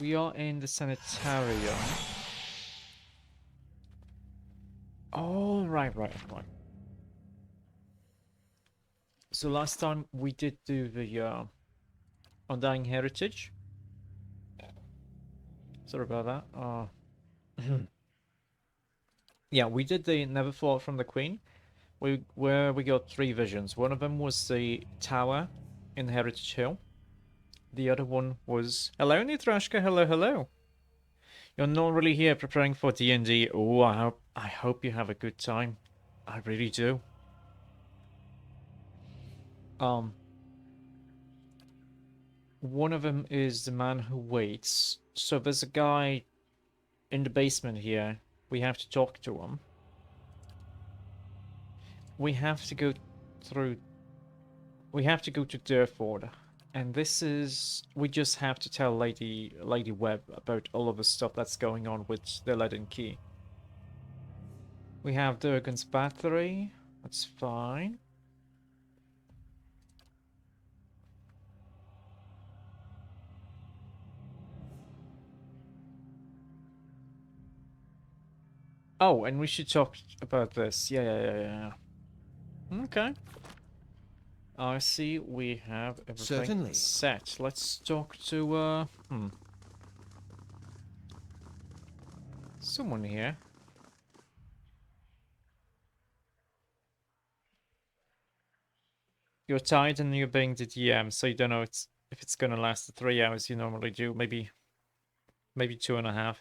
We are in the sanitarium. Oh, right. So last time we did do the Undying Heritage. Sorry about that. Yeah, we did the Never Fought from the Queen. Where we got 3 visions. One of them was the tower in Heritage Hill. The other one was hello, Nitrashka. Hello. You're not really here preparing for D&D. Oh, I hope you have a good time. I really do. Um, One of them is the man who waits. So there's a guy in the basement here. We have to talk to him. We have to go through. We have to go to Durford, and this is. We just have to tell Lady Webb about all of the stuff that's going on with the leaden key. We have Durgan's battery. That's fine. Oh, and we should talk about this. Yeah. Okay. I see we have everything Certainly. set. Let's talk to, someone here. You're tired and you're being the DM, so you don't know if it's gonna last the 3 hours you normally do. Maybe 2.5.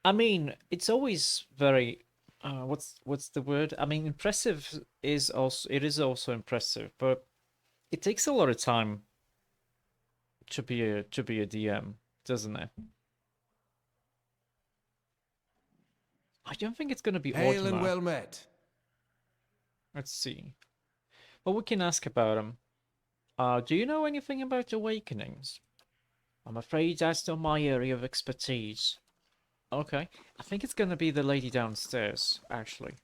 I mean, it's always very, what's the word? I mean, impressive is also, it is also impressive, but it takes a lot of time to be a DM, doesn't it? I don't think it's gonna be Hail and Ortimer. well met. Let's see. Well, we can ask about him. Do you know anything about awakenings? I'm afraid that's not my area of expertise. Okay, I think it's gonna be the lady downstairs, actually.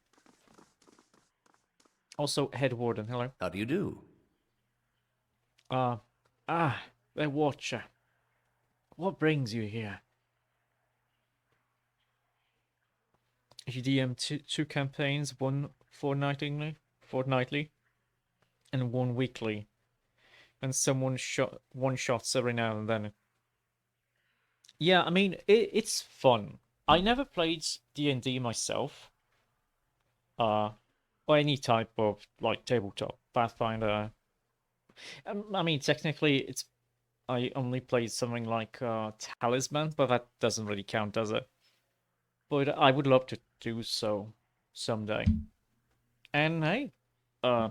Also, head warden, hello. How do you do? Uh, the watcher. What brings you here? You DM two campaigns, one fortnightly, and one weekly. And someone one shots every now and then. Yeah, I mean, it's fun. I never played D&D myself. Or any type of, like, tabletop. Pathfinder. I mean, technically, I only played something like Talisman, but that doesn't really count, does it? But I would love to do so someday. And hey, uh,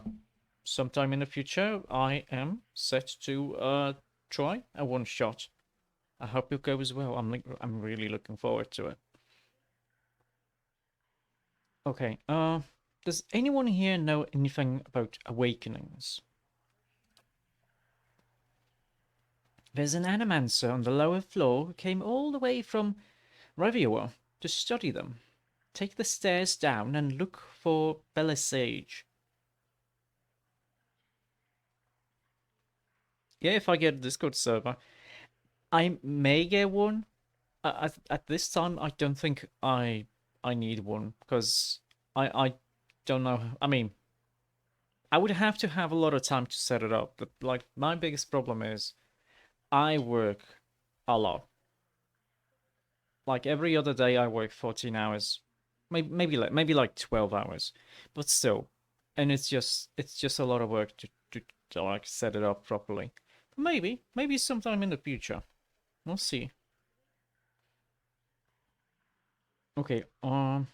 sometime in the future, I am set to try a one shot. I hope it goes well. I'm really looking forward to it. Okay. Does anyone here know anything about awakenings? There's an animancer on the lower floor who came all the way from Reviewer to study them. Take the stairs down and look for Belisage. Yeah, if I get a Discord server. I may get one. At this time, I don't think I need one because I don't know. I mean, I would have to have a lot of time to set it up. But like, my biggest problem is I work a lot. Like every other day, I work 14 hours, maybe like 12 hours, but still, and it's just a lot of work to like set it up properly. But maybe sometime in the future, we'll see. Okay, are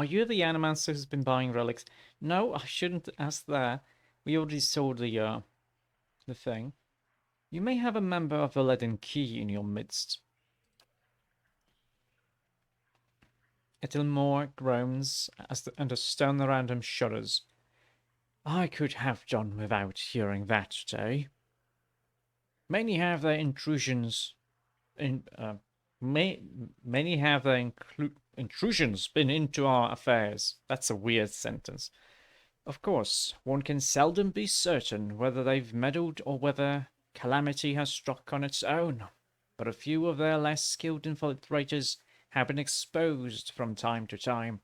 you the Animancer who's been buying relics? No, I shouldn't ask that. We already saw the thing. You may have a member of the Leaden Key in your midst. Etilmore groans and the stone around him shudders. I could have done without hearing that today. Many have their intrusions in many have their intrusions been into our affairs. That's a weird sentence. Of course, one can seldom be certain whether they've meddled or whether calamity has struck on its own. but a few of their less skilled infiltrators have been exposed from time to time.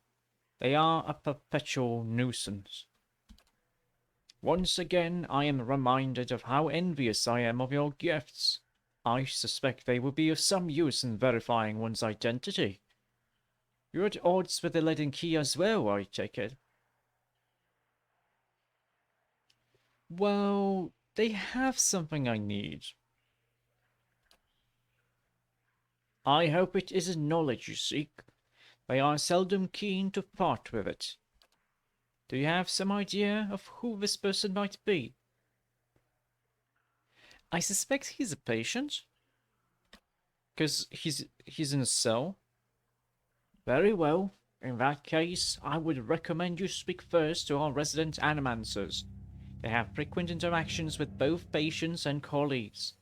They are a perpetual nuisance. Once again, I am reminded of how envious I am of your gifts. I suspect they will be of some use in verifying one's identity. You're at odds with the leaden key as well, I take it. Well, they have something I need. I hope it isn't knowledge you seek. They are seldom keen to part with it. Do you have some idea of who this person might be? I suspect he's a patient. Because he's in a cell. Very well. In that case, I would recommend you speak first to our resident animancers. They have frequent interactions with both patients and colleagues.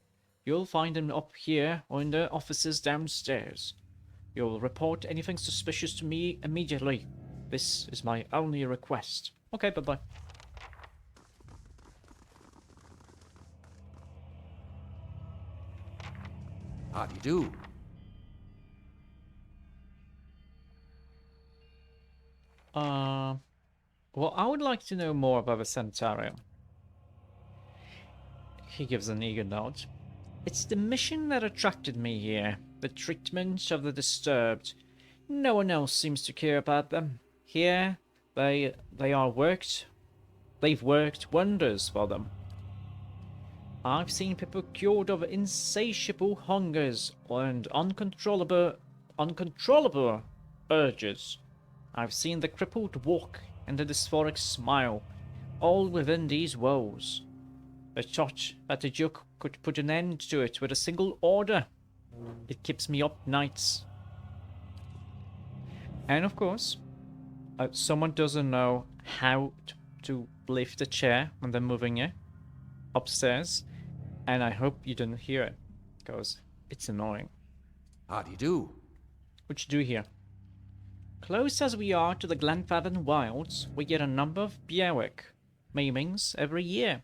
You'll find them up here or in their offices downstairs. You'll report anything suspicious to me immediately. This is my only request. Okay, bye-bye. How do you do? Well, I would like to know more about the sanitarium. He gives an eager nod. It's the mission that attracted me here. The treatment of the disturbed. No one else seems to care about them. Here, they are worked. They've worked wonders for them. I've seen people cured of insatiable hungers and uncontrollable urges. I've seen the crippled walk and the dysphoric smile, all within these woes. I thought that the Duke could put an end to it with a single order. It keeps me up nights. And of course, someone doesn't know how to lift a chair when they're moving it upstairs. And I hope you didn't hear it, because it's annoying. How do you do? What you do here? Close as we are to the Glenfarren Wilds, we get a number of Bjerwick maimings every year.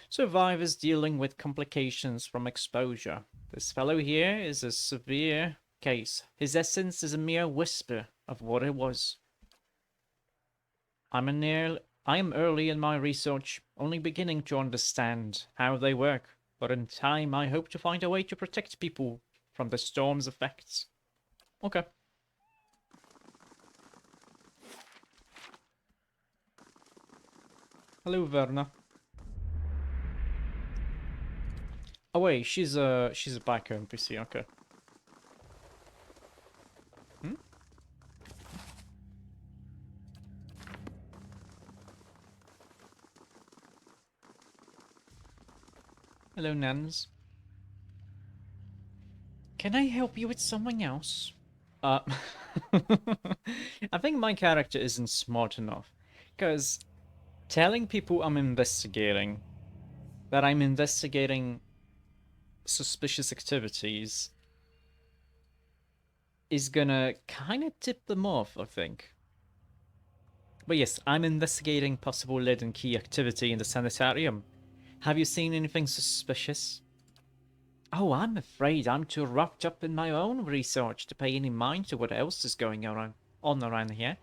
Survivors dealing with complications from exposure. This fellow here is a severe case. His essence is a mere whisper of what it was. I am early in my research, only beginning to understand how they work, but in time I hope to find a way to protect people from the storm's effects. Okay. Hello, Verna. Oh wait, she's a biker NPC. Okay. Hello, Nans. Can I help you with something else? I think my character isn't smart enough, because telling people that I'm investigating suspicious activities is gonna kind of tip them off, I think. But yes, I'm investigating possible leaden key activity in the sanitarium. Have you seen anything suspicious? Oh, I'm afraid I'm too wrapped up in my own research to pay any mind to what else is going on around here.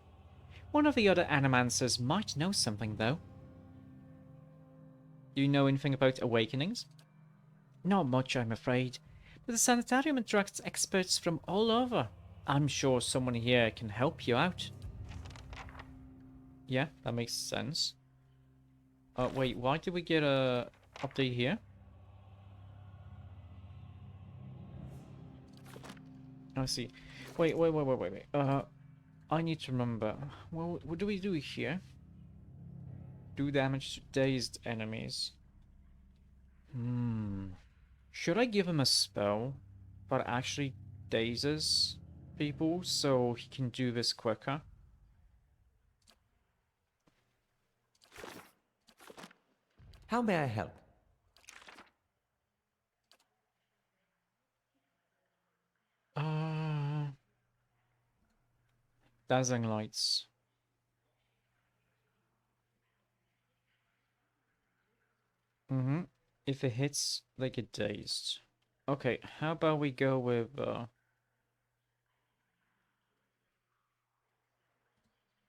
One of the other animancers might know something, though. Do you know anything about awakenings? Not much, I'm afraid, but the sanitarium attracts experts from all over. I'm sure someone here can help you out. Yeah, that makes sense. Wait, why did we get a update here? I see. Wait. I need to remember. Well, what do we do here? Do damage to dazed enemies. Should I give him a spell that actually dazes people so he can do this quicker? How may I help? Dazzling lights. If it hits, they get dazed. Okay, how about we go with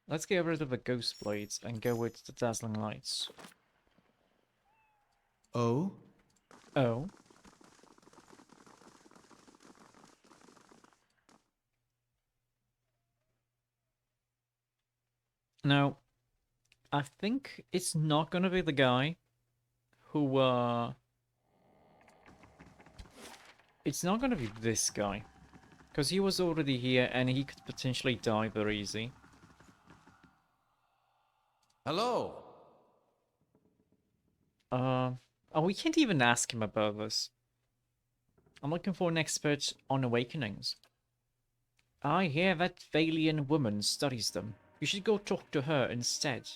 let's get rid of the ghost blades and go with the dazzling lights. Oh? Oh, now I think it's not gonna be the guy who it's not gonna be this guy. Because he was already here and he could potentially die very easy. Hello? Oh, we can't even ask him about this. I'm looking for an expert on awakenings. I hear that Valian woman studies them. You should go talk to her instead.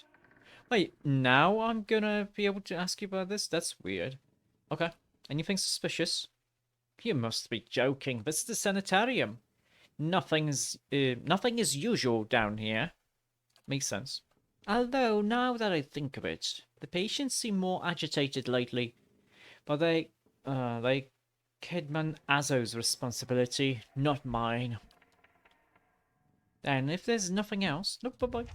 Wait, now I'm gonna be able to ask you about this? That's weird. Okay. Anything suspicious? You must be joking. This is the sanitarium. Nothing is usual down here. Makes sense. Although, now that I think of it, the patients seem more agitated lately. But they Kidman Azo's responsibility, not mine. And if there's nothing else, nope, bye-bye.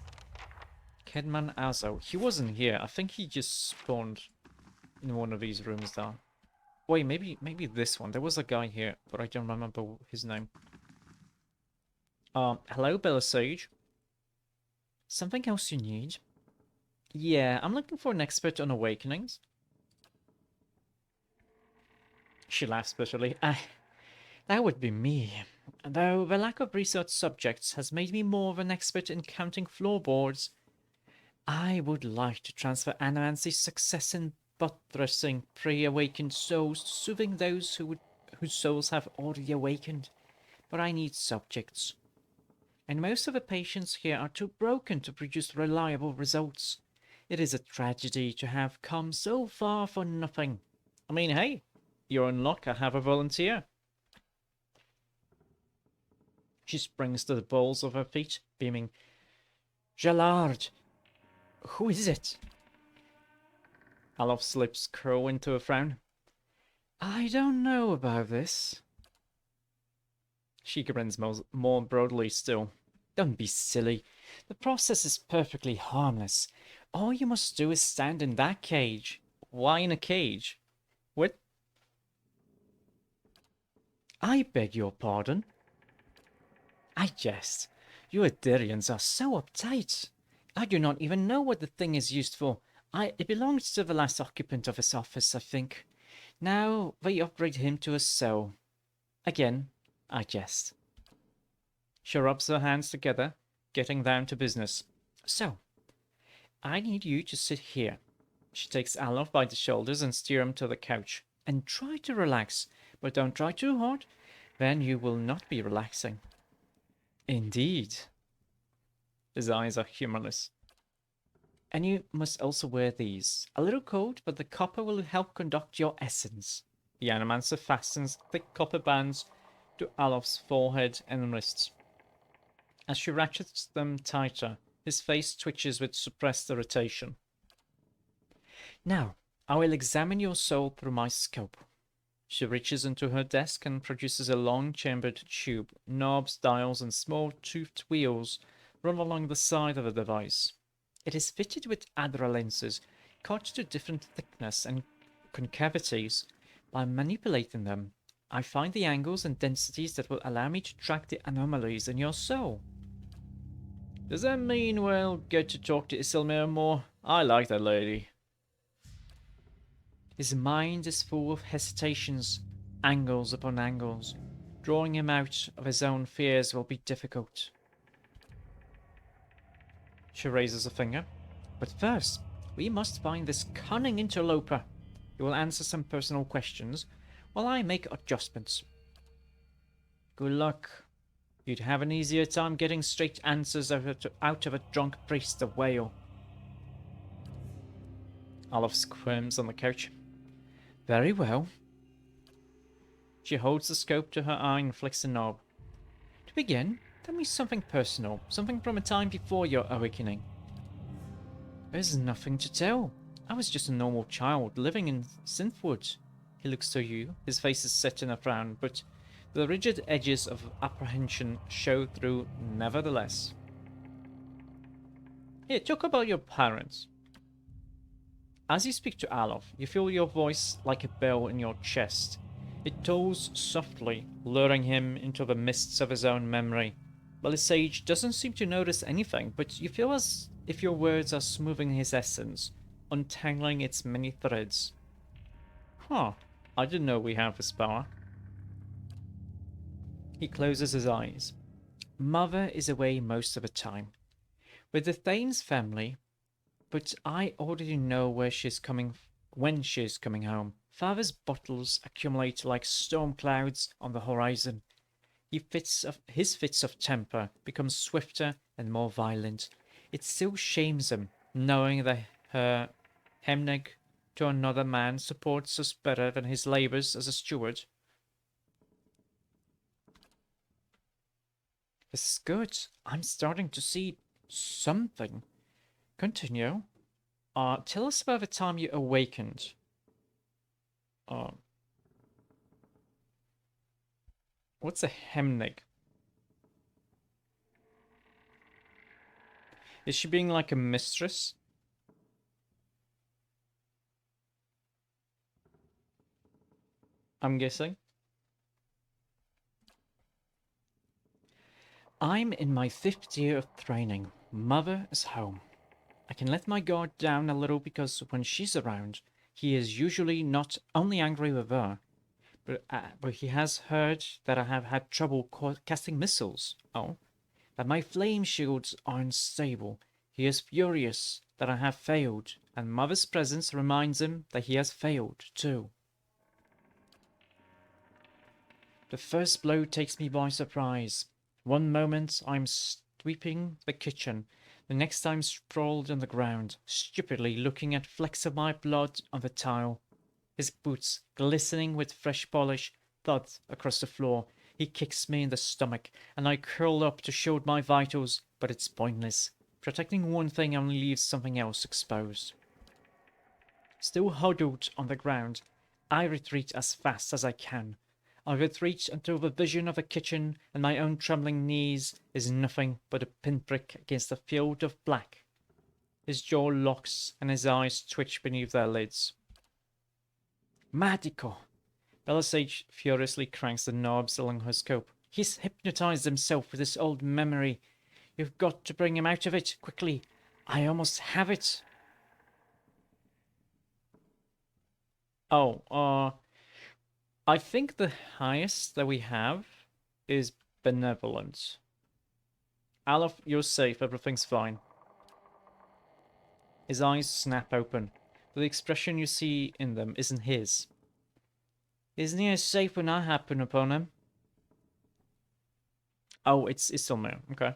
Kidman Azo. He wasn't here. I think he just spawned in one of these rooms there. Wait, maybe this one. There was a guy here, but I don't remember his name. Hello, Bella Sage. Something else you need? Yeah, I'm looking for an expert on awakenings. She laughs bitterly. That would be me. Though the lack of research subjects has made me more of an expert in counting floorboards. I would like to transfer Anamancy's success in buttressing pre-awakened souls, soothing those whose souls have already awakened. But I need subjects. And most of the patients here are too broken to produce reliable results. It is a tragedy to have come so far for nothing. I mean, hey, you're in luck. I have a volunteer. She springs to the balls of her feet, beaming. Gellard! Who is it? Alof's lips curl into a frown. I don't know about this. She grins more broadly still. Don't be silly. The process is perfectly harmless. All you must do is stand in that cage. Why in a cage? What? I beg your pardon? I jest. You Adirians are so uptight. I do not even know what the thing is used for. It belonged to the last occupant of his office, I think. Now they upgrade him to a cell. Again, I jest. She rubs her hands together, getting down to business. So, I need you to sit here. She takes Alof by the shoulders and steer him to the couch. And try to relax, but don't try too hard. Then you will not be relaxing. Indeed. His eyes are humorless. And you must also wear these. A little cold, but the copper will help conduct your essence. The Animancer fastens thick copper bands to Alof's forehead and wrists. As she ratchets them tighter, his face twitches with suppressed irritation. Now, I will examine your soul through my scope. She reaches into her desk and produces a long-chambered tube. Knobs, dials, and small toothed wheels run along the side of the device. It is fitted with Adra lenses, cut to different thickness and concavities. By manipulating them, I find the angles and densities that will allow me to track the anomalies in your soul. Does that mean we'll get to talk to Isilmir more? I like that lady. His mind is full of hesitations, angles upon angles. Drawing him out of his own fears will be difficult. She raises a finger. But first, we must find this cunning interloper. He will answer some personal questions while I make adjustments. Good luck. You'd have an easier time getting straight answers out of a drunk priest, a whale. Alof squirms on the couch. Very well. She holds the scope to her eye and flicks the knob. To begin, tell me something personal, something from a time before your awakening. There's nothing to tell. I was just a normal child living in Synthwood. He looks to you. His face is set in a frown, but the rigid edges of apprehension show through nevertheless. Here, talk about your parents. As you speak to Alof, you feel your voice like a bell in your chest. It tolls softly, luring him into the mists of his own memory. Belisage doesn't seem to notice anything, but you feel as if your words are smoothing his essence, untangling its many threads. Huh, I didn't know we have this power. He closes his eyes. Mother is away most of the time. With the Thane's family, but I already know when she's coming home. Father's bottles accumulate like storm clouds on the horizon. His fits of temper become swifter and more violent. It still shames him, knowing that her hemneg to another man supports us better than his labours as a steward. This is good. I'm starting to see something. Continue. Tell us about the time you awakened. What's a hemnig? Is she being like a mistress? I'm guessing. I'm in my 5th year of training. Mother is home. I can let my guard down a little because when she's around, he is usually not only angry with her, but he has heard that I have had trouble casting missiles. Oh, that my flame shields are unstable. He is furious that I have failed, and Mother's presence reminds him that he has failed too. The first blow takes me by surprise. One moment I'm sweeping the kitchen, the next I'm sprawled on the ground, stupidly looking at flecks of my blood on the tile. His boots, glistening with fresh polish, thud across the floor. He kicks me in the stomach, and I curl up to shield my vitals, but it's pointless. Protecting one thing only leaves something else exposed. Still huddled on the ground, I retreat as fast as I can. I retreat until the vision of the kitchen and my own trembling knees is nothing but a pinprick against a field of black. His jaw locks and his eyes twitch beneath their lids. Magico! Belisage furiously cranks the knobs along her scope. He's hypnotized himself with his old memory. You've got to bring him out of it, quickly. I almost have it. Oh, I think the highest that we have is benevolent. Alof, you're safe. Everything's fine. His eyes snap open, but the expression you see in them isn't his. Isn't he as safe when I happen upon him? Oh, it's Isilmir. Okay.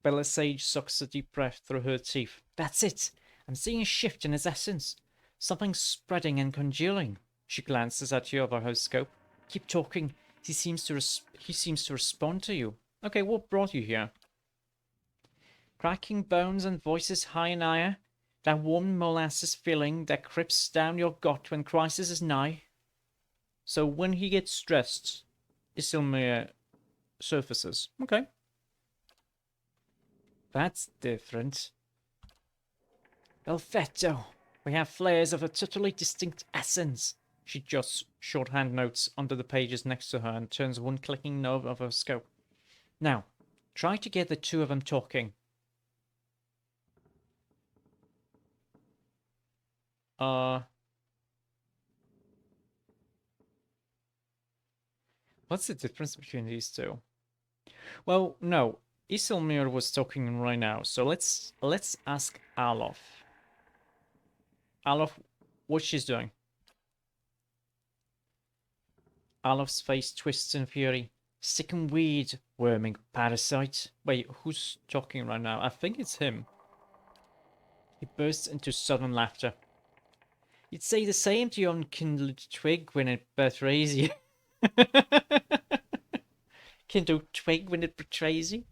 Belisage sucks a deep breath through her teeth. That's it. I'm seeing a shift in his essence. Something spreading and congealing. She glances at you over her scope. Keep talking. He seems to respond to you. Okay, what brought you here? Cracking bones and voices high in ire. That warm molasses feeling that creeps down your gut when crisis is nigh. So when he gets stressed, Isilmir surfaces. Okay. That's different. Perfetto. We have flares of a totally distinct essence. She jots shorthand notes under the pages next to her and turns one clicking knob of her scope. Now, try to get the two of them talking. What's the difference between these two? Well, no. Isilmir was talking right now, so let's ask Alof. Alof, what she's doing? Alof's face twists in fury. Sicken weed, worming parasite. Wait, who's talking right now? I think it's him. He bursts into sudden laughter. You'd say the same to your unkindled twig when it betrays you. Kindled twig when it betrays you?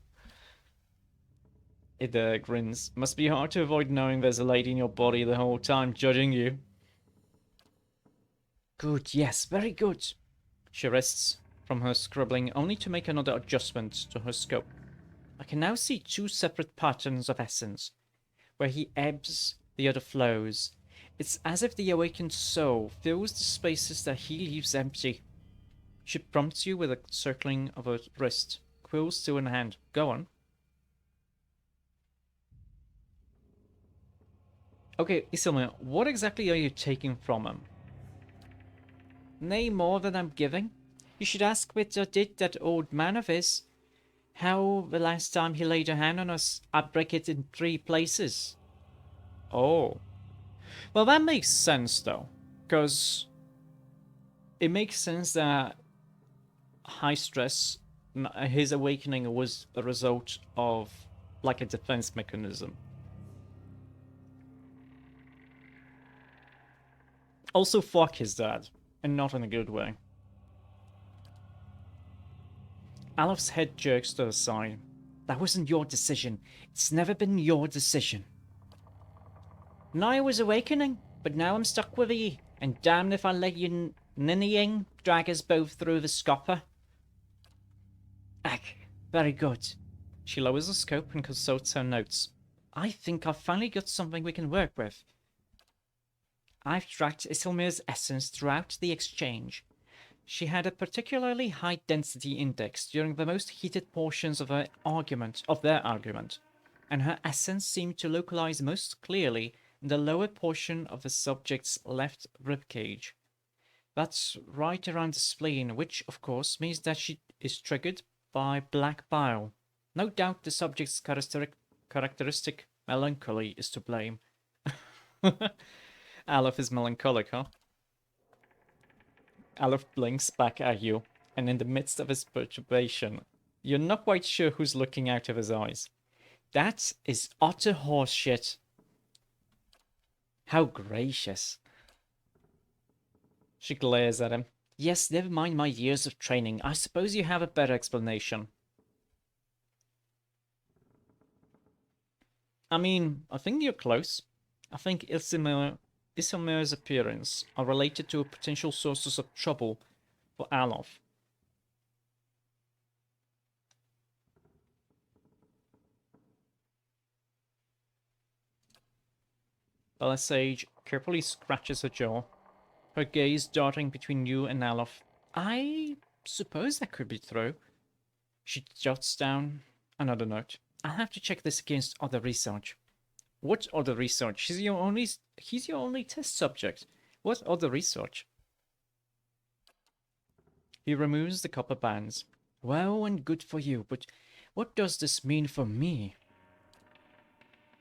It grins. Must be hard to avoid knowing there's a lady in your body the whole time judging you. Good, yes, very good. She rests from her scribbling only to make another adjustment to her scope. I can now see two separate patterns of essence, where he ebbs, the other flows. It's as if the awakened soul fills the spaces that he leaves empty. She prompts you with a circling of her wrist, quill still in hand. Go on. Okay, Isilmir, what exactly are you taking from him? Nay, more than I'm giving. You should ask what did that old man of his. How the last time he laid a hand on us, I break it in 3 places. Oh. Well, that makes sense, though. Because it makes sense that high stress, his awakening was a result of, like, a defense mechanism. Also, fuck his dad. And not in a good way. Alof's head jerks to the side. That wasn't your decision. It's never been your decision. Now I was awakening, but now I'm stuck with ye, and damned if I let you ninnying drag us both through the scupper. Ach, very good. She lowers the scope and consults her notes. I think I've finally got something we can work with. I've tracked Isilmir's essence throughout the exchange. She had a particularly high density index during the most heated portions of their argument, and her essence seemed to localize most clearly in the lower portion of the subject's left ribcage. That's right around the spleen, which of course means that she is triggered by black bile. No doubt the subject's characteristic melancholy is to blame. Aleph is melancholic, huh? Aleph blinks back at you, and in the midst of his perturbation, you're not quite sure who's looking out of his eyes. That is utter horseshit. How gracious. She glares at him. Yes, never mind my years of training. I suppose you have a better explanation. I mean, I think you're close. I think Isilmir's appearance are related to potential sources of trouble for Alof. Belisage carefully scratches her jaw, her gaze darting between you and Alof. I suppose that could be true. She jots down another note. I'll have to check this against other research. What other research? He's your only test subject. What other research? He removes the copper bands. Well and good for you, but what does this mean for me?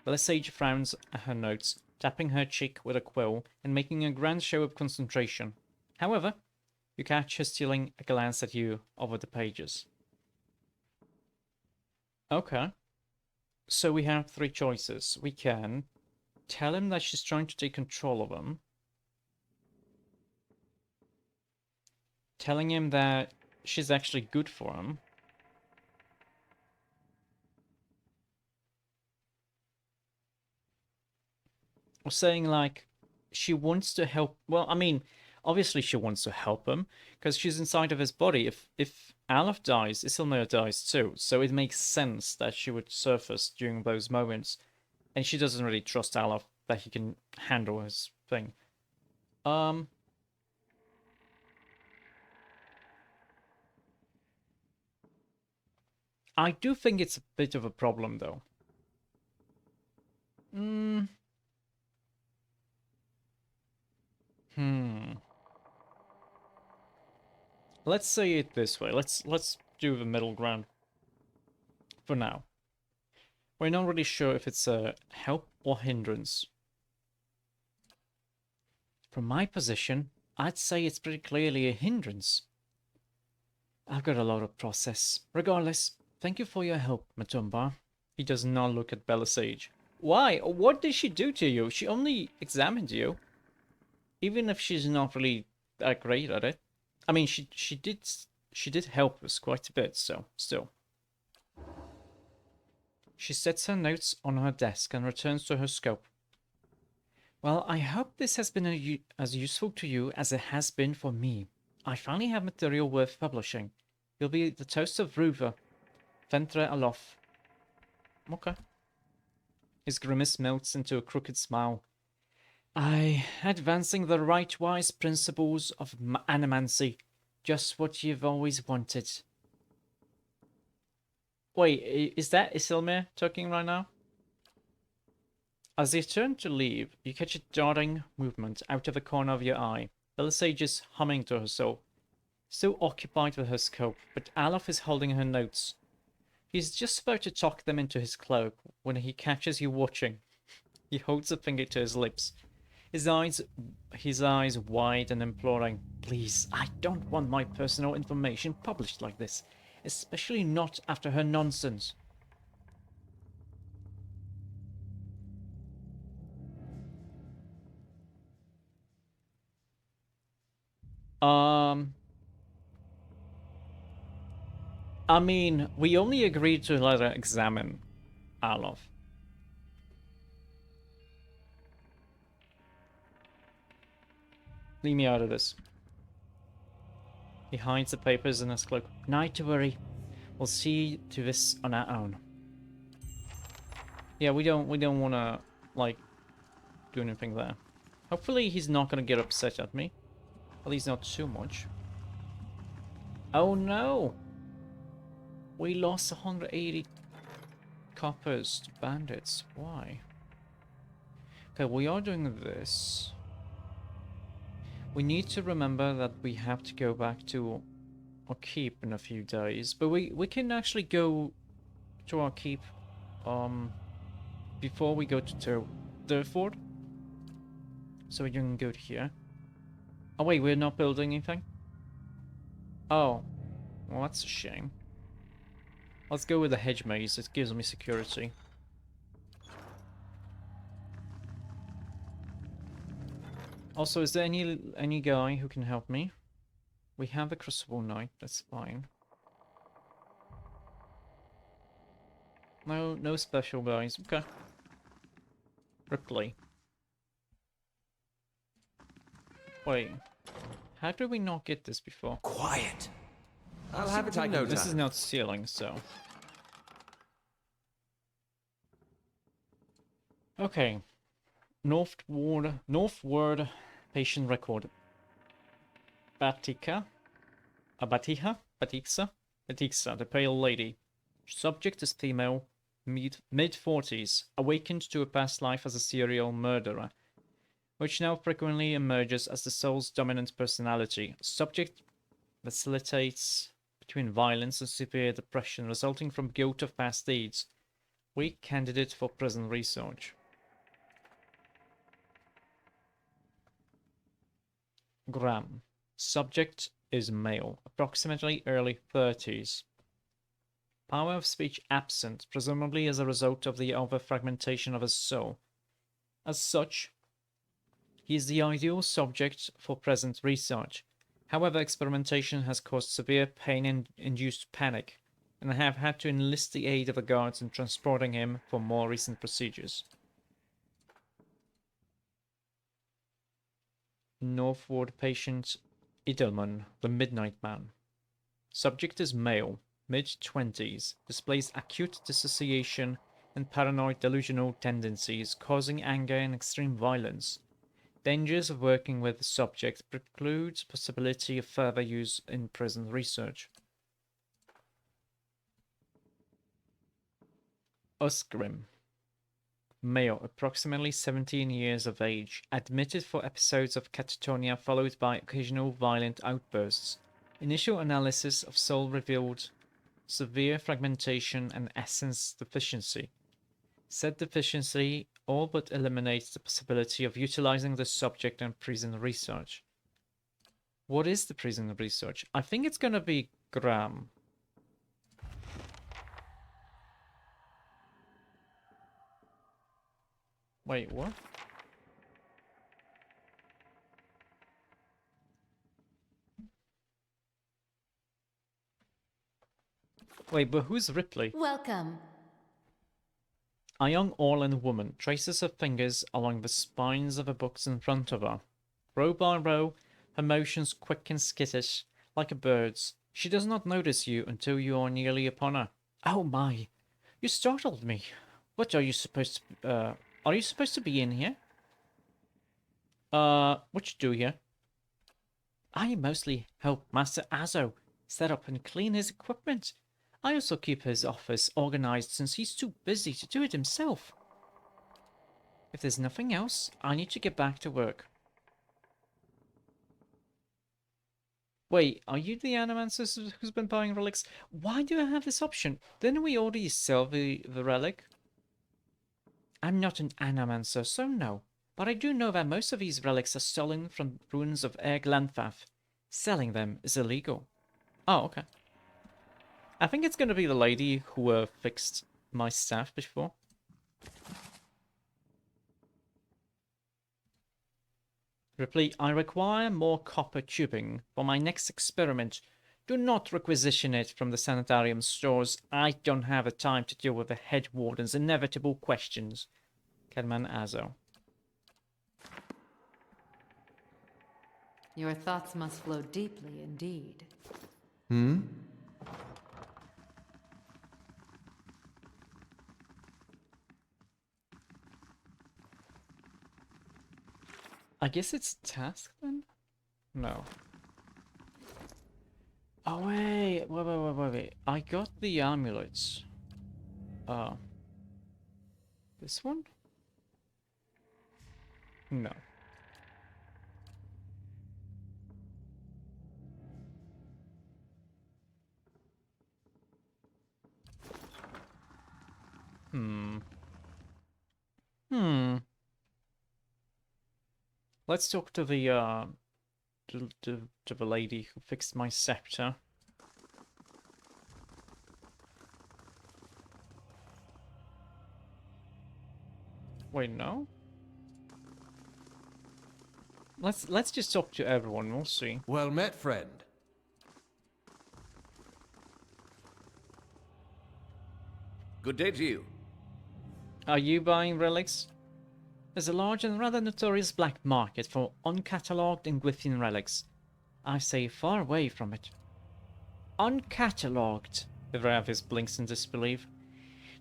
Belisage frowns at her notes, tapping her cheek with a quill and making a grand show of concentration. However, you catch her stealing a glance at you over the pages. Okay. So we have 3 choices. We can tell him that she's trying to take control of him. Telling him that she's actually good for him. Or saying, like, she wants to help. Well, I mean, obviously she wants to help him because she's inside of his body. If Aleph dies, Isilmir dies too. So it makes sense that she would surface during those moments. And she doesn't really trust Aleph that he can handle his thing. I do think it's a bit of a problem, though. Let's say it this way. Let's do the middle ground for now. We're not really sure if it's a help or hindrance. From my position, I'd say it's pretty clearly a hindrance. I've got a lot of process. Regardless, thank you for your help, Matombar. He does not look at Belisage. Why? What did she do to you? She only examined you. Even if she's not really that great at it. I mean, she did help us quite a bit, so still. She sets her notes on her desk and returns to her scope. Well, I hope this has been as useful to you as it has been for me. I finally have material worth publishing. You'll be the toast of Ruva, Ventre Alof. Okay. His grimace melts into a crooked smile. Advancing the right-wise principles of animancy. Just what you've always wanted. Wait, is that Isilmir talking right now? As you turn to leave, you catch a darting movement out of the corner of your eye. Belisage is humming to herself, still occupied with her scope, but Alof is holding her notes. He's just about to tuck them into his cloak when he catches you watching. He holds a finger to his lips, his eyes wide and imploring. Please, I don't want my personal information published like this, especially not after her nonsense. Um, I mean, we only agreed to let her examine Alof. Leave me out of this. He hides the papers in his cloak. Not to worry. We'll see to this on our own. Yeah, we don't wanna like do anything there. Hopefully he's not gonna get upset at me. At least not too much. Oh no! We lost 180 coppers to bandits. Why? Okay, we are doing this. We need to remember that we have to go back to our keep in a few days. But we can actually go to our keep before we go to Durford. So we can go to here. Oh wait, we're not building anything? Oh. Well, that's a shame. Let's go with the hedge maze. It gives me security. Also, is there any guy who can help me? We have the Crucible Knight. That's fine. No special guys. Okay. Ripley. Wait. How did we not get this before? Quiet. I'll have it in no This is time. not ceiling, so. Okay. Northward patient record. Batika? Batiha? Batixa, the pale lady. Subject is female, mid-40s, awakened to a past life as a serial murderer, which now frequently emerges as the soul's dominant personality. Subject vacillates between violence and severe depression resulting from guilt of past deeds. Weak candidate for prison research. Graham. Subject is male, approximately early 30s. Power of speech absent, presumably as a result of the over-fragmentation of his soul. As such, he is the ideal subject for present research. However, experimentation has caused severe pain-induced panic, and I have had to enlist the aid of the guards in transporting him for more recent procedures. Northward patient Idelman, the Midnight Man. Subject is male, mid-20s, displays acute dissociation and paranoid delusional tendencies, causing anger and extreme violence. Dangers of working with the subject precludes possibility of further use in prison research. Usgrim. Male, approximately 17 years of age, admitted for episodes of catatonia followed by occasional violent outbursts. Initial analysis of soul revealed severe fragmentation and essence deficiency. Said deficiency all but eliminates the possibility of utilizing the subject in prison research. What is the prison research? I think it's gonna be Graham. Wait, what? Wait, but who's Ripley? Welcome. A young Orlan woman traces her fingers along the spines of the books in front of her. Row by row, her motions quick and skittish, like a bird's. She does not notice you until you are nearly upon her. Oh my! You startled me. What are you supposed to? Are you supposed to be in here? What you do here? I mostly help Master Azo set up and clean his equipment. I also keep his office organized since he's too busy to do it himself. If there's nothing else, I need to get back to work. Wait, are you the Animancer who's been buying relics? Why do I have this option? Didn't we already sell the relic? I'm not an Animancer, so no. But I do know that most of these relics are stolen from ruins of Erglanfath. Selling them is illegal. Oh, okay. I think it's going to be the lady who fixed my staff before. Ripley, I require more copper tubing for my next experiment. Do not requisition it from the sanitarium stores. I don't have the time to deal with the head warden's inevitable questions. Kedman Azo. Your thoughts must flow deeply indeed. I guess it's task then? No. Oh wait. I got the amulets. This one? No. Let's talk to the to the lady who fixed my scepter. Wait, no? Let's just talk to everyone, we'll see. Well met, friend. Good day to you. Are you buying relics? There's a large and rather notorious black market for uncatalogued and Gwithian relics. I stay far away from it. Uncatalogued? The Ravis blinks in disbelief.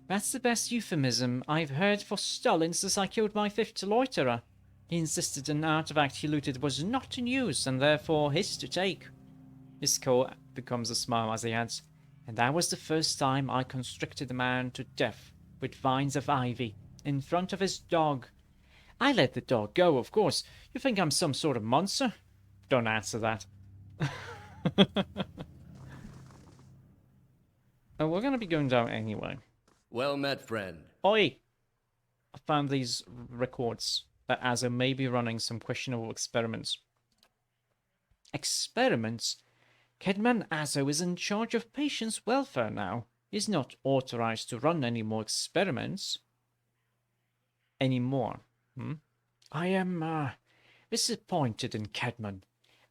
That's the best euphemism I've heard for Stalin since I killed my fifth loiterer. He insisted an artifact he looted was not in use and therefore his to take. His skull becomes a smile as he adds, and that was the first time I constricted a man to death with vines of ivy in front of his dog. I let the dog go, of course. You think I'm some sort of monster? Don't answer that. Oh, we're gonna be going down anyway. Well met, friend. Oi! I found these records that Azo may be running some questionable experiments. Experiments? Kedman Azo is in charge of patients' welfare now. He's not authorized to run any more experiments. Anymore. I am, disappointed in Kedman.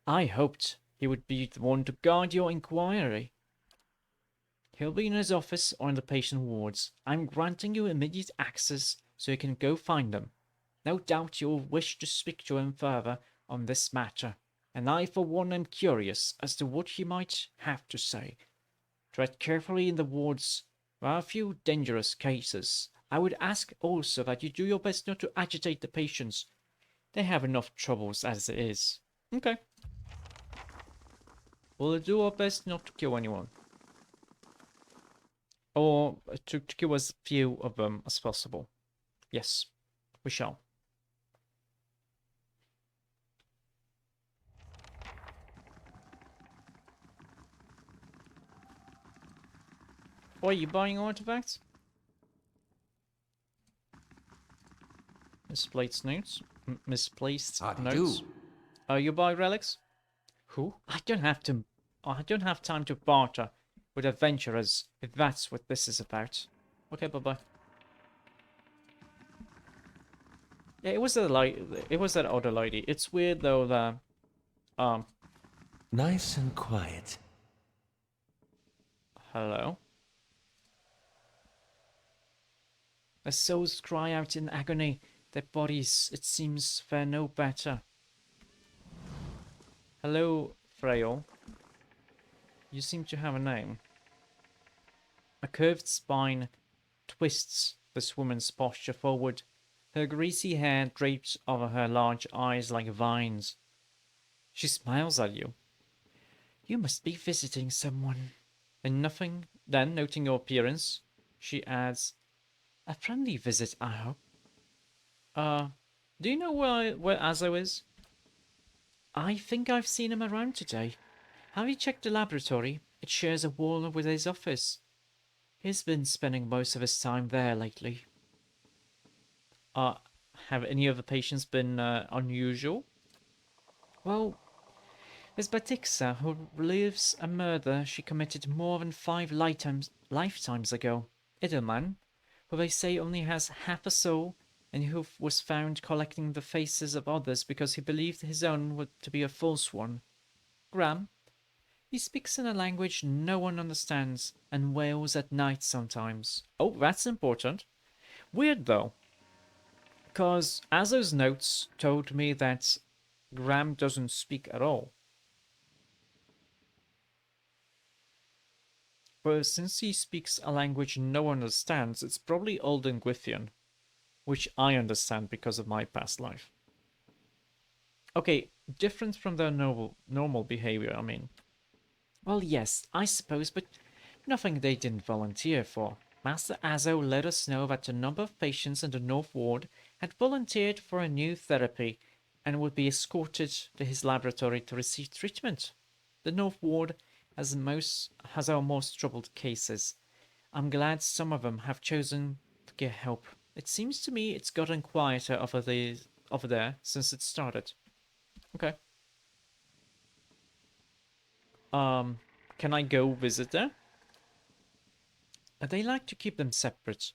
I hoped he would be the one to guide your inquiry. He'll be in his office or in the patient wards. I'm granting you immediate access so you can go find him. No doubt you'll wish to speak to him further on this matter, and I for one am curious as to what he might have to say. Tread carefully in the wards. There are a few dangerous cases. I would ask also that you do your best not to agitate the patients. They have enough troubles as it is. Okay. We'll do our best not to kill anyone. Or to kill as few of them as possible. Yes, we shall. Oh, are you buying artifacts? Misplaced notes? Misplaced notes? Do. You buy relics? Who? I don't have time to barter with adventurers, if that's what this is about. Okay, bye-bye. Yeah, it was that other lady. It's weird though that Nice and quiet. hello. Their souls cry out in agony. Their bodies, it seems, fare no better. Hello, Frail. You seem to have a name. A curved spine twists this woman's posture forward, her greasy hair draped over her large eyes like vines. She smiles at you. You must be visiting someone. And nothing, then, noting your appearance, she adds, a friendly visit, I hope. Do you know where Azo is? I think I've seen him around today. Have you checked the laboratory? It shares a wall with his office. He's been spending most of his time there lately. Uh, have any of the patients been unusual? Well, there's Batixa, who relieves a murder she committed more than 5 lifetimes ago. Idelman, who they say only has half a soul, and who was found collecting the faces of others because he believed his own to be a false one. Graham, he speaks in a language no one understands, and wails at night sometimes. Oh, that's important. Weird though, because Azo's notes told me that Graham doesn't speak at all. But since he speaks a language no one understands, it's probably Old Ingwithian, which I understand because of my past life. Okay, different from their normal behavior, I mean. Well, yes, I suppose, but nothing they didn't volunteer for. Master Azo let us know that a number of patients in the North Ward had volunteered for a new therapy and would be escorted to his laboratory to receive treatment. The North Ward has our most troubled cases. I'm glad some of them have chosen to get help. It seems to me it's gotten quieter over there since it started. Okay. Can I go visit there? They like to keep them separate.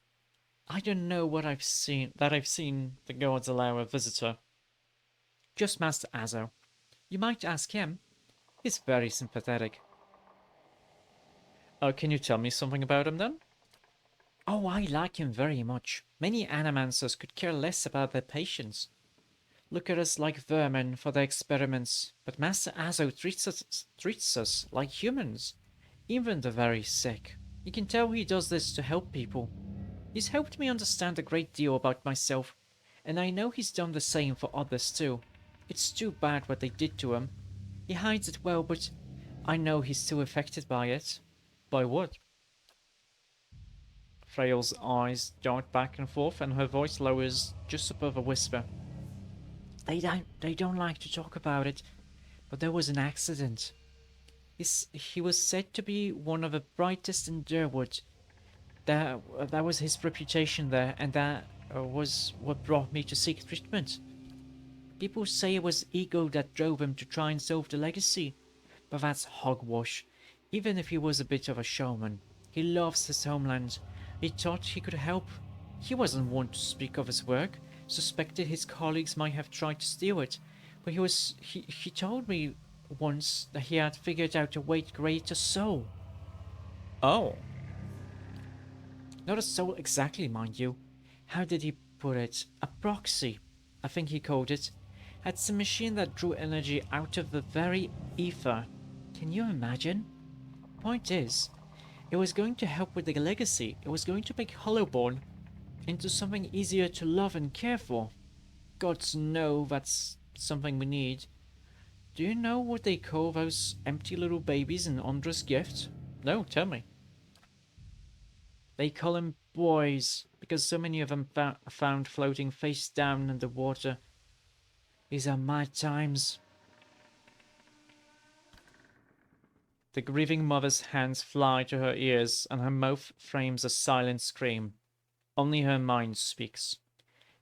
I don't know what I've seen the guards allow a visitor. Just Master Azo. You might ask him. He's very sympathetic. Can you tell me something about him then? Oh, I like him very much. Many animancers could care less about their patients. Look at us like vermin for their experiments, but Master Azo treats us like humans, even the very sick. You can tell he does this to help people. He's helped me understand a great deal about myself, and I know he's done the same for others too. It's too bad what they did to him. He hides it well, but I know he's still affected by it. By what? Frail's eyes dart back and forth, and her voice lowers just above a whisper. They don't like to talk about it, but there was an accident. He was said to be one of the brightest in Durwood. That was his reputation there, and that was what brought me to seek treatment. People say it was ego that drove him to try and solve the legacy, but that's hogwash. Even if he was a bit of a showman, he loves his homeland. He thought he could help. He wasn't one to speak of his work, suspected his colleagues might have tried to steal it, but he told me once that he had figured out a way to create a soul. Oh. Not a soul exactly, mind you. How did he put it? A proxy, I think he called it. It's a machine that drew energy out of the very ether. Can you imagine? Point is, it was going to help with the legacy. It was going to make Hollowborn into something easier to love and care for. Gods know that's something we need. Do you know what they call those empty little babies in Ondra's gift? No, tell me. They call them boys, because so many of them found floating face down in the water. These are mad times. The grieving mother's hands fly to her ears, and her mouth frames a silent scream. Only her mind speaks.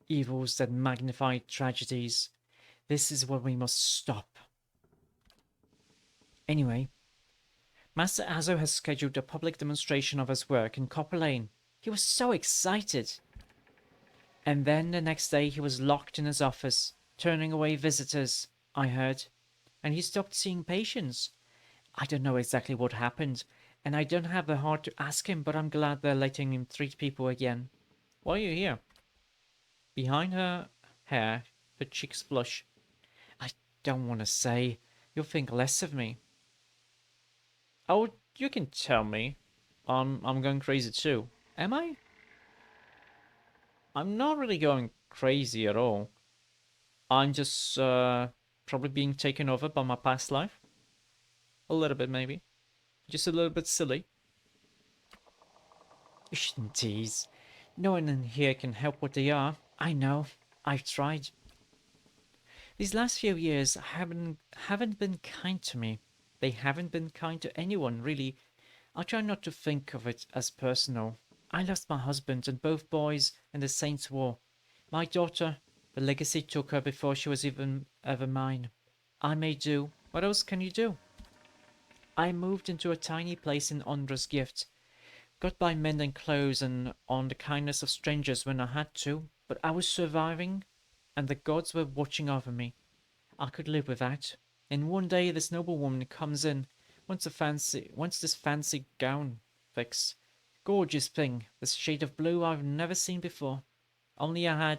Evils that magnify tragedies. This is what we must stop. Anyway, Master Azo has scheduled a public demonstration of his work in Copper Lane. He was so excited. And then the next day he was locked in his office, turning away visitors, I heard. And he stopped seeing patients. I don't know exactly what happened, and I don't have the heart to ask him, but I'm glad they're letting him treat people again. Why are you here? Behind her hair, her cheeks flush. I don't want to say. You'll think less of me. Oh, you can tell me. I'm going crazy too. Am I? I'm not really going crazy at all. I'm just probably being taken over by my past life. A little bit, maybe. Just a little bit silly. You shouldn't tease. No one in here can help what they are. I know. I've tried. These last few years haven't been kind to me. They haven't been kind to anyone, really. I try not to think of it as personal. I lost my husband and both boys in the Saints' War. My daughter, the legacy took her before she was even ever mine. I may do. What else can you do? I moved into a tiny place in Ondra's gift. Got by mending clothes and on the kindness of strangers when I had to, but I was surviving, and the gods were watching over me. I could live with that. And one day this noblewoman comes in, wants this fancy gown fix. Gorgeous thing, this shade of blue I've never seen before. Only I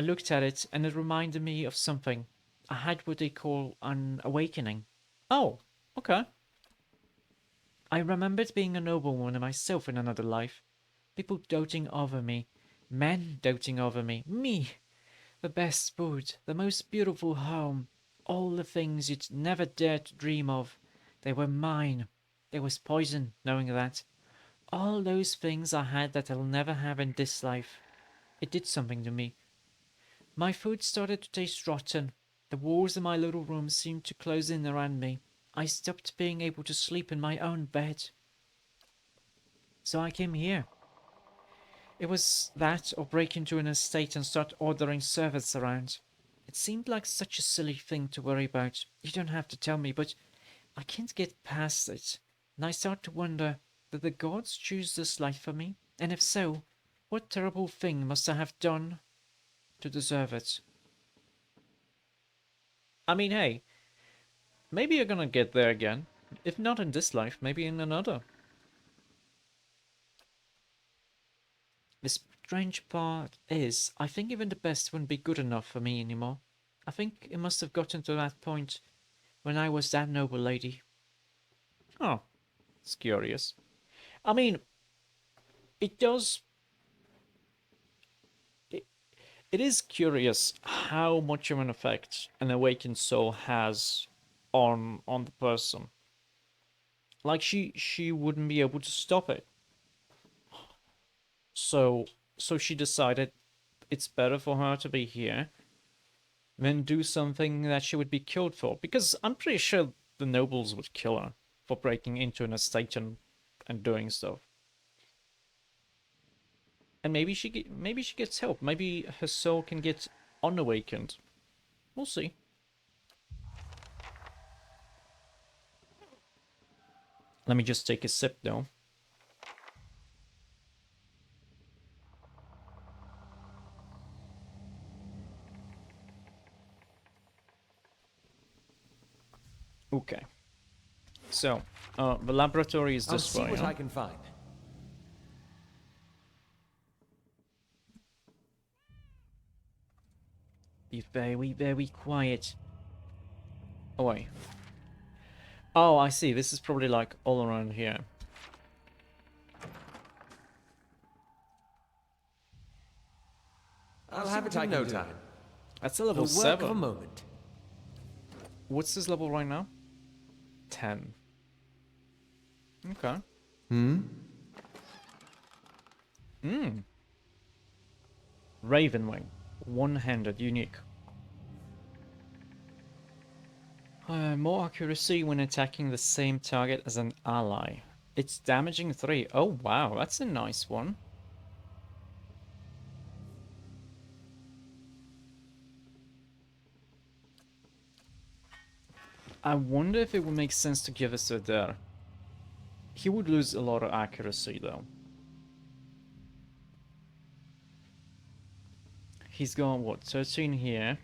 looked at it and it reminded me of something. I had what they call an awakening. Oh, okay. I remembered being a noblewoman myself in another life. People doting over me. Men doting over me. Me! The best food, the most beautiful home, all the things you'd never dare to dream of. They were mine. There was poison, knowing that. All those things I had that I'll never have in this life. It did something to me. My food started to taste rotten. The walls in my little room seemed to close in around me. I stopped being able to sleep in my own bed. So I came here. It was that or break into an estate and start ordering servants around. It seemed like such a silly thing to worry about. You don't have to tell me, but I can't get past it. And I start to wonder, did the gods choose this life for me? And if so, what terrible thing must I have done to deserve it? I mean, hey, maybe you're gonna get there again. If not in this life, maybe in another. The strange part is, I think even the best wouldn't be good enough for me anymore. I think it must have gotten to that point when I was that noble lady. Oh, it's curious. I mean, it does. It, it is curious how much of an effect an awakened soul has on the person. Like she wouldn't be able to stop it. So she decided it's better for her to be here than do something that she would be killed for. Because I'm pretty sure the nobles would kill her for breaking into an estate and doing stuff. And maybe she gets help. Maybe her soul can get unawakened. We'll see. Let me just take a sip though. Okay. So, the laboratory is I'll this see way, what huh? I can find. Be very, very quiet. Oh, wait. Oh, I see. This is probably like all around here. I'll have it in no time. That's a The level work of a 7. moment. What's this level right now? 10. Okay. Hmm. Ravenwing. One-handed, unique. More accuracy when attacking the same target as an ally. It's damaging 3. Oh, wow. That's a nice one. I wonder if it would make sense to give us a there. He would lose a lot of accuracy, though. He's got, what, 13 here.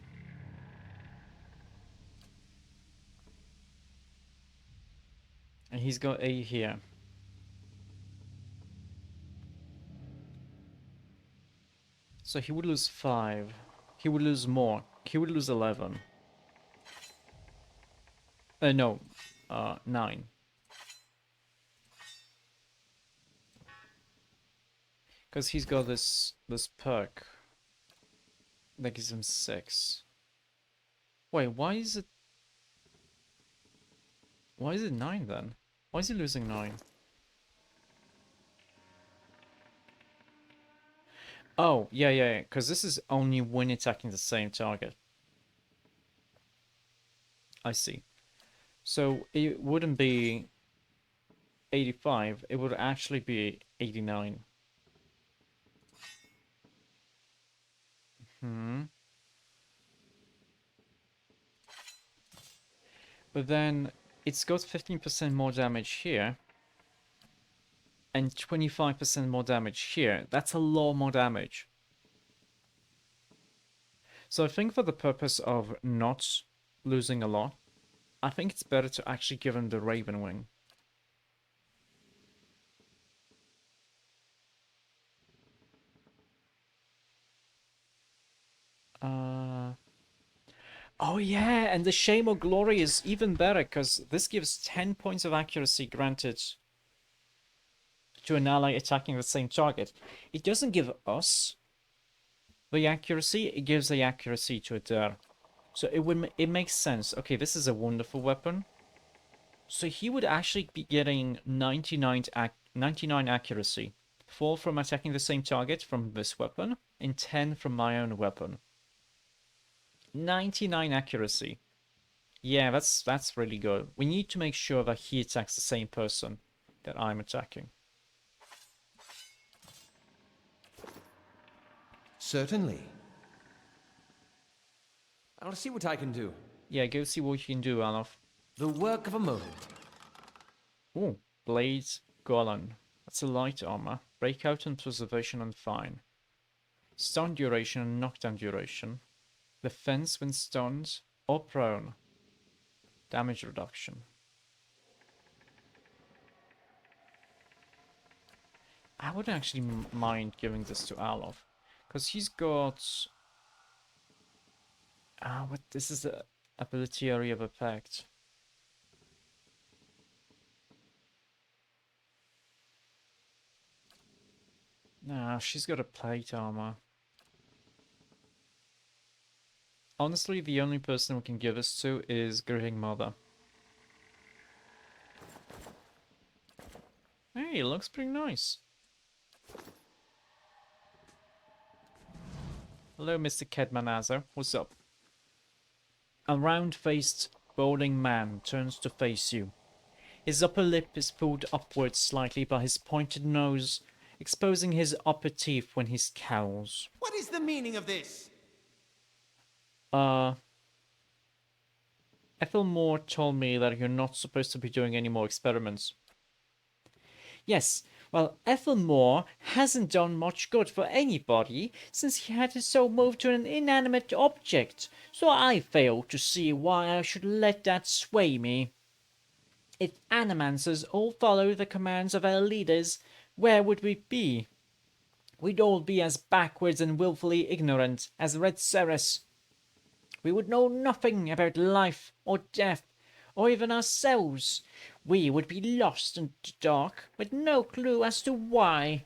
And he's got 8 here. So he would lose 5. He would lose more. He would lose 11. No. 9. Because he's got this perk that gives him 6. Wait, why is it 9 then? Why is he losing 9? Oh, yeah, because this is only when attacking the same target. I see. So it wouldn't be 85, it would actually be 89. But then it's got 15% more damage here and 25% more damage here. That's a lot more damage. So I think for the purpose of not losing a lot, I think it's better to actually give him the Raven Wing. Oh yeah, and the Shame or Glory is even better because this gives 10 points of accuracy granted to an ally attacking the same target. It doesn't give us the accuracy, it gives the accuracy to Adair. So it makes sense. Okay, this is a wonderful weapon. So he would actually be getting 99 accuracy. 4 from attacking the same target from this weapon, and 10 from my own weapon. 99 accuracy. Yeah, that's really good. We need to make sure that he attacks the same person that I'm attacking. Certainly. I'll see what I can do. Yeah, go see what you can do, Alof. The work of a moment. Ooh, Blades Golan. That's a light armor. Breakout and preservation and fine. Stun duration and knockdown duration. Defense when stunned or prone. Damage reduction. I would actually mind giving this to Alof. Because he's got... what? This is the ability area of effect. Nah, she's got a plate armor. Honestly, the only person we can give this to is Grieving Mother. Hey, it looks pretty nice. Hello, Mr. Kedmanazer. What's up? A round-faced, balding man turns to face you. His upper lip is pulled upwards slightly by his pointed nose, exposing his upper teeth when he scowls. What is the meaning of this? Ethel Moore told me that you're not supposed to be doing any more experiments. Yes, well, Ethel Moore hasn't done much good for anybody since he had his soul moved to an inanimate object, so I fail to see why I should let that sway me. If animancers all follow the commands of our leaders, where would we be? We'd all be as backwards and willfully ignorant as Red Ceres. We would know nothing about life or death, or even ourselves. We would be lost in the dark, with no clue as to why.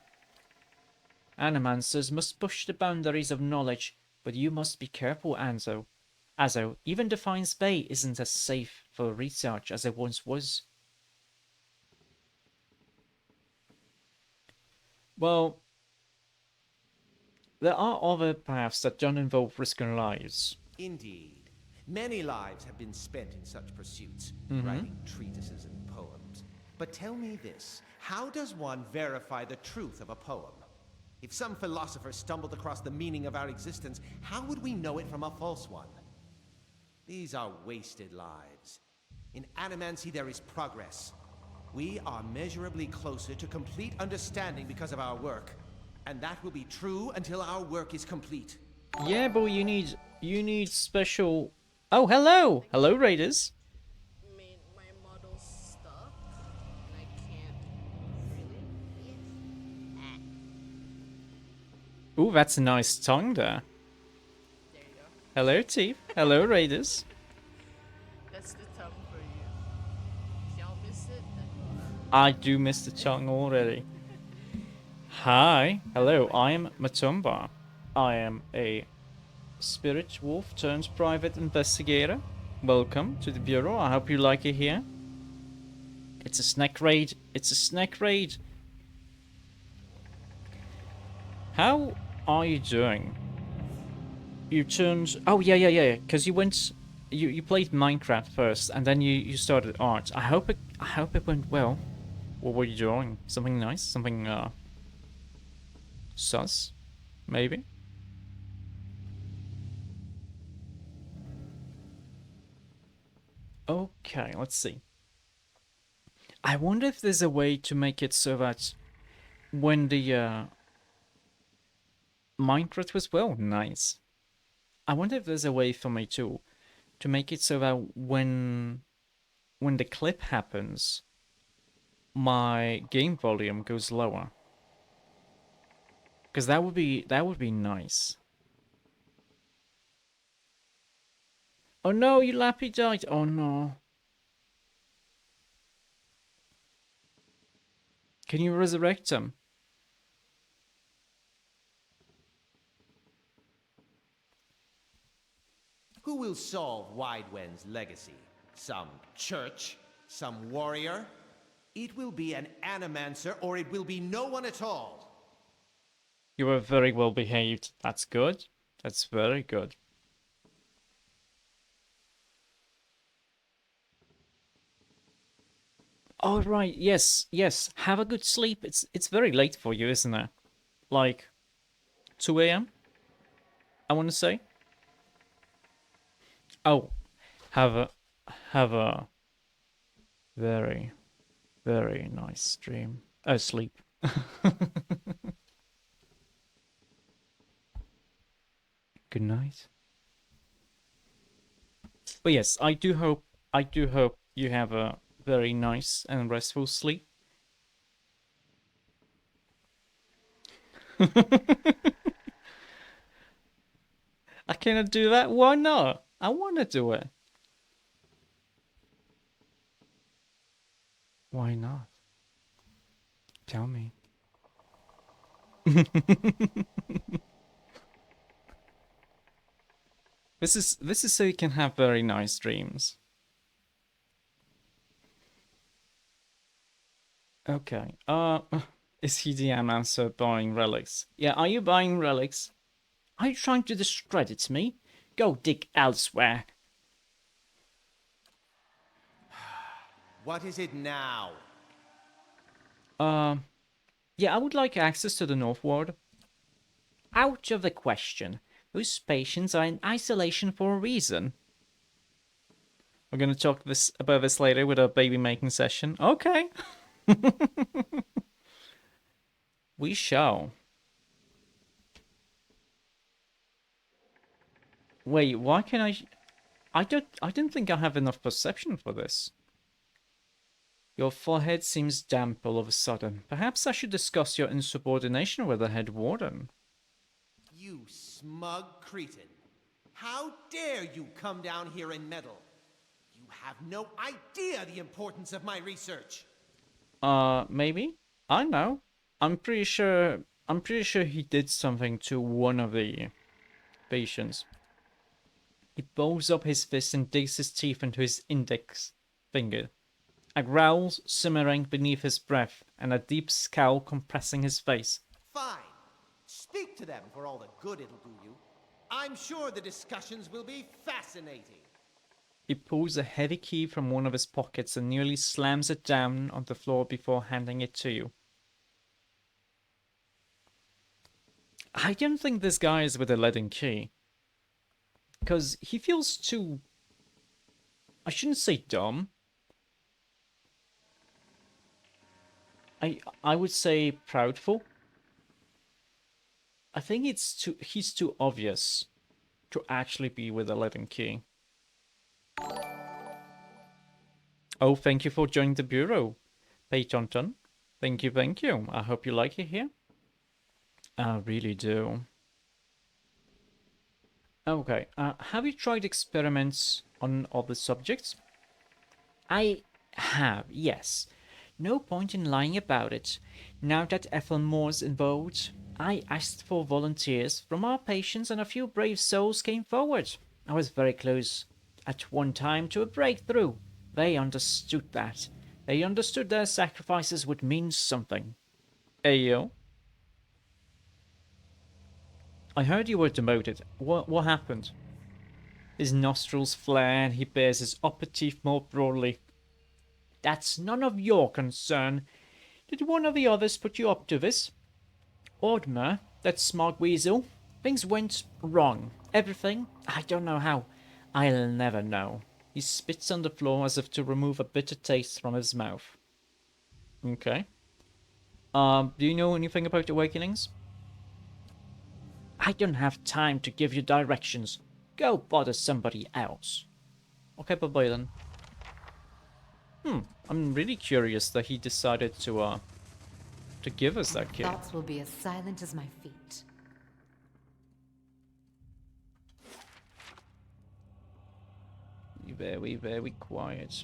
Animancers must push the boundaries of knowledge, but you must be careful, Anzo. Azo, even Defiance Bay isn't as safe for research as it once was. Well, there are other paths that don't involve risking lives. Indeed. Many lives have been spent in such pursuits, writing treatises and poems. But tell me this, how does one verify the truth of a poem? If some philosopher stumbled across the meaning of our existence, how would we know it from a false one? These are wasted lives. In animancy there is progress. We are measurably closer to complete understanding because of our work. And that will be true until our work is complete. Yeah, but you need special... Oh, hello! Hello, Raiders! Made my model stuck and I can't really. Ooh, that's a nice tongue there. There you go. Hello, Teeth. Hello, Raiders. That's the tongue for you. If y'all miss it, then I do miss the tongue already. Hi. Hello, I am Matombar. I am a spirit wolf turned private investigator. Welcome to the Bureau. I hope you like it here. It's a snack raid. It's a snack raid. How are you doing? You turned... Oh, yeah. Because you went... You played Minecraft first, and then you started art. I hope it went well. What were you drawing? Something nice? Something, sus? Maybe? Okay, let's see. I wonder if there's a way to make it so that when the, Minecraft was, well, nice. I wonder if there's a way for me to make it so that when the clip happens, my game volume goes lower. Because that would be nice. Oh no, you Lappy died. Oh no. Can you resurrect him? Who will solve Widewen's legacy? Some church? Some warrior? It will be an animancer, or it will be no one at all. You were very well behaved. That's good. That's very good. Oh right, yes. Have a good sleep. It's very late for you, isn't it? Like 2 a.m. I want to say. Oh, have a very very nice dream. Oh, sleep. Good night. But yes, I do hope you have a very nice and restful sleep. I cannot do that. Why not? I want to do it. Why not? Tell me. This is so you can have very nice dreams. Okay. Is he the answer buying relics? Yeah, are you buying relics? Are you trying to discredit me? Go dig elsewhere. What is it now? Yeah, I would like access to the North Ward. Out of the question. Those patients are in isolation for a reason. We're gonna talk about this later with our baby making session. Okay. We shall. Wait, why can I don't think I have enough perception for this. Your forehead seems damp all of a sudden. Perhaps I should discuss your insubordination with the head warden. You smug cretin. How dare you come down here and meddle? You have no idea the importance of my research. Maybe? I know. I'm pretty sure he did something to one of the patients. He balls up his fist and digs his teeth into his index finger. A growl simmering beneath his breath, and a deep scowl compressing his face. Fine. Speak to them for all the good it'll do you. I'm sure the discussions will be fascinating. He pulls a heavy key from one of his pockets and nearly slams it down on the floor before handing it to you. I don't think this guy is with a leaden key. Because he feels too... I shouldn't say dumb. I would say proudful. I think he's too obvious to actually be with a leaden key. Oh, thank you for joining the Bureau, Paytonton. Thank you. I hope you like it here. I really do. Okay, have you tried experiments on other subjects? I have, yes. No point in lying about it. Now that Ethelmore's involved, I asked for volunteers from our patients and a few brave souls came forward. I was very close at one time to a breakthrough. They understood that. They understood their sacrifices would mean something. Ayo? I heard you were demoted. What happened? His nostrils flare and he bares his upper teeth more broadly. That's none of your concern. Did one of the others put you up to this? Ordmer, that smug weasel. Things went wrong. Everything. I don't know how. I'll never know. He spits on the floor as if to remove a bitter taste from his mouth. Okay. Do you know anything about awakenings? I don't have time to give you directions. Go bother somebody else. Okay, bye-bye then. I'm really curious that he decided to give us that key. Thoughts will be as silent as my feet. Very, very quiet.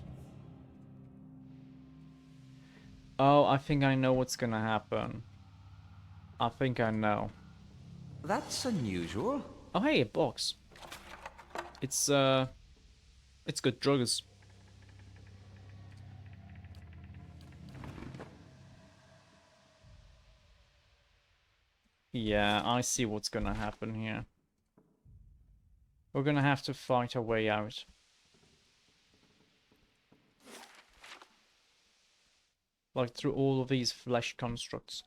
Oh, I think I know what's gonna happen. I think I know. That's unusual. Oh, hey, a box. It's good drugs. Yeah, I see what's gonna happen here. We're gonna have to fight our way out. Like through all of these flesh constructs.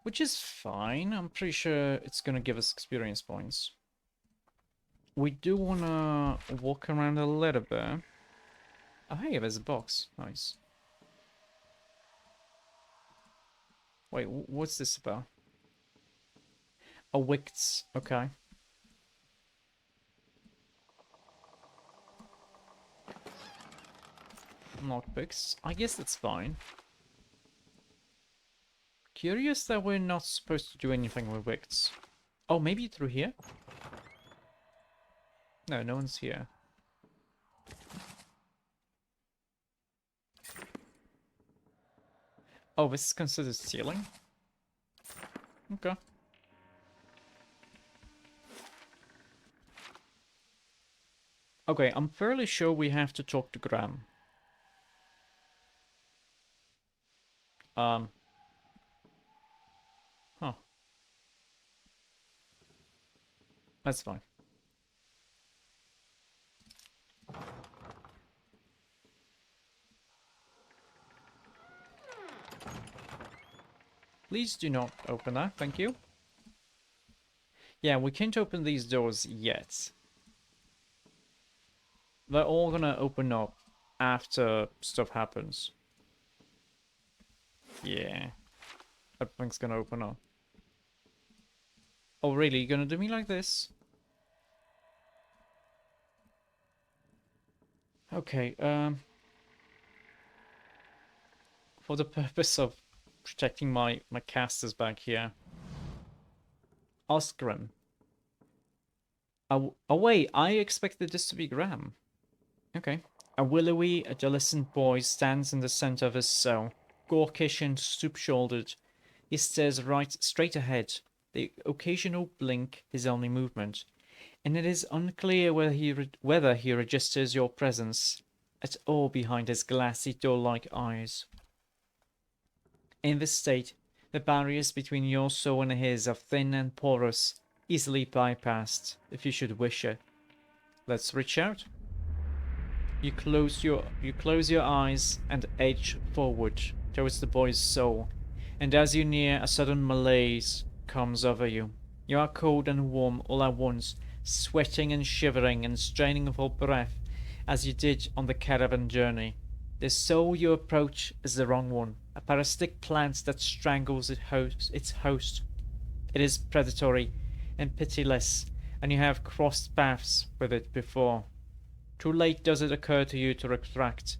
Which is fine. I'm pretty sure it's gonna give us experience points. We do wanna walk around a little bit. Oh hey, there's a box. Nice. Wait, what's this about? Oh, wicts. Okay. Lockpicks. I guess that's fine. Curious that we're not supposed to do anything with wicts. Oh, maybe through here? No, no one's here. Oh, this is considered stealing? Okay. Okay, I'm fairly sure we have to talk to Graham. Huh. That's fine. Please do not open that, thank you. Yeah, we can't open these doors yet. They're all gonna open up after stuff happens. Yeah. Everything's gonna open up. Oh really, you're gonna do me like this? Okay, for the purpose of protecting my casters back here, ask Graham. Oh wait, I expected this to be Graham. Okay. A willowy, adolescent boy stands in the center of his cell, gawkish and stoop-shouldered. He stares straight ahead, the occasional blink his only movement, and it is unclear whether he registers your presence at all behind his glassy door-like eyes. In this state, the barriers between your soul and his are thin and porous, easily bypassed, if you should wish it. Let's reach out. You close your eyes and edge forward towards the boy's soul, and as you near, a sudden malaise comes over you. You are cold and warm all at once, sweating and shivering and straining for breath as you did on the caravan journey. The soul you approach is the wrong one, a parasitic plant that strangles its host. It is predatory and pitiless, and you have crossed paths with it before. Too late does it occur to you to retract,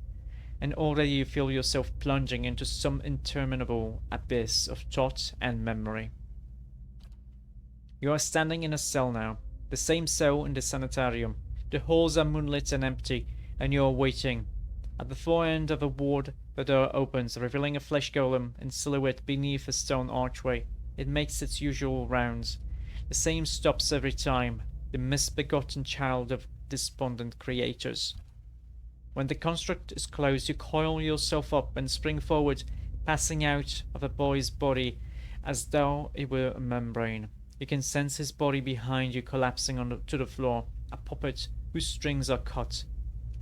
and already you feel yourself plunging into some interminable abyss of thought and memory. You are standing in a cell now, The same cell in the sanitarium. The halls are moonlit and empty, and you are waiting. At the far end of a ward, the door opens, revealing a flesh golem in silhouette beneath a stone archway. It makes its usual rounds. The same stops every time, the misbegotten child of despondent creators. When the construct is closed, you coil yourself up and spring forward, passing out of the boy's body as though it were a membrane. You can sense his body behind you collapsing to the floor, a puppet whose strings are cut.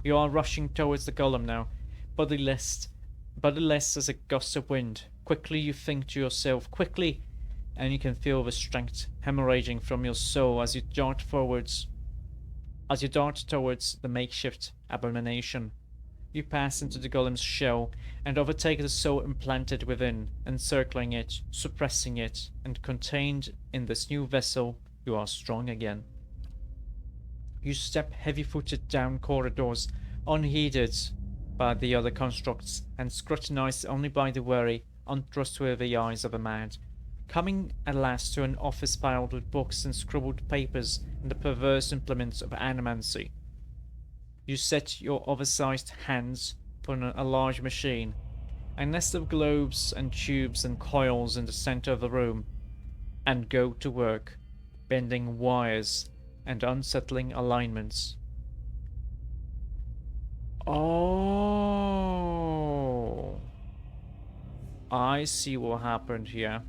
You are rushing towards the golem now, bodiless as a gust of wind. Quickly you think to yourself, quickly, and you can feel the strength hemorrhaging from your soul as you dart towards the makeshift abomination. You pass into the golem's shell and overtake the soul implanted within, encircling it, suppressing it, and contained in this new vessel, you are strong again. You step heavy-footed down corridors, unheeded by the other constructs, and scrutinized only by the wary, untrustworthy eyes of a mad. Coming at last to an office piled with books and scribbled papers and the perverse implements of animancy. You set your oversized hands upon a large machine, a nest of globes and tubes and coils in the center of the room, and go to work, bending wires and unsettling alignments. Oh, I see what happened here.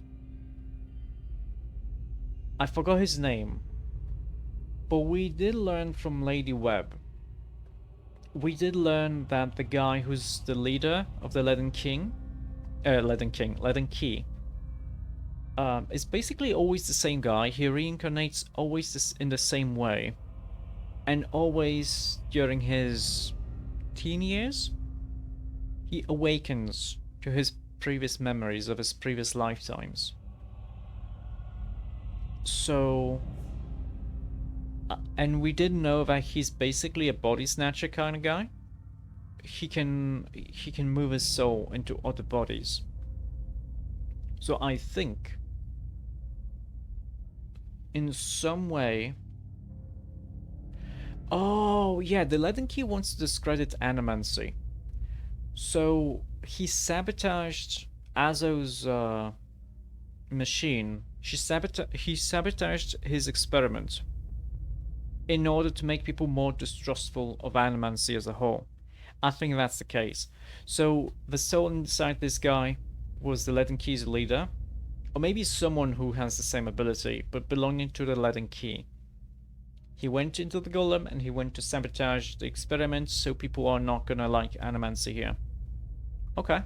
I forgot his name, but we did learn from Lady Webb. We did learn that the guy who's the leader of the Leaden Key, is basically always the same guy. He reincarnates always in the same way, and always during his teen years, he awakens to his previous memories of his previous lifetimes. So, and we did know that he's basically a body snatcher kind of guy. He can move his soul into other bodies. So I think, in some way, oh yeah, the Leaden Key wants to discredit animancy. So he sabotaged Azo's machine. He sabotaged his experiment in order to make people more distrustful of animancy as a whole. I think that's the case. So the soul inside this guy was the Leaden Key's leader, or maybe someone who has the same ability, but belonging to the Leaden Key. He went into the golem and he went to sabotage the experiment, so people are not gonna like animancy here. Okay.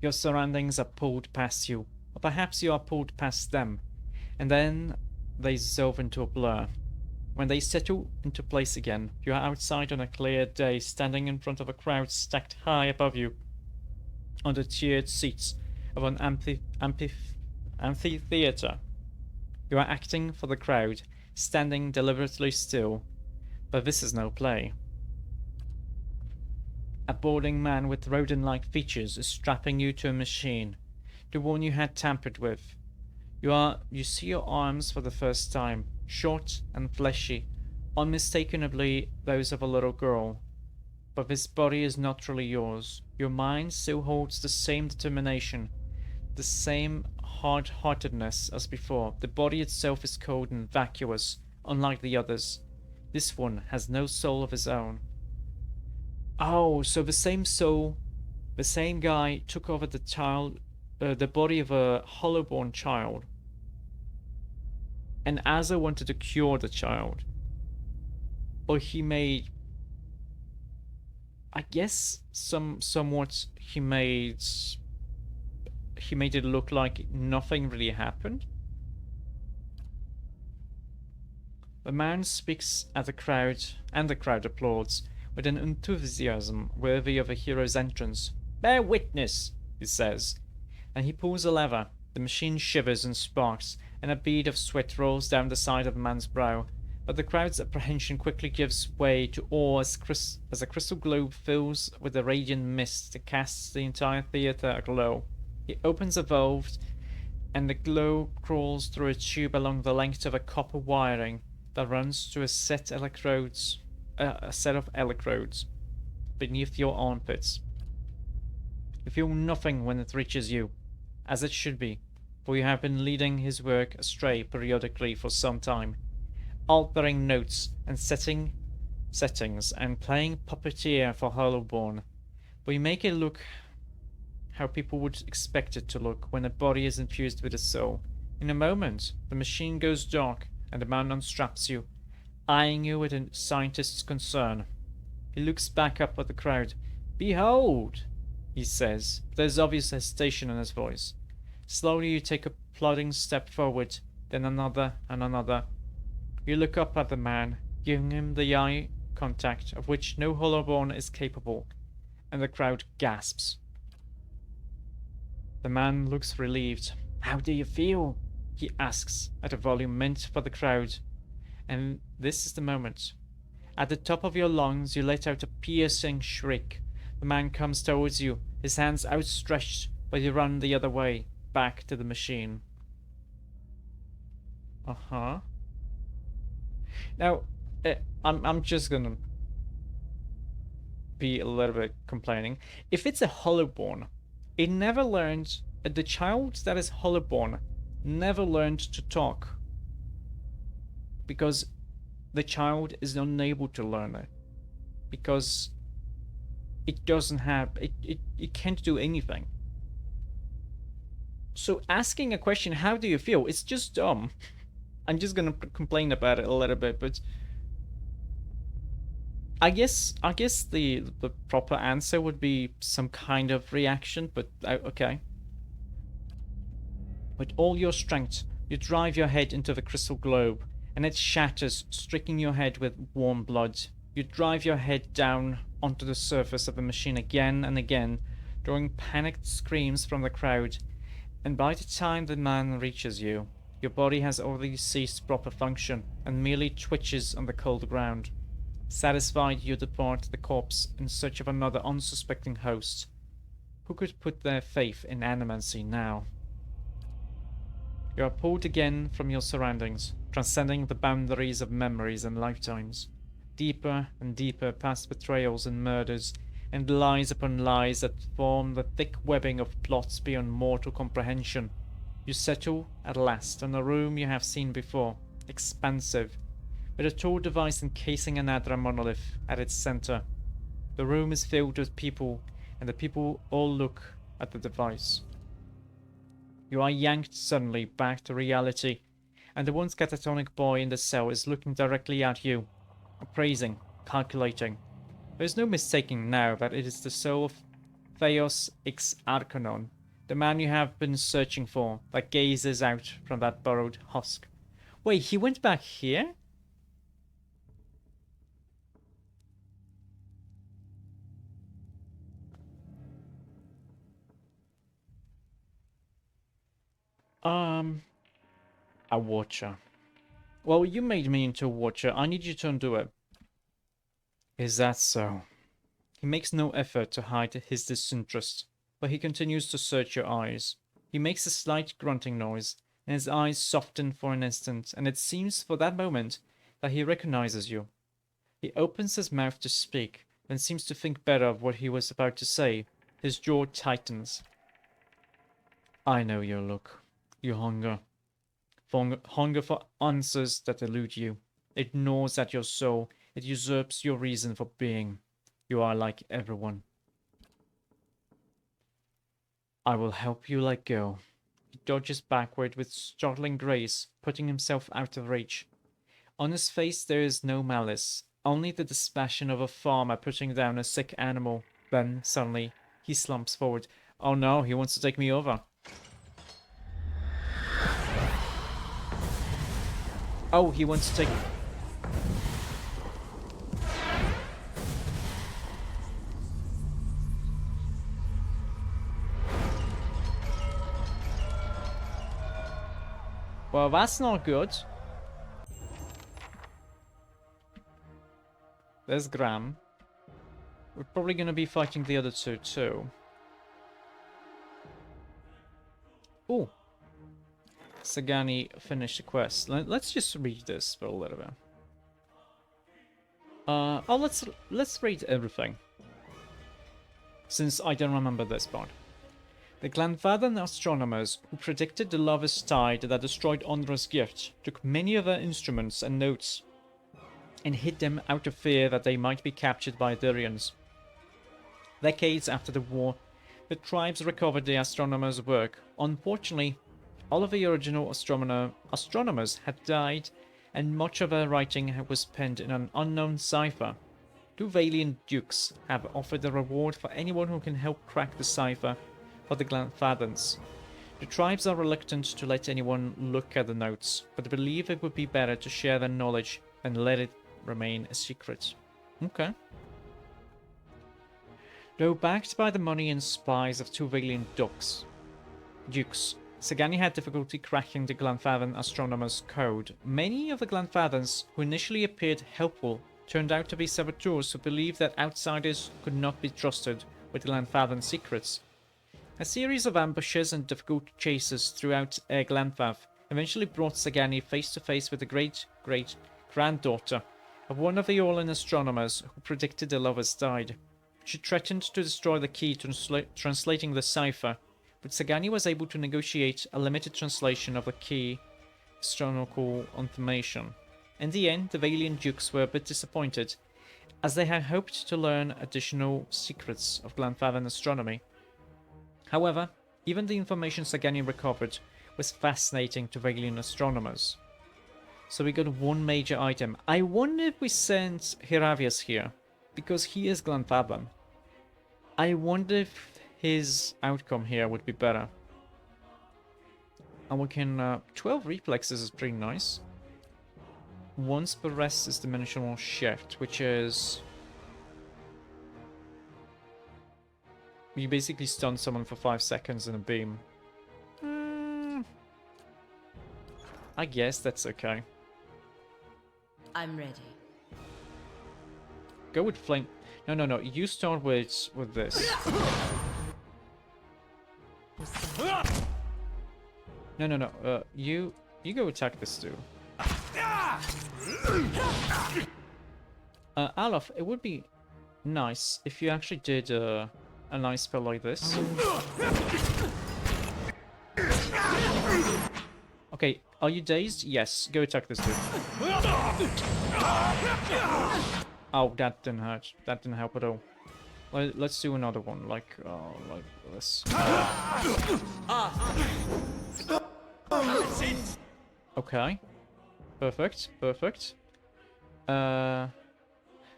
Your surroundings are pulled past you, or perhaps you are pulled past them, and then they dissolve into a blur. When they settle into place again, you are outside on a clear day, standing in front of a crowd stacked high above you on the tiered seats of an amphitheater. You are acting for the crowd, standing deliberately still, but this is no play. A balding man with rodent-like features is strapping you to a machine, the one you had tampered with. You see your arms for the first time, short and fleshy, unmistakably those of a little girl. But this body is not really yours. Your mind still holds the same determination, the same hard-heartedness as before. The body itself is cold and vacuous, unlike the others. This one has no soul of his own. Oh, so the same soul, the same guy took over the body of a hollow-born child. And Azo wanted to cure the child. Or he made, I guess, somewhat he made it look like nothing really happened. The man speaks at the crowd, and the crowd applauds with an enthusiasm worthy of a hero's entrance. "Bear witness," he says, and he pulls a lever. The machine shivers and sparks, and a bead of sweat rolls down the side of the man's brow. But the crowd's apprehension quickly gives way to awe as a crystal globe fills with a radiant mist that casts the entire theater aglow. He opens a valve and the glow crawls through a tube along the length of a copper wiring that runs to a set of electrodes beneath your armpits. You feel nothing when it reaches you, as it should be, for you have been leading his work astray periodically for some time, altering notes and settings and playing puppeteer for Hollowborn, but you make it look how people would expect it to look when a body is infused with a soul. In a moment, the machine goes dark and the man unstraps you, eyeing you with a scientist's concern. He looks back up at the crowd. "Behold!" he says. There's obvious hesitation in his voice. Slowly you take a plodding step forward, then another and another. You look up at the man, giving him the eye contact of which no Hollowborn is capable, and the crowd gasps. The man looks relieved. "How do you feel?" he asks at a volume meant for the crowd. And this is the moment. At the top of your lungs, you let out a piercing shriek. The man comes towards you, his hands outstretched, but you run the other way, back to the machine. Uh-huh. Now, I'm just gonna be a little bit complaining. If it's a Hollowborn, it never learned. The child that is Hollowborn never learned to talk, because the child is unable to learn it, because it doesn't have it can't do anything. So asking a question, "How do you feel?" it's just dumb. I'm just gonna complain about it a little bit, but I guess the proper answer would be some kind of reaction, but okay. With all your strength, you drive your head into the crystal globe, and it shatters, striking your head with warm blood. You drive your head down onto the surface of the machine again and again, drawing panicked screams from the crowd, and by the time the man reaches you, your body has already ceased proper function and merely twitches on the cold ground. Satisfied, you depart the corpse in search of another unsuspecting host. Who could put their faith in animancy now? You are pulled again from your surroundings, transcending the boundaries of memories and lifetimes, deeper and deeper past betrayals and murders, and lies upon lies that form the thick webbing of plots beyond mortal comprehension. You settle, at last, on a room you have seen before, expansive, with a tall device encasing an Adra monolith at its center. The room is filled with people, and the people all look at the device. You are yanked suddenly back to reality, and the once catatonic boy in the cell is looking directly at you, appraising, calculating. There is no mistaking now that it is the soul of Theos X Arcanon, the man you have been searching for, that gazes out from that burrowed husk. Wait, he went back here? A watcher. Well, you made me into a watcher. I need you to undo it. Is that so? He makes no effort to hide his disinterest, but he continues to search your eyes. He makes a slight grunting noise, and his eyes soften for an instant, and it seems for that moment that he recognizes you. He opens his mouth to speak, then seems to think better of what he was about to say. His jaw tightens. I know your look. You hunger. Hunger for answers that elude you. It gnaws at your soul. It usurps your reason for being. You are like everyone. I will help you let go. He dodges backward with startling grace, putting himself out of reach. On his face there is no malice, only the dispassion of a farmer putting down a sick animal. Then, suddenly, he slumps forward. Oh no, he wants to take me over. Oh, he wants to take... Well, that's not good. There's Graham. We're probably going to be fighting the other two, too. Ooh. Sagani finished the quest. Let's just read this for a little bit. Let's read everything, since I don't remember this part. The Glenfathan astronomers who predicted the lava's tide that destroyed Ondra's gift took many of her instruments and notes and hid them out of fear that they might be captured by Durians. Decades after the war, the tribes recovered the astronomers' work. Unfortunately, all of the original astronomers had died, and much of her writing was penned in an unknown cipher. Two valiant dukes have offered a reward for anyone who can help crack the cipher for the Glenfathans. The tribes are reluctant to let anyone look at the notes, but believe it would be better to share their knowledge than let it remain a secret. Okay. Though backed by the money and spies of two valiant dukes, Sagani had difficulty cracking the Glenfathan astronomers' code. Many of the Glenfathans, who initially appeared helpful, turned out to be saboteurs who believed that outsiders could not be trusted with Glenfathan secrets. A series of ambushes and difficult chases throughout Glenfath eventually brought Sagani face to face with the great-great-granddaughter of one of the Orlan astronomers who predicted the lovers died. She threatened to destroy the key to translating the cipher, but Sagani was able to negotiate a limited translation of the key astronomical information. In the end, the Valiant Dukes were a bit disappointed, as they had hoped to learn additional secrets of Glenfathan astronomy. However, even the information Sagani recovered was fascinating to Valiant astronomers. So we got one major item. I wonder if we sent Hiravius here, because he is Glenfathan. I wonder if his outcome here would be better. And we can... 12 reflexes is pretty nice. Once per rest is dimensional shift, which is... you basically stun someone for 5 seconds in a beam. I guess that's okay. I'm ready. Go with flame. No. You start with this. No. You go attack this dude. Alaf, it would be nice if you actually did a nice spell like this. Okay, are you dazed? Yes, go attack this dude. Oh, that didn't hurt. That didn't help at all. Let's do another one, like this. Okay. Perfect.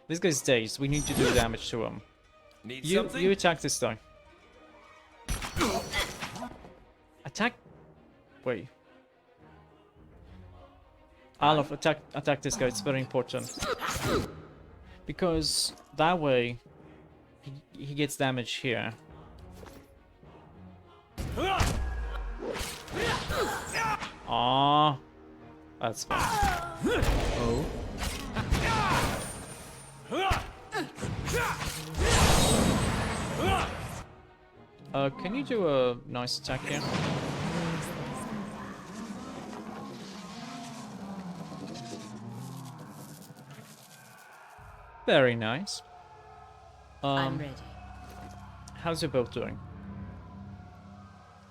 This guy's dazed. We need to do damage to him. You attack this guy. Attack. Wait. Alaf, attack this guy. It's very important. Because that way he gets damage here. Ah, that's fine. Oh. Can you do a nice attack here? Very nice. I'm ready. How's your build doing?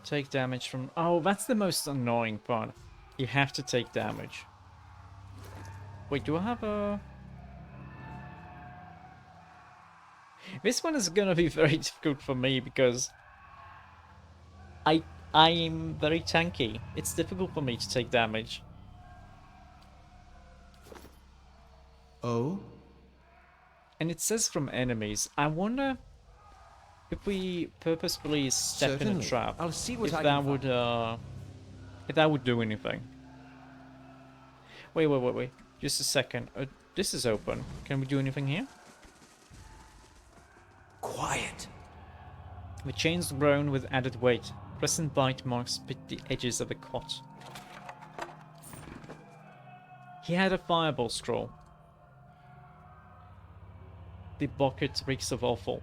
Take damage from... oh, that's the most annoying part. You have to take damage. Wait, do I have a... this one is gonna be very difficult for me because... I'm very tanky. It's difficult for me to take damage. Oh? And it says from enemies. I wonder if we purposefully step in a trap. I'll see what if I that can would find. if that would do anything. Wait. Just a second. This is open. Can we do anything here? Quiet. The chain's grown with added weight. Press and bite marks the edges of the cot. He had a fireball scroll. The bucket reeks of offal.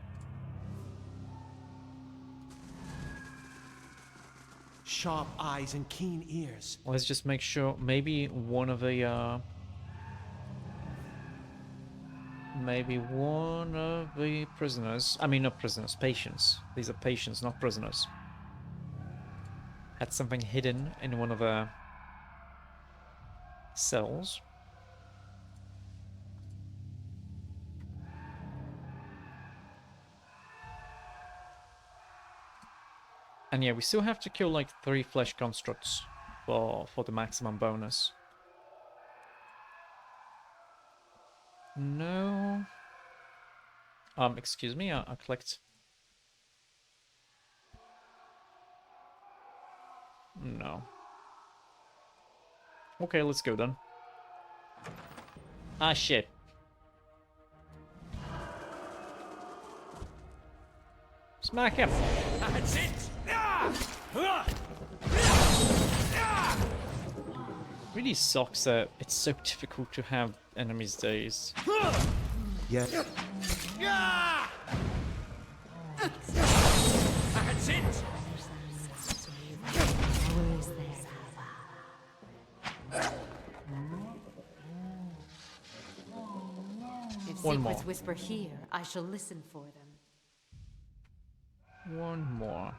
Sharp eyes and keen ears. Let's just make sure. Maybe one of the prisoners. I mean, not prisoners, patients. These are patients, not prisoners. Had something hidden in one of the cells. And yeah, we still have to kill like 3 flesh constructs for the maximum bonus. No. Excuse me, I clicked. No. Okay, let's go then. Ah, shit. Smack him. That's it! Really sucks that it's so difficult to have enemies dazed. Yes. That's it! If One secrets more. whisper here, I shall listen for them. One more.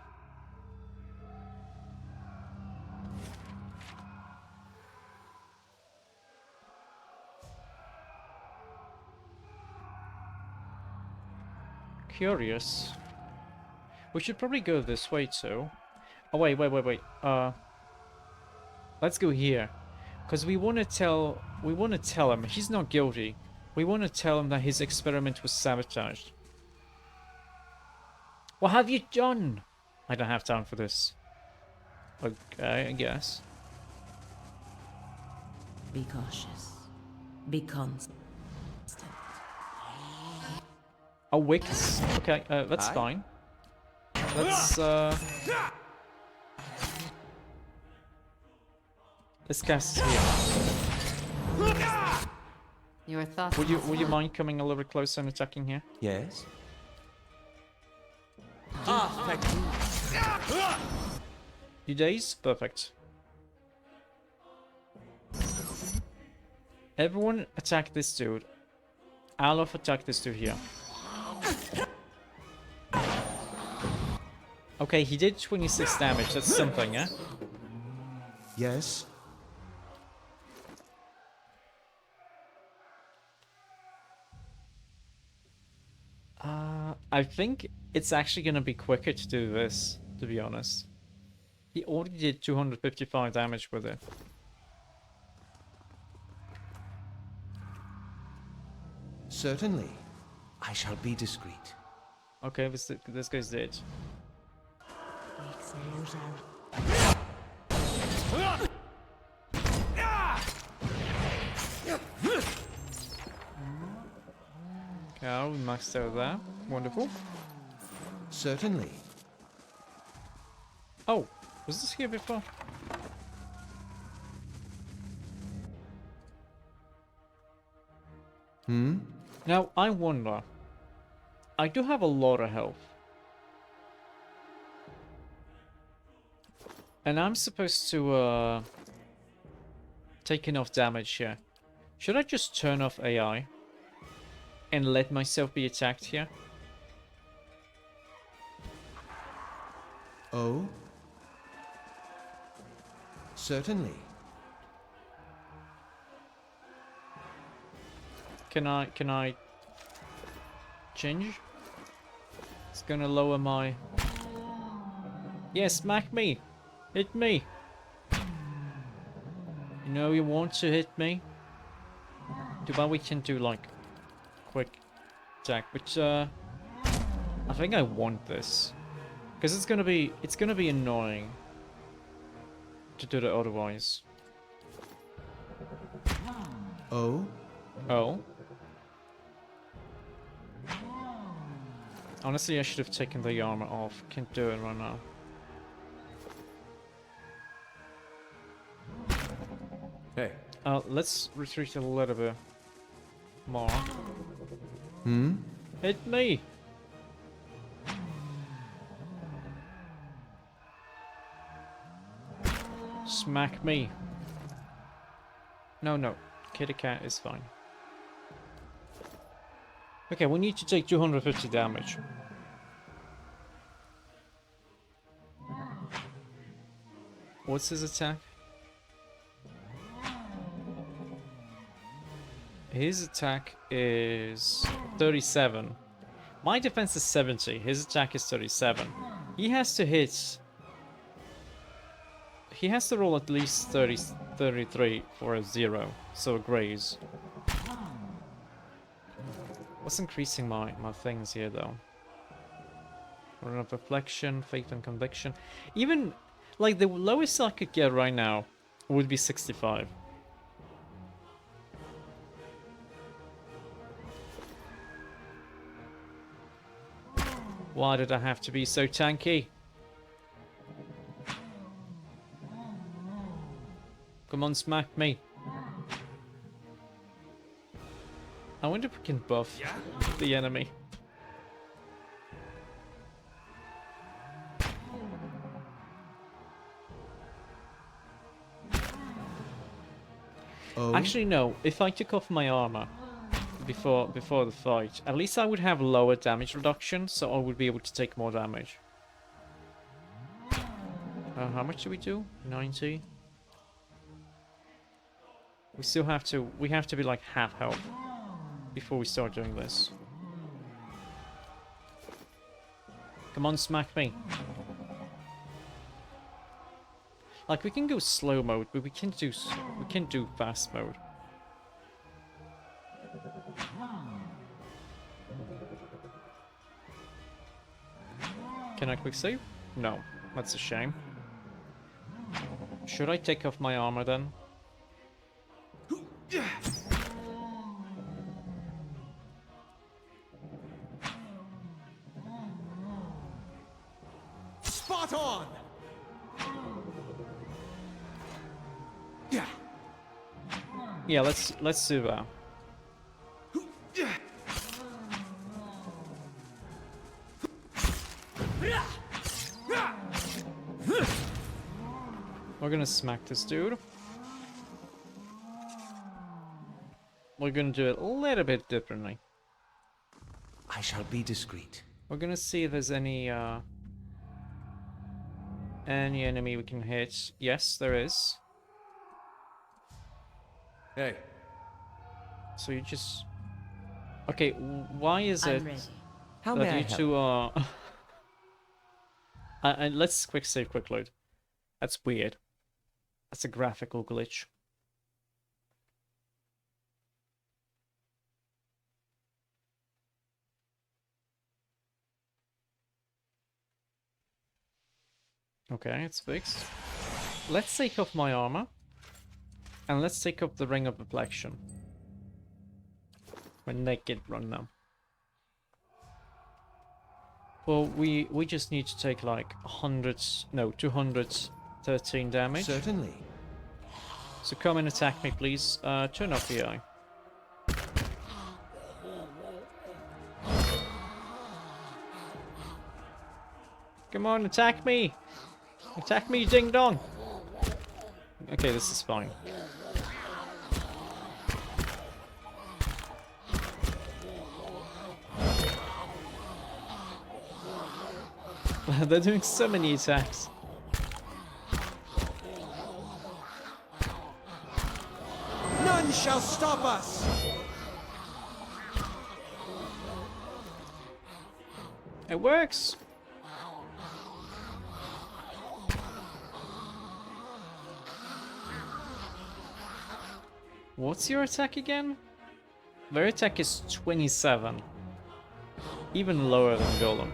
Curious. We should probably go this way too. Oh wait. Let's go here, because we want to tell him he's not guilty. We want to tell him that his experiment was sabotaged. What have you done? I don't have time for this. Okay, I guess. Be cautious. Be constant. Oh, wicks. Okay, that's Aye. fine. Let's cast it here. Your thoughts. Would you mind coming a little bit closer and attacking here? Yes? Ah, thank you. You daze? Perfect. Everyone attack this dude. Alof attack this dude here. Okay, he did 26 damage. That's something, eh? Yes? I think it's actually gonna be quicker to do this, to be honest. He already did 255 damage with it. Certainly. I shall be discreet. Okay, this guy's dead. Okay, we maxed out that. Wonderful. Certainly. Oh, was this here before? Hmm? Now, I wonder. I do have a lot of health. And I'm supposed to, take enough damage here. Should I just turn off AI? And let myself be attacked here? Oh? Certainly. Can I change? It's gonna lower my... Yeah, smack me! Hit me! You know you want to hit me? Too bad we can do like quick attack, which I think I want this. Because it's gonna be annoying to do that otherwise. Oh? Oh. Honestly, I should have taken the armor off. Can't do it right now. Hey. Let's retreat a little bit more. Hmm? Hit me! Smack me. No, no. Kitty cat is fine. Okay, we need to take 250 damage. What's his attack? His attack is 37. My defense is 70. His attack is 37. He has to hit... He has to roll at least 33 for a 0. So a graze. What's increasing my things here though? Run of reflection, faith and conviction. Even like the lowest I could get right now would be 65. Why did I have to be so tanky? Come on, smack me. I wonder if we can buff the enemy. Oh. Actually, no. If I took off my armor before the fight, at least I would have lower damage reduction, so I would be able to take more damage. How much do we do? 90. We have to be like half health before we start doing this. Come on, smack me. Like we can go slow mode, but we can't do fast mode. Can I quick save? No, that's a shame. Should I take off my armor then? Spot on! Yeah. Yeah, let's do that. We're gonna smack this dude. We're gonna do it a little bit differently. I shall be discreet. We're gonna see if there's any enemy we can hit. Yes, there is. Hey. So you just... Okay, why is I'm it ready. How may that I you help? two are... let's quick save, quick load. That's weird. That's a graphical glitch. Okay, it's fixed. Let's take off my armor. And let's take off the ring of reflection. We're naked right now. Well, we just need to take like 213 damage. Certainly. So come and attack me, please. Turn off the eye. Come on, attack me! Attack me, ding dong! Okay, this is fine. They're doing so many attacks. None shall stop us! It works! What's your attack again? Their attack is 27. Even lower than Golem.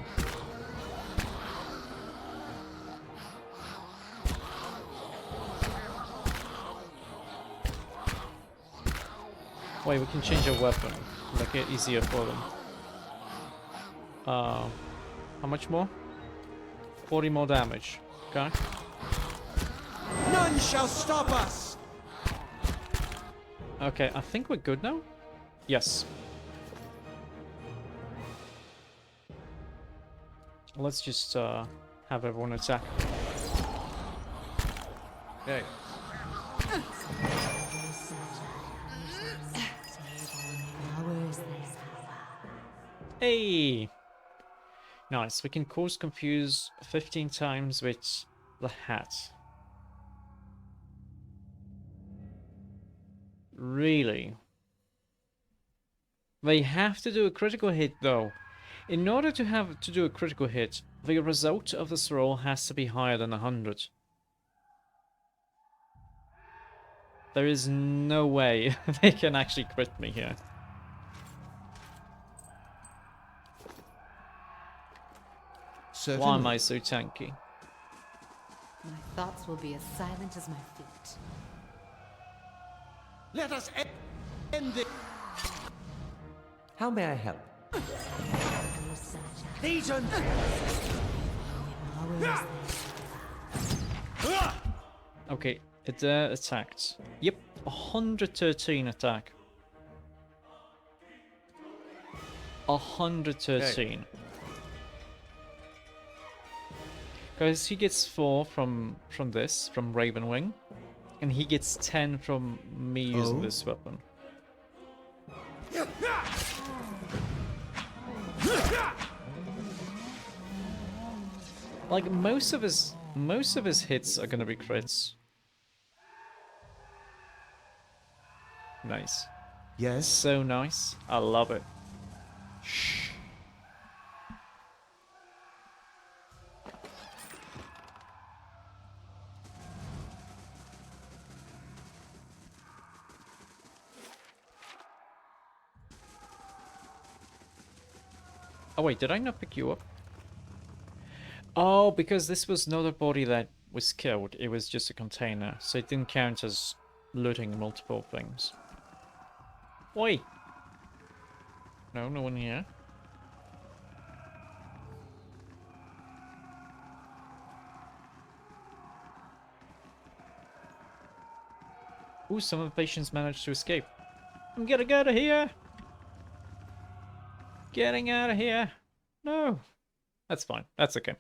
Wait, we can change our weapon. Make it easier for them. How much more? 40 more damage. Okay. None shall stop us! Okay, I think we're good now? Yes. Let's just have everyone attack. Hey. Hey! Nice, we can cause confuse 15 times with the hat. Really? They have to do a critical hit though. In order to have to do a critical hit, the result of this roll has to be higher than 100. There is no way they can actually crit me here. Certainly. Why am I so tanky? My thoughts will be as silent as my feet. Let us end this. How may I help? Legion! Okay, it attacked. Yep, 113 attack. 113. Because he gets 4 from this, from Ravenwing, and he gets 10 from me using this weapon. Like most of his hits are gonna be crits. Nice. Yes? So nice. I love it. Shh. Oh wait, did I not pick you up? Oh, because this was not a body that was killed. It was just a container, so it didn't count as looting multiple things. Oi! No, no one here. Ooh, some of the patients managed to escape. I'm gonna get out of here! Getting out of here! No! That's fine. That's okay.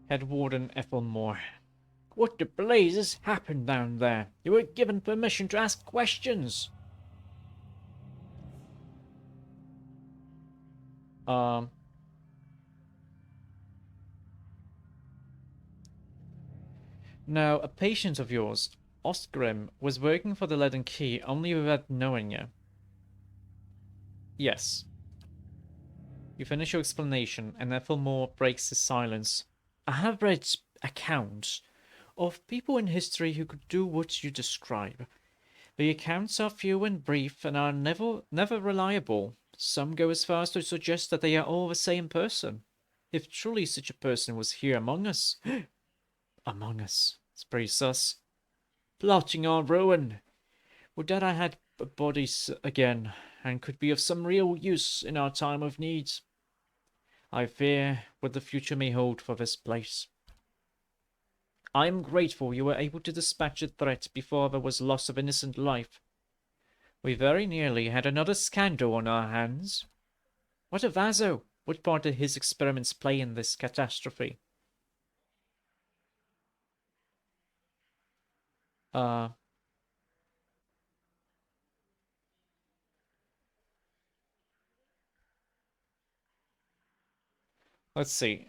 Head Warden Ethelmore. What the blazes happened down there? You were given permission to ask questions! Now, a patient of yours, Ostgrim, was working for the Leaden Key only without knowing you. Yes. You finish your explanation, and Ethelmore breaks his silence. I have read accounts of people in history who could do what you describe. The accounts are few and brief and are never reliable. Some go as far as to suggest that they are all the same person. If truly such a person was here among us... among us. It's pretty sus. Plotting our ruin. Would that I had bodies again, and could be of some real use in our time of need. I fear what the future may hold for this place. I am grateful you were able to dispatch the threat before there was loss of innocent life. We very nearly had another scandal on our hands. What of Vaso? What part did his experiments play in this catastrophe? Let's see.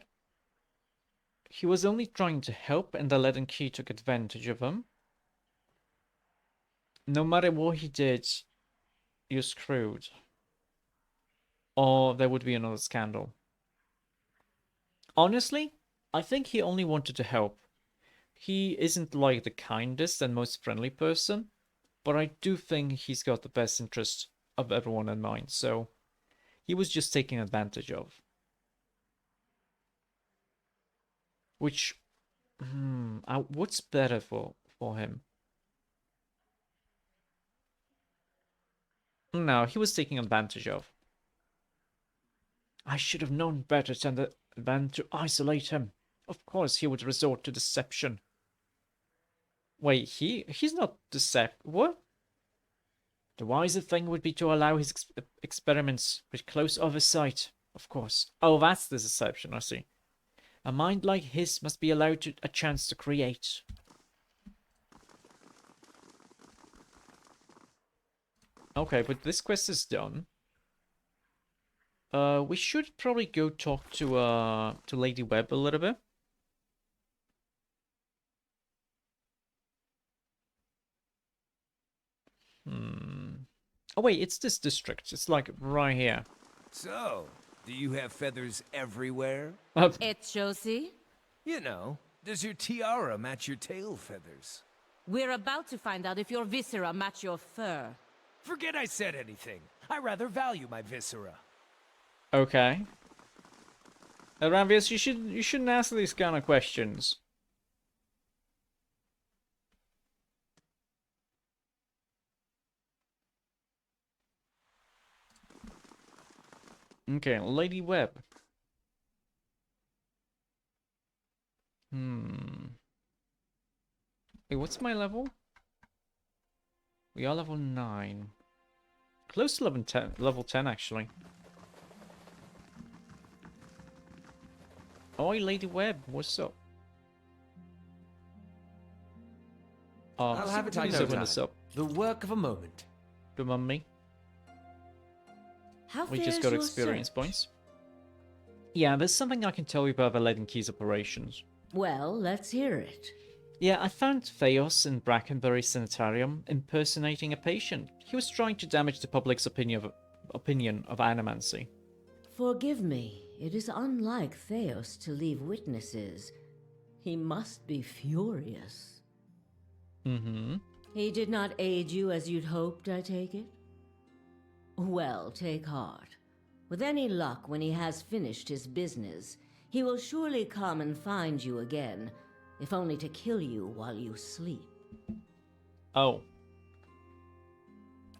He was only trying to help, and the Leaden Key took advantage of him. No matter what he did, you're screwed. Or there would be another scandal. Honestly, I think he only wanted to help. He isn't like the kindest and most friendly person, but I do think he's got the best interest of everyone in mind, so he was just taken advantage of. Which, what's better for him? No, he was taken advantage of. I should have known better than to isolate him. Of course he would resort to deception. Wait, he's not what? The wiser thing would be to allow his experiments with close oversight, of course. Oh, that's the deception, I see. A mind like his must be allowed a chance to create. Okay, but this quest is done. We should probably go talk to Lady Webb a little bit. Oh wait, it's this district. It's like right here. So, do you have feathers everywhere? It's Josie. You know, does your tiara match your tail feathers? We're about to find out if your viscera match your fur. Forget I said anything. I rather value my viscera. Okay. Ramvius, you shouldn't ask these kind of questions. Okay, Lady Webb. Wait, what's my level? We are level 9. Close to level 10 actually. Oi, Lady Webb, what's up? I'll have it please no open time. this up. The work of a moment. Remember me? How We fares just got your experience search? points. Yeah, there's something I can tell you about the Leaden Keys operations. Well, let's hear it. Yeah, I found Theos in Brackenbury Sanitarium impersonating a patient. He was trying to damage the public's opinion of animancy. Forgive me, it is unlike Theos to leave witnesses. He must be furious. Mm-hmm. He did not aid you as you'd hoped, I take it? Well, take heart. With any luck, when he has finished his business, he will surely come and find you again, if only to kill you while you sleep. Oh.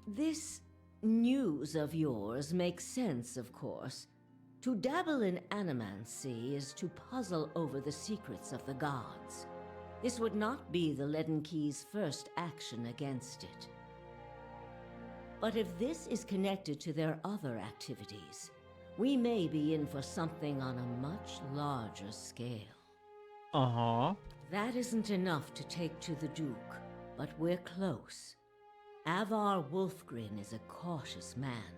This news of yours makes sense, of course. To dabble in animancy is to puzzle over the secrets of the gods. This would not be the Leaden Key's first action against it. But if this is connected to their other activities, we may be in for something on a much larger scale. Uh-huh. That isn't enough to take to the Duke, but we're close. Avar Wolfgren is a cautious man.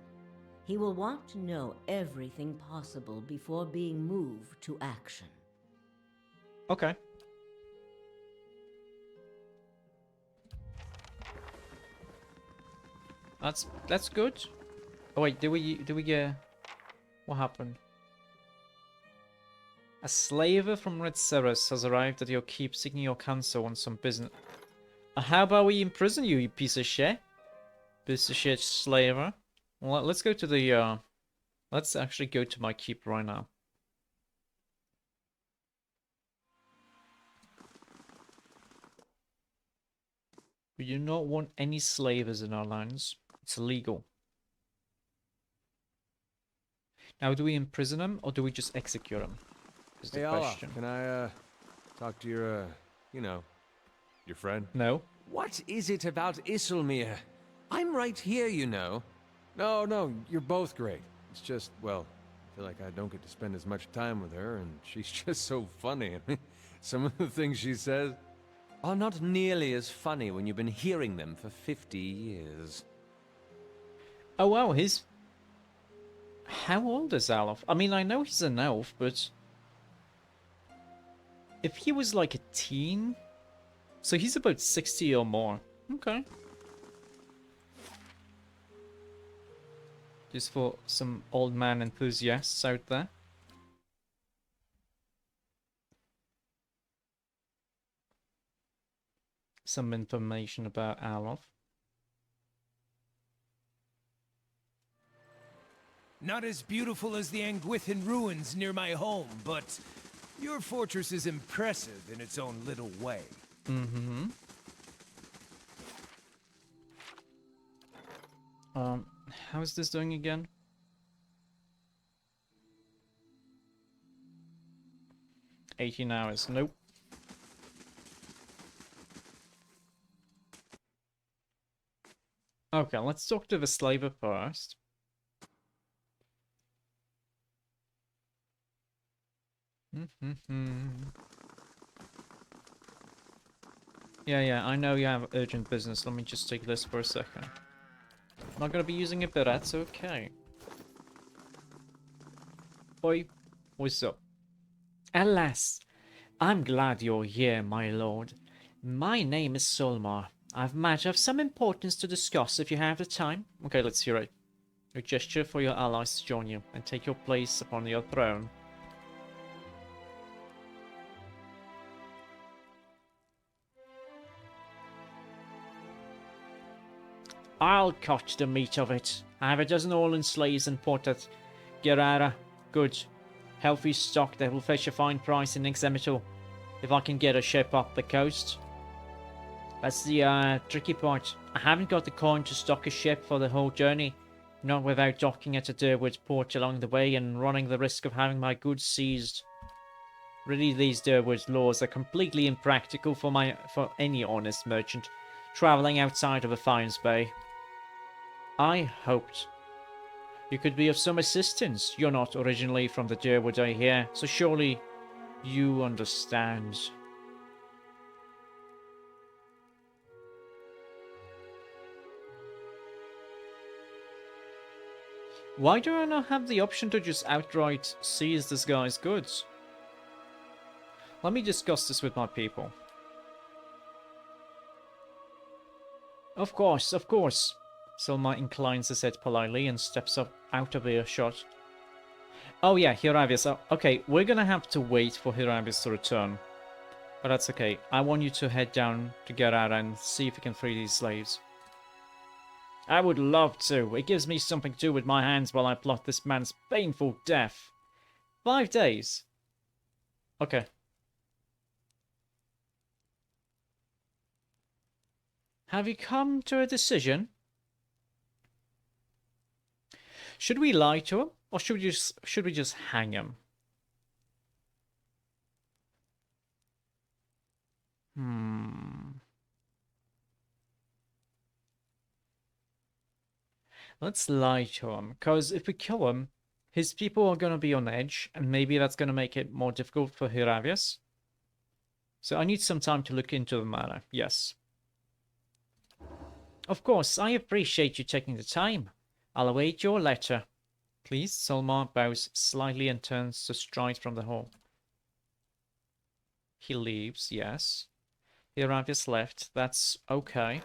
He will want to know everything possible before being moved to action. Okay. That's good. Oh wait, do we get what happened? A slaver from Red Ceres has arrived at your keep seeking your counsel on some business. How about we imprison you, you piece of shit? Piece of shit slaver. Well, let's go to the let's actually go to my keep right now. We do not want any slavers in our lands. It's illegal. Now, do we imprison them or do we just execute them? Is the Hey, Allah, question. can I, talk to your, you know, your friend? No. What is it about Isilmir? I'm right here, you know. No, you're both great. It's just, well, I feel like I don't get to spend as much time with her, and she's just so funny. I mean, some of the things she says. Are not nearly as funny when you've been hearing them for 50 years. Oh wow, he's... How old is Alf? I mean, I know he's an elf, but... If he was like a teen... So he's about 60 or more. Okay. Just for some old man enthusiasts out there. Some information about Alof. Not as beautiful as the Anguithan ruins near my home, but your fortress is impressive in its own little way. Mm-hmm. How's this doing again? $18. Nope. Okay, let's talk to the slaver first. Yeah, I know you have urgent business. Let me just take this for a second. Not gonna be using it, but that's okay. Oi, what's up? Alas, I'm glad you're here, my lord. My name is Solmar. I've a matter of some importance to discuss if you have the time. Okay, let's hear it. A gesture for your allies to join you and take your place upon your throne. I'll cut the meat of it. I have a dozen Orlan slaves and port at Gerara. Good, healthy stock that will fetch a fine price in Exemital if I can get a ship up the coast. That's the tricky part. I haven't got the coin to stock a ship for the whole journey, not without docking at a Durwood port along the way and running the risk of having my goods seized. Really, these Durwood laws are completely impractical for any honest merchant traveling outside of the Fines Bay. I hoped you could be of some assistance. You're not originally from the Durwood, I hear, so surely you understand. Why do I not have the option to just outright seize this guy's goods? Let me discuss this with my people. Of course, of course. Selma inclines his head politely and steps up out of earshot. Oh yeah, Hiravius. Okay, we're gonna have to wait for Hiravius to return. But that's okay. I want you to head down to Gerara and see if you can free these slaves. I would love to. It gives me something to do with my hands while I plot this man's painful death. 5 days. Okay. Have you come to a decision? Should we lie to him, or should we just hang him? Let's lie to him, because if we kill him, his people are going to be on edge, and maybe that's going to make it more difficult for Hiravius. So I need some time to look into the matter, yes. Of course, I appreciate you taking the time. I'll await your letter. Please, Solmar bows slightly and turns to stride from the hall. He leaves, yes. Hiravius left, that's okay.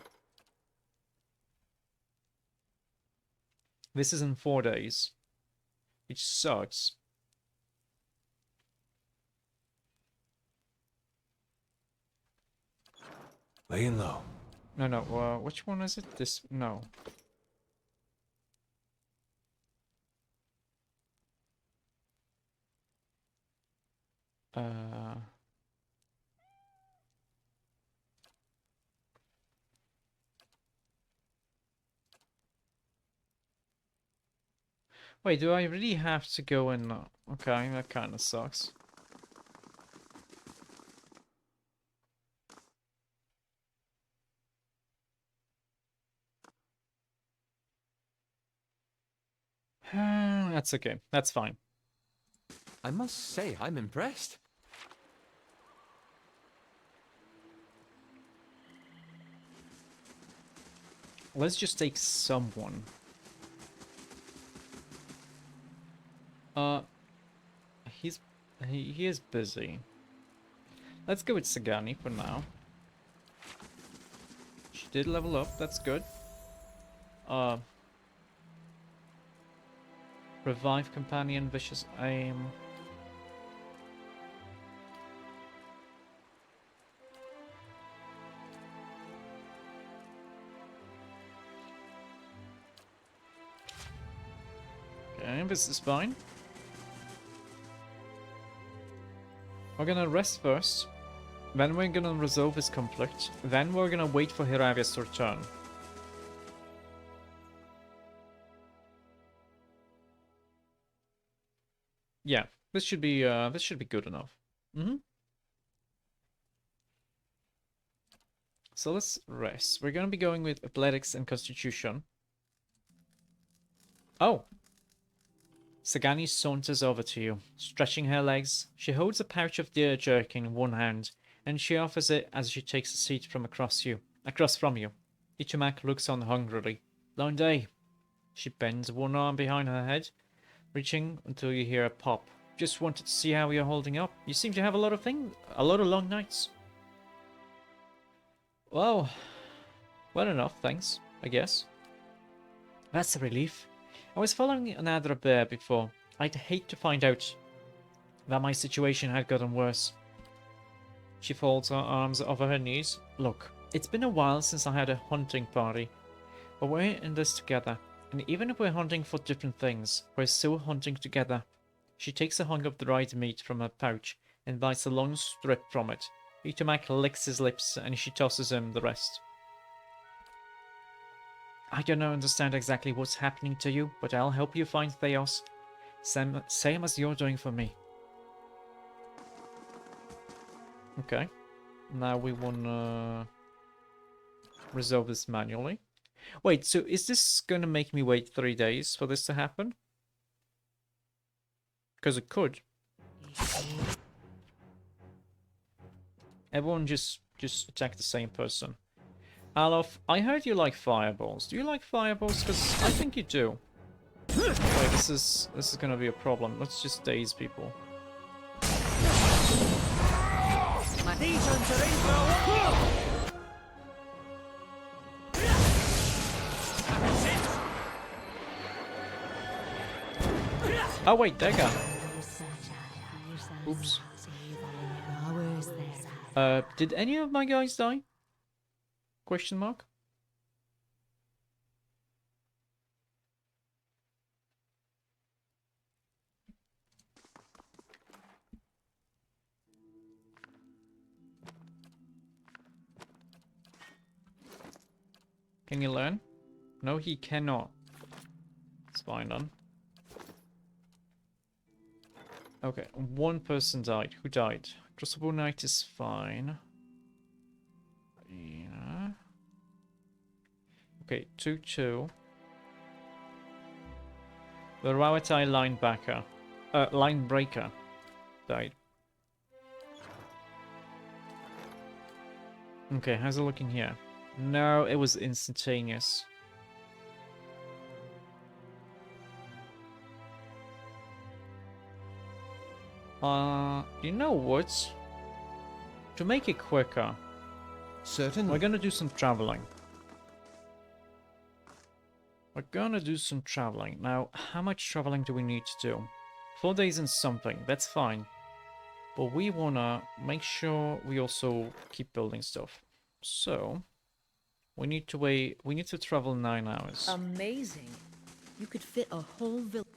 This is in 4 days. Which sucks. Laying low. No, which one is it? This, no. Wait, do I really have to go in? Okay, that kind of sucks. That's okay. That's fine. I must say, I'm impressed. Let's just take someone. He is busy. Let's go with Sagani for now. She did level up, that's good. Revive companion, vicious aim. Okay, this is fine. We're gonna rest first, then we're gonna resolve this conflict, then we're gonna wait for Hiravius to return. Yeah, this should be good enough. So let's rest. We're gonna be going with athletics and constitution. Oh! Sagani saunters over to you, stretching her legs. She holds a pouch of deer jerky in one hand, and she offers it as she takes a seat across from you. Itumak looks on hungrily. Long day. She bends one arm behind her head, reaching until you hear a pop. Just wanted to see how you're holding up. You seem to have a lot of long nights. Well enough, thanks, I guess. That's a relief. I was following another bear before. I'd hate to find out that my situation had gotten worse. She folds her arms over her knees. Look, it's been a while since I had a hunting party. But we're in this together. And even if we're hunting for different things, we're still hunting together. She takes a hunk of dried meat from her pouch and bites a long strip from it. Itumak licks his lips and she tosses him the rest. I don't understand exactly what's happening to you, but I'll help you find Theos. Same as you're doing for me. Okay. Now we wanna resolve this manually. Wait, so is this gonna make me wait 3 days for this to happen? Because it could. Everyone just attack the same person. Alof, I heard you like fireballs. Do you like fireballs? Because I think you do. Wait, this is gonna be a problem. Let's just daze people. Oh wait, dagger. Oops. Did any of my guys die? Question mark? Can you learn? No, he cannot. It's fine then. Okay, one person died. Who died? Crossbow Knight is fine. Yeah. Okay, 2-2. The Rawatai line breaker died. Okay, how's it looking here? No, it was instantaneous. You know what? To make it quicker, Certainly. we're gonna do some traveling. Now, how much traveling do we need to do? 4 days and something, that's fine. But we wanna make sure we also keep building stuff. So, we need to travel 9 hours. Amazing. You could fit a whole village.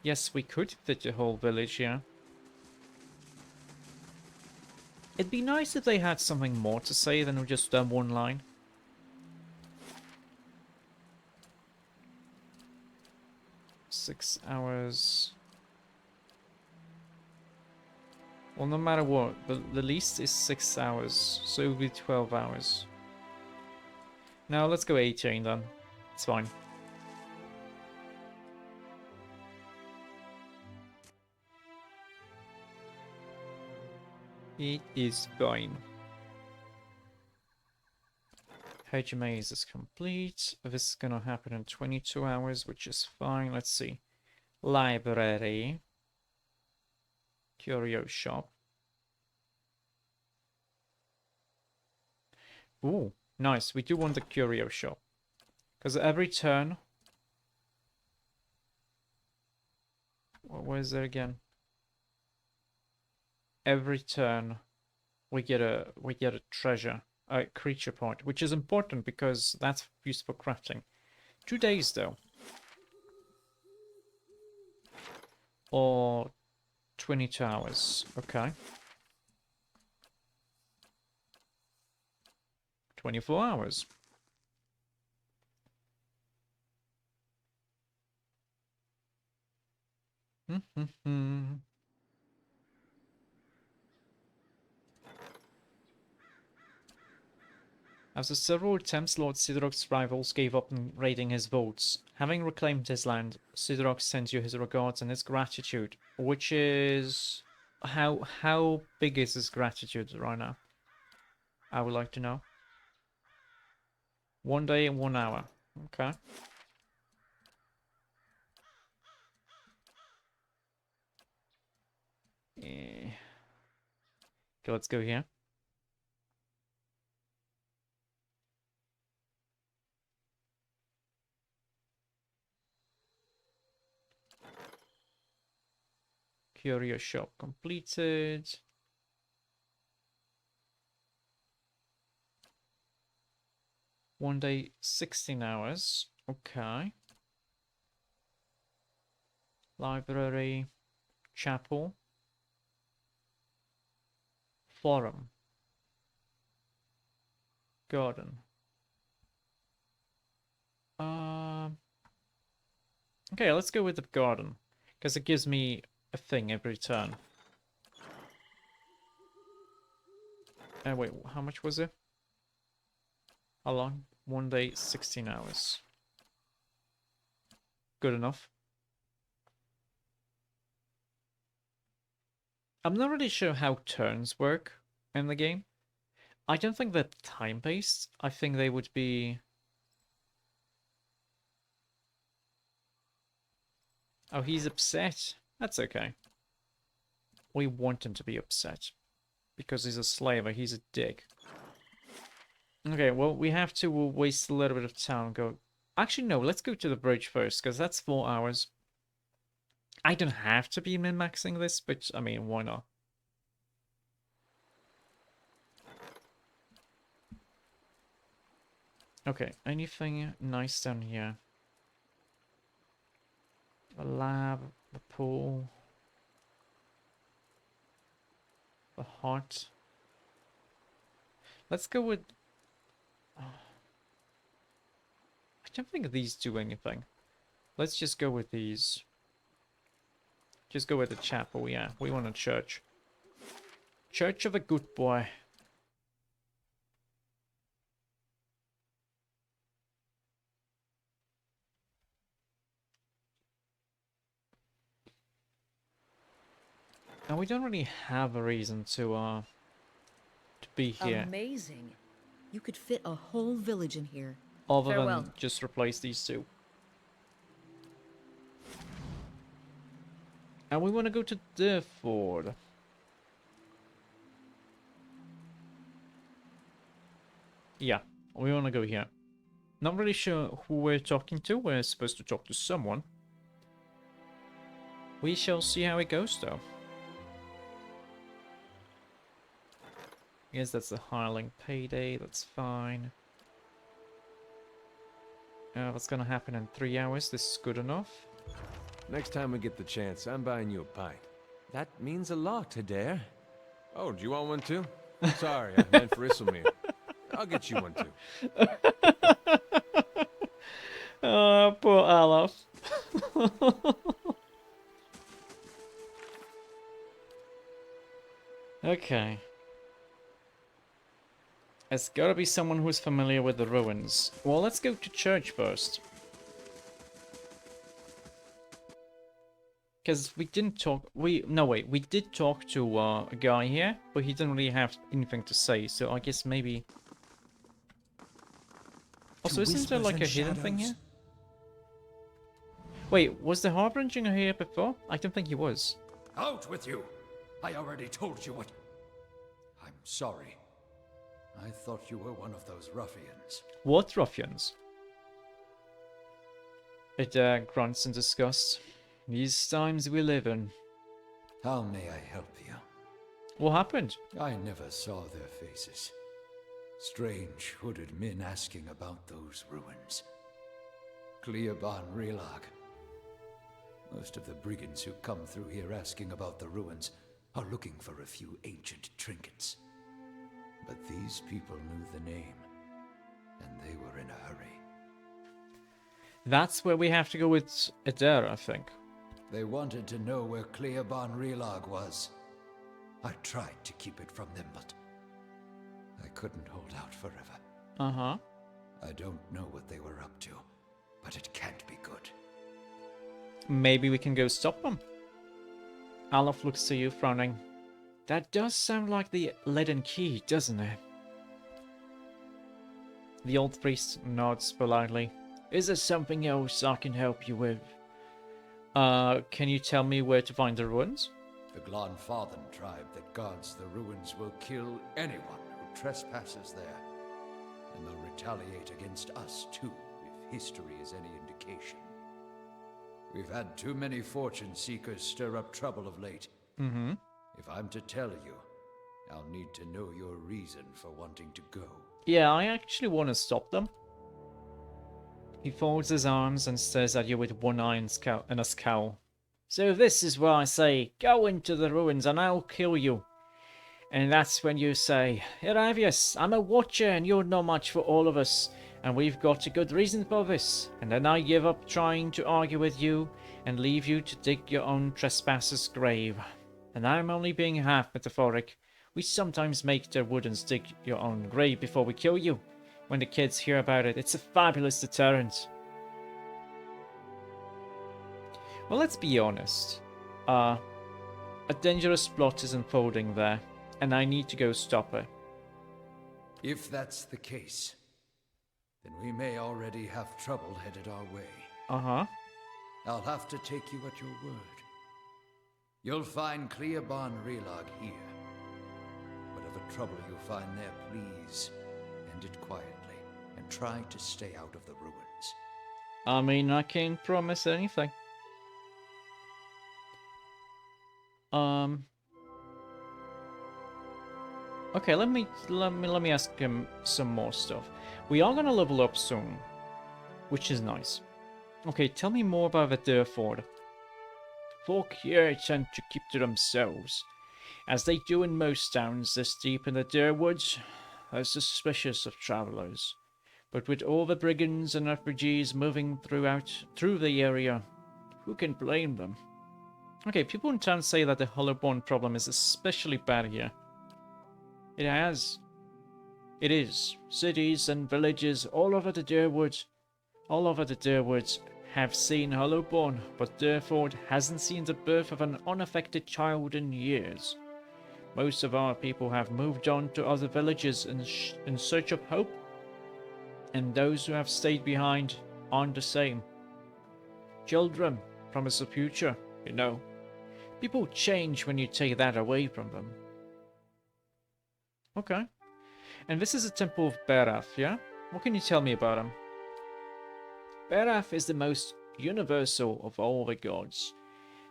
Yes, we could fit the whole village, yeah. It'd be nice if they had something more to say than just one line. Six hours. Well, no matter what, the least is 6 hours, so it would be 12 hours. Now let's go 18 then. It's fine. It is fine. HMAs is complete. This is gonna happen in 22 hours, which is fine. Let's see. Library. Curio shop. Ooh, nice. We do want the curio shop. Because every turn... Where is it again? Every turn we get a treasure, a creature point, which is important because that's used for crafting. 2 days though. Or 22 hours. Okay. 24 hours. After several attempts, Lord Sidrok's rivals gave up on raiding his vaults. Having reclaimed his land, Sidrok sends you his regards and his gratitude, which is... How big is his gratitude right now? I would like to know. 1 day and 1 hour. Okay. Okay, let's go here. Curio shop completed. One day, 16 hours. Okay. Library, chapel, forum, garden. Okay, let's go with the garden, because it gives me a thing every turn. Wait, how much was it? How long? 1 day, 16 hours. Good enough. I'm not really sure how turns work in the game. I don't think they're time-based. I think they would be... Oh, he's upset. That's okay. We want him to be upset. Because he's a slaver, he's a dick. Okay, well, we have to waste a little bit of time and go... Actually, no, let's go to the bridge first, because that's 4 hours. I don't have to be min-maxing this, but, I mean, why not? Okay, anything nice down here? The lab, the pool, the hut. Let's go with... I don't think these do anything. Let's just go with these. Just go with the chapel, yeah. We want a church. Church of a good boy. And we don't really have a reason to be here. Amazing. You could fit a whole village in here. Other Farewell. than just replace these two. And we want to go to Durford. Yeah, we want to go here. Not really sure who we're talking to. We're supposed to talk to someone. We shall see how it goes, though. Yes, that's the hireling payday. That's fine. What's gonna happen in 3 hours? This is good enough. Next time we get the chance, I'm buying you a pint. That means a lot, Adair. Oh, do you want one too? Sorry, I meant for Isselmere. I'll get you one too. Oh, poor Olaf. Okay. It's gotta be someone who's familiar with the ruins. Well, let's go to church first. Because we didn't talk... No, wait. We did talk to a guy here, but he didn't really have anything to say, so I guess maybe... Also, isn't there like a hidden thing here? Wait, was the Harbinger here before? I don't think he was. Out with you! I already told you what... I'm sorry. I thought you were one of those ruffians. What ruffians? It grunts in disgust. These times we live in. How may I help you? What happened? I never saw their faces. Strange hooded men asking about those ruins. Cleoban Relag. Most of the brigands who come through here asking about the ruins are looking for a few ancient trinkets. But these people knew the name, and they were in a hurry. That's where we have to go with Adair, I think. They wanted to know where Cleoban Relag was. I tried to keep it from them, but I couldn't hold out forever. Uh-huh. I don't know what they were up to, but it can't be good. Maybe we can go stop them. Alaf looks to you, frowning. That does sound like the leaden key, doesn't it? The old priest nods politely. Is there something else I can help you with? Can you tell me where to find the ruins? The Glanfathan tribe that guards the ruins will kill anyone who trespasses there. And they'll retaliate against us, too, if history is any indication. We've had too many fortune seekers stir up trouble of late. Mm-hmm. If I'm to tell you, I'll need to know your reason for wanting to go. Yeah, I actually want to stop them. He folds his arms and stares at you with one eye and a scowl. So this is where I say, go into the ruins and I'll kill you. And that's when you say, Iravius, I'm a watcher and you're not much for all of us. And we've got a good reason for this. And then I give up trying to argue with you and leave you to dig your own trespasser's grave. And I'm only being half metaphoric. We sometimes make the woodens dig your own grave before we kill you. When the kids hear about it, it's a fabulous deterrent. Well, let's be honest. A dangerous plot is unfolding there, and I need to go stop it. If that's the case, then we may already have trouble headed our way. Uh-huh. I'll have to take you at your word. You'll find Cleoban Relag here. Whatever trouble you find there, please end it quietly and try to stay out of the ruins. I mean, I can't promise anything. Okay, let me ask him some more stuff. We are gonna level up soon, which is nice. Okay, tell me more about the Durford. Folk here tend to keep to themselves, as they do in most towns this deep in the Durwoods. They're suspicious of travelers, but with all the brigands and refugees moving through the area, who can blame them? Okay, people in town say that the Hollowborn problem is especially bad here. It is. Cities and villages all over the Durwoods have seen Hollowborn, but Durford hasn't seen the birth of an unaffected child in years. Most of our people have moved on to other villages in search of hope, and those who have stayed behind aren't the same. Children promise a future, you know. People change when you take that away from them. Okay. And this is a temple of Berath, yeah? What can you tell me about him? Berath is the most universal of all the gods.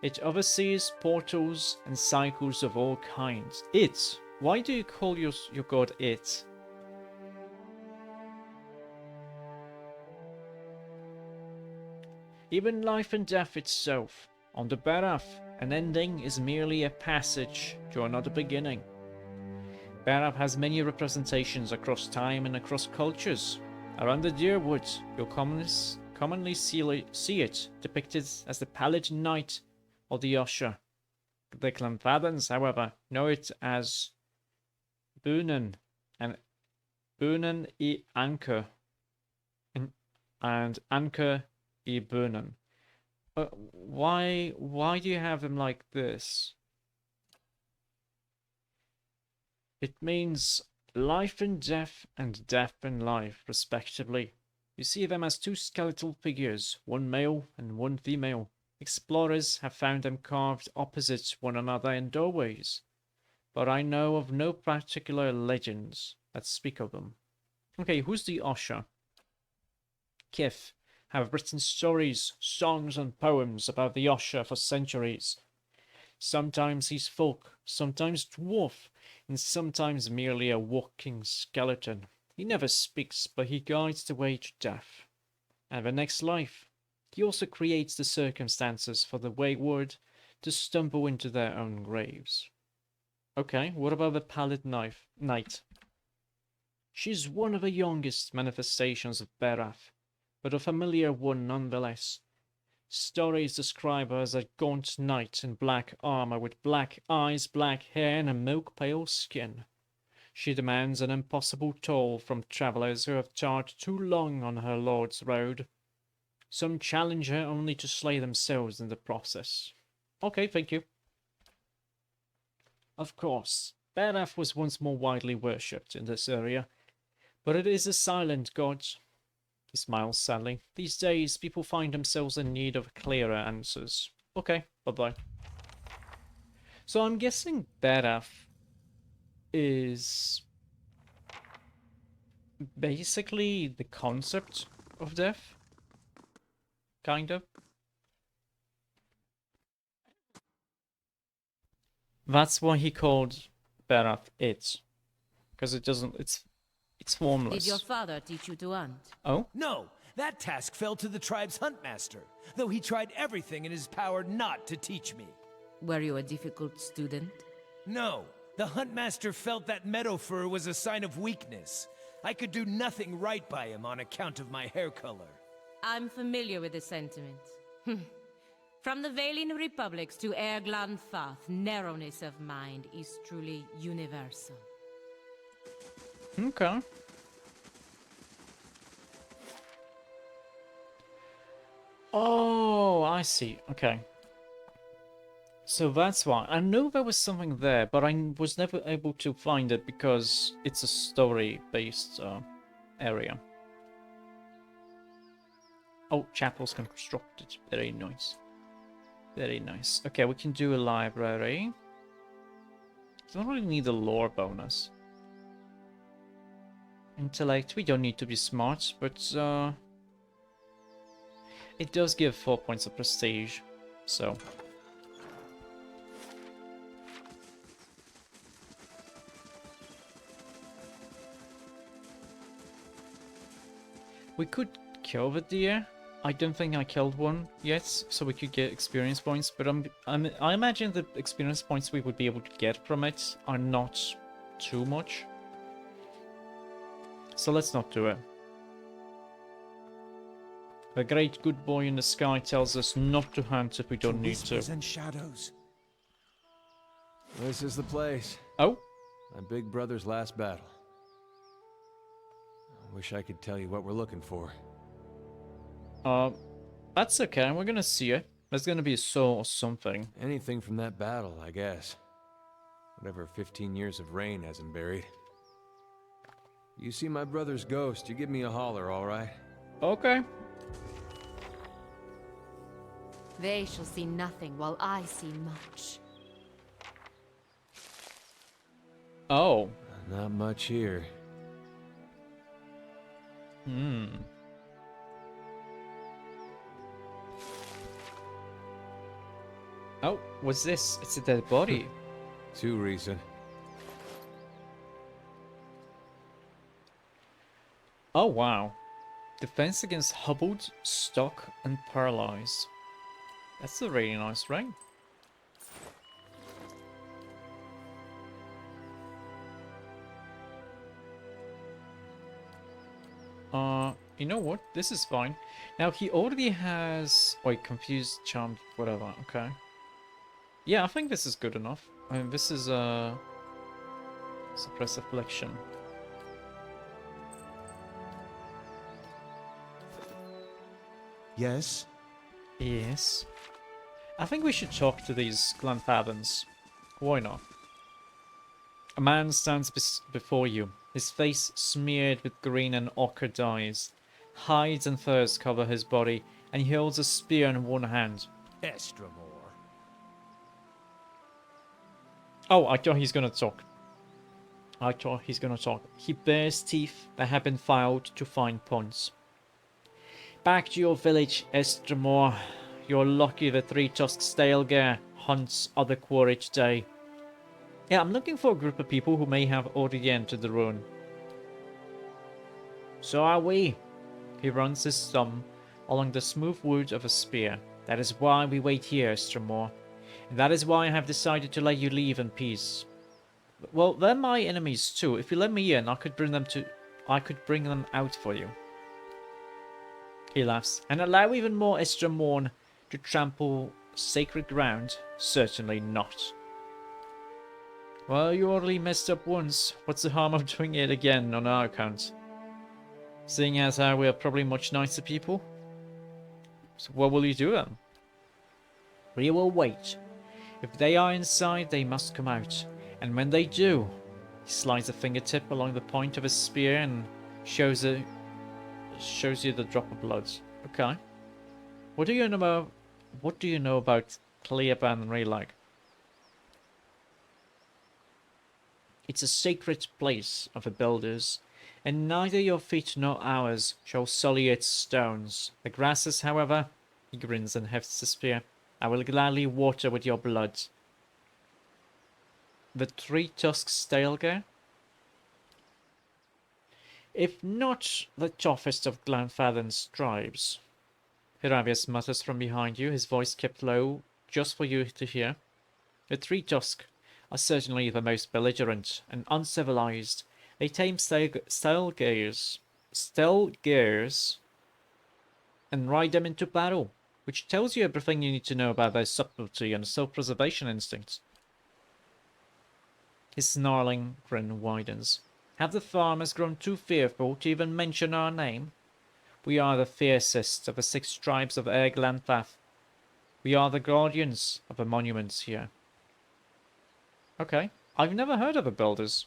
It oversees portals and cycles of all kinds. It. Why do you call your god it? Even life and death itself. On the Berath, an ending is merely a passage to another beginning. Berath has many representations across time and across cultures. Around the Deerwoods, you'll commonly see it depicted as the Paladin Knight or the Usher. The Glanfathans, however, know it as Bunan and Bunan I Anchor and Anchor I Bunan. Why do you have them like this? It means life and death and life, respectively. You see them as two skeletal figures, one male and one female. Explorers have found them carved opposite one another in doorways, but I know of no particular legends that speak of them. Okay, who's the Usher? Kith have written stories, songs and poems about the Usher for centuries. Sometimes he's folk, sometimes dwarf, and sometimes merely a walking skeleton. He never speaks, but he guides the way to death and the next life. He also creates the circumstances for the wayward to stumble into their own graves. Okay, what about the Paladin Knight? She's one of the youngest manifestations of Berath, but a familiar one nonetheless. Stories describe her as a gaunt knight in black armor with black eyes, black hair, and a milk-pale skin. She demands an impossible toll from travelers who have charged too long on her lord's road. Some challenge her only to slay themselves in the process. Okay, thank you. Of course, Baraf was once more widely worshipped in this area, but it is a silent god. He smiles sadly. These days, people find themselves in need of clearer answers. Okay, bye-bye. So I'm guessing Baraf is basically the concept of death. Kind of. That's why he called Baraf it. Because it doesn't, it's formless. Did your father teach you to hunt? Oh? No, that task fell to the tribe's huntmaster, though he tried everything in his power not to teach me. Were you a difficult student? No, the huntmaster felt that meadow fur was a sign of weakness. I could do nothing right by him on account of my hair color. I'm familiar with the sentiment. From the Valine republics to Erglan Fath, narrowness of mind is truly universal. Okay. Oh, I see. Okay. So that's why. I knew there was something there, but I was never able to find it because it's a story-based area. Oh, chapel's constructed. Very nice. Very nice. Okay, we can do a library. Don't really need a lore bonus. Intellect, we don't need to be smart, but it does give 4 points of prestige, so. We could kill the deer. I don't think I killed one yet, so we could get experience points, but I imagine the experience points we would be able to get from it are not too much. So let's not do it. The great good boy in the sky tells us not to hunt if we don't need to. And shadows. This is the place. Oh? My big brother's last battle. I wish I could tell you what we're looking for. That's okay. We're gonna see it. There's gonna be a soul or something. Anything from that battle, I guess. Whatever 15 years of rain hasn't buried. You see my brother's ghost, you give me a holler, all right? Okay. They shall see nothing while I see much. Oh. Not much here. Hmm. Oh, what's this? It's a dead body. Too recent. Oh, wow. Defense against hobbled, stuck, and paralyzed. That's a really nice ring. You know what? This is fine. Now, he already has... Wait, confused, charmed, whatever. Okay. Yeah, I think this is good enough. I mean, this is suppress affliction. Yes? Yes. I think we should talk to these Glanthadens. Why not? A man stands before you, his face smeared with green and ochre dyes. Hides and furs cover his body, and he holds a spear in one hand. Estramore. Oh, I thought he's gonna talk. He bears teeth that have been filed to fine points. Back to your village, Estramore. You're lucky the three-tusked Stalger hunts other quarry today. Yeah, I'm looking for a group of people who may have already entered the ruin. So are we. He runs his thumb along the smooth wood of a spear. That is why we wait here, Estramore. And that is why I have decided to let you leave in peace. Well, they're my enemies too. If you let me in, I could bring them out for you. He laughs. And allow even more Estramorn to trample sacred ground? Certainly not. Well, you already messed up once. What's the harm of doing it again on our account? Seeing as how we're probably much nicer people. So what will you do then? We will wait. If they are inside, they must come out. And when they do, he slides a fingertip along the point of his spear and shows you the drop of blood. Okay. What do you know about Cleoban Relag? It's a sacred place of the builders, and neither your feet nor ours shall sully its stones. The grasses, however, he grins and hefts the spear, I will gladly water with your blood. The three-tusked Stalger? If not the toughest of Glenfathen's tribes. Hiravius mutters from behind you, his voice kept low, just for you to hear. The three-tusk are certainly the most belligerent and uncivilized. They tame Stalgers and ride them into battle, which tells you everything you need to know about their subtlety and self-preservation instincts. His snarling grin widens. Have the farmers grown too fearful to even mention our name? We are the fiercest of the 6 tribes of Erglanfath. We are the guardians of the monuments here. Okay. I've never heard of the builders.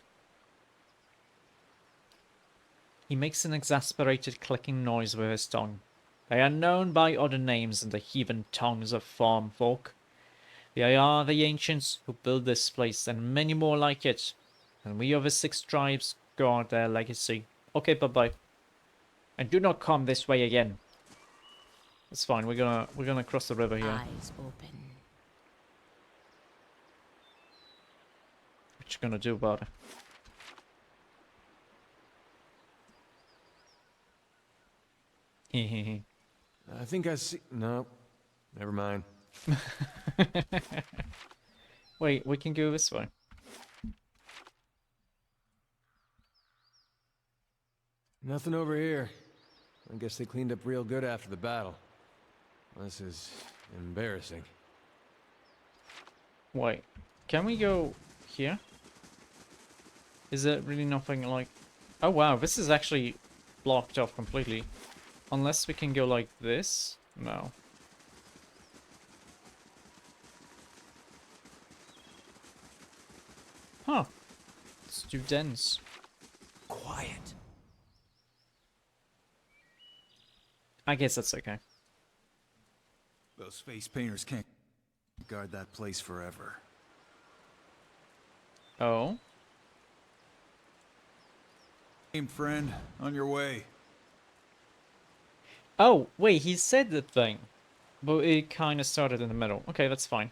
He makes an exasperated clicking noise with his tongue. They are known by other names in the heathen tongues of farm folk. They are the ancients who built this place and many more like it. And we of the 6 tribes guard their legacy. Okay, bye-bye. And do not come this way again. It's fine, we're gonna cross the river here. Eyes open. What you gonna do about it? I think I see... No. Never mind. Wait, we can go this way. Nothing over here. I guess they cleaned up real good after the battle. This is embarrassing. Wait, can we go here? Is there really nothing like... Oh wow, this is actually blocked off completely. Unless we can go like this? No. Huh. It's too dense. Quiet. I guess that's okay. Those face painters can't guard that place forever. Oh? Hey, friend, on your way. Oh, wait, he said the thing. But it kind of started in the middle. Okay, that's fine.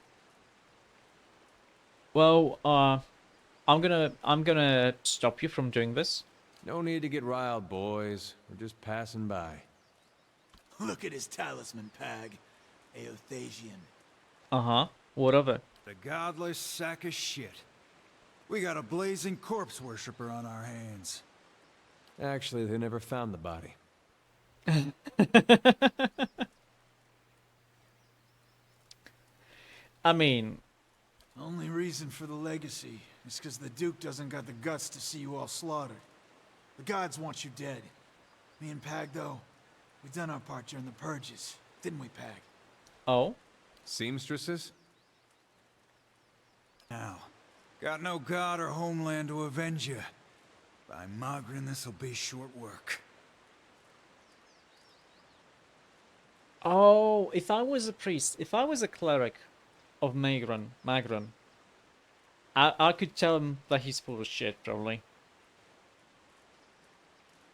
Well, I'm gonna stop you from doing this. No need to get riled, boys. We're just passing by. Look at his talisman, Pag. Eothasian. Uh-huh. What of it? The godless sack of shit. We got a blazing corpse worshiper on our hands. Actually, they never found the body. I mean... Only reason for the legacy is because the Duke doesn't got the guts to see you all slaughtered. The gods want you dead. Me and Pag, though, we done our part during the purges, didn't we, Pag? Oh? Seamstresses? Now, got no god or homeland to avenge you. By Magrin, this'll be short work. Oh, if I was a priest, if I was a cleric of Magran, I could tell him that he's full of shit, probably.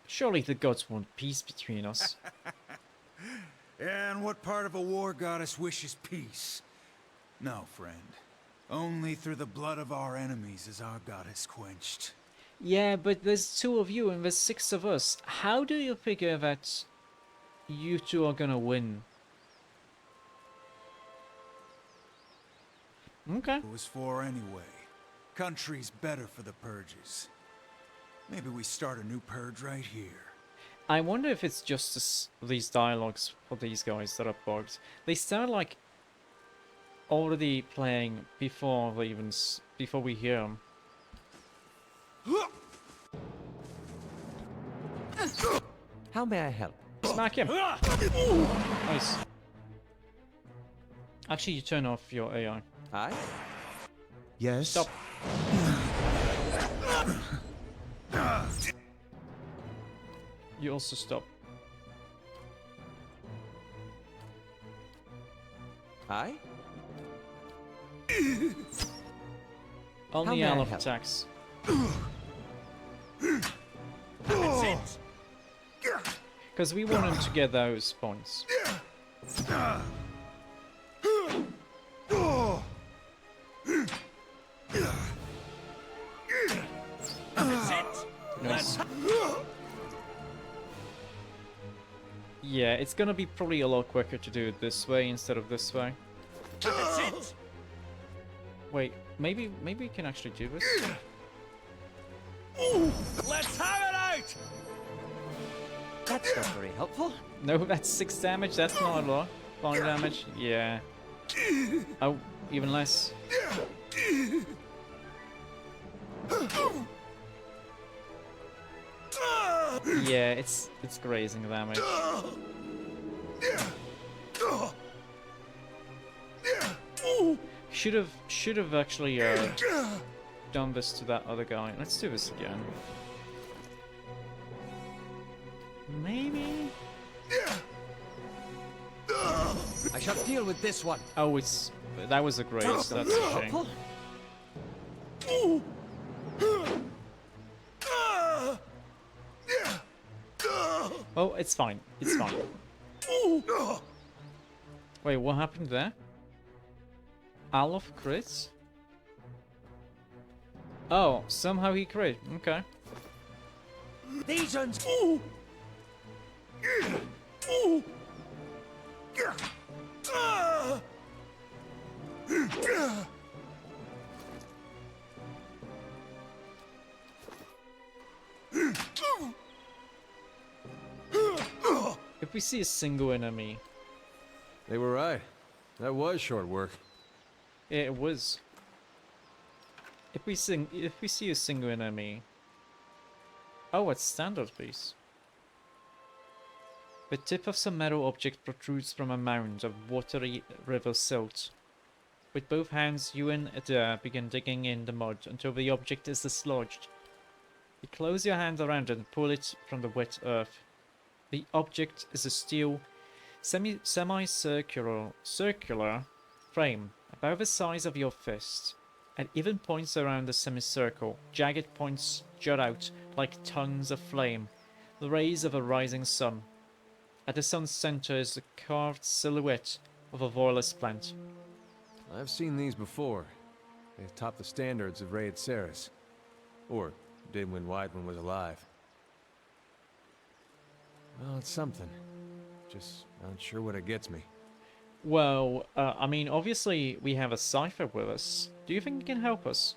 Surely the gods want peace between us. And what part of a war goddess wishes peace? No, friend. Only through the blood of our enemies is our goddess quenched. Yeah, but there's 2 of you and there's 6 of us. How do you figure that you 2 are gonna win? Okay. It was for anyway. Country's better for the purges. Maybe we start a new purge right here. I wonder if it's just these dialogues for these guys that are bugged. They sound like already playing before we hear them. How may I help? Smack him. Nice. Actually, you turn off your AI. Aye? Yes? Stop. You also stop. Aye? Only may I Alf help? attacks. Because we want him to get those points. Nice. Yeah, it's gonna be probably a lot quicker to do it this way instead of this way. Wait, maybe we can actually do this? Let's have it out! That's not very helpful. No, that's 6 damage, that's not a lot. 5 damage, yeah. Oh, even less. Yeah, it's grazing damage. Should have actually done this to that other guy. Let's do this again. Maybe. I shall deal with this one. Oh, that was a graze. That's a shame. Oh, it's fine. It's fine. Wait, what happened there? Alof crits? Oh, somehow he crit. Okay. These ones. If we see a single enemy, They were right. That was short work. yeah, it was. If we see a single enemy. Oh, it's standard piece. The tip of some metal object protrudes from a mound of watery river silt. With both hands, you and Adair begin digging in the mud until the object is dislodged. You close your hand around it and pull it from the wet earth. The object is a steel, semi-circular frame, about the size of your fist. At even points around the semicircle, jagged points jut out like tongues of flame, the rays of a rising sun. At the sun's center is the carved silhouette of a voilous plant. I've seen these before. They top the standards of Raid Ceres. Or did when Weidman was alive. Well, it's something. Just not sure what it gets me. Well, I mean, obviously we have a cipher with us. Do you think you can help us?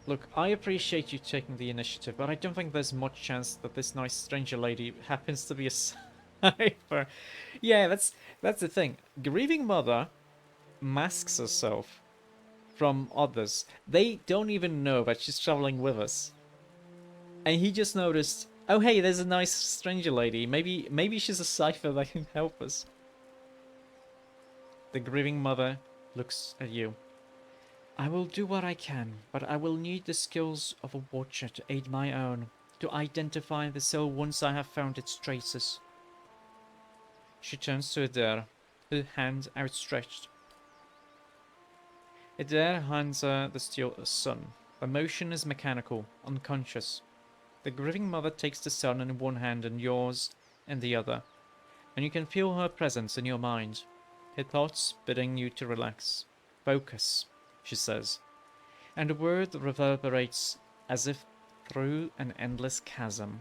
Look, I appreciate you taking the initiative, but I don't think there's much chance that this nice stranger lady happens to be a cipher. Yeah, that's the thing. Grieving Mother masks herself from others. They don't even know that she's traveling with us. And he just noticed, oh hey, there's a nice stranger lady. Maybe she's a cipher that can help us. The Grieving Mother looks at you. I will do what I can, but I will need the skills of a watcher to aid my own, to identify the soul once I have found its traces. She turns to Adair, her hand outstretched. Adair hands her the steel sun. The motion is mechanical, unconscious. The Grieving Mother takes the sun in one hand and yours in the other, and you can feel her presence in your mind, her thoughts bidding you to relax. Focus, she says, and the word reverberates as if through an endless chasm.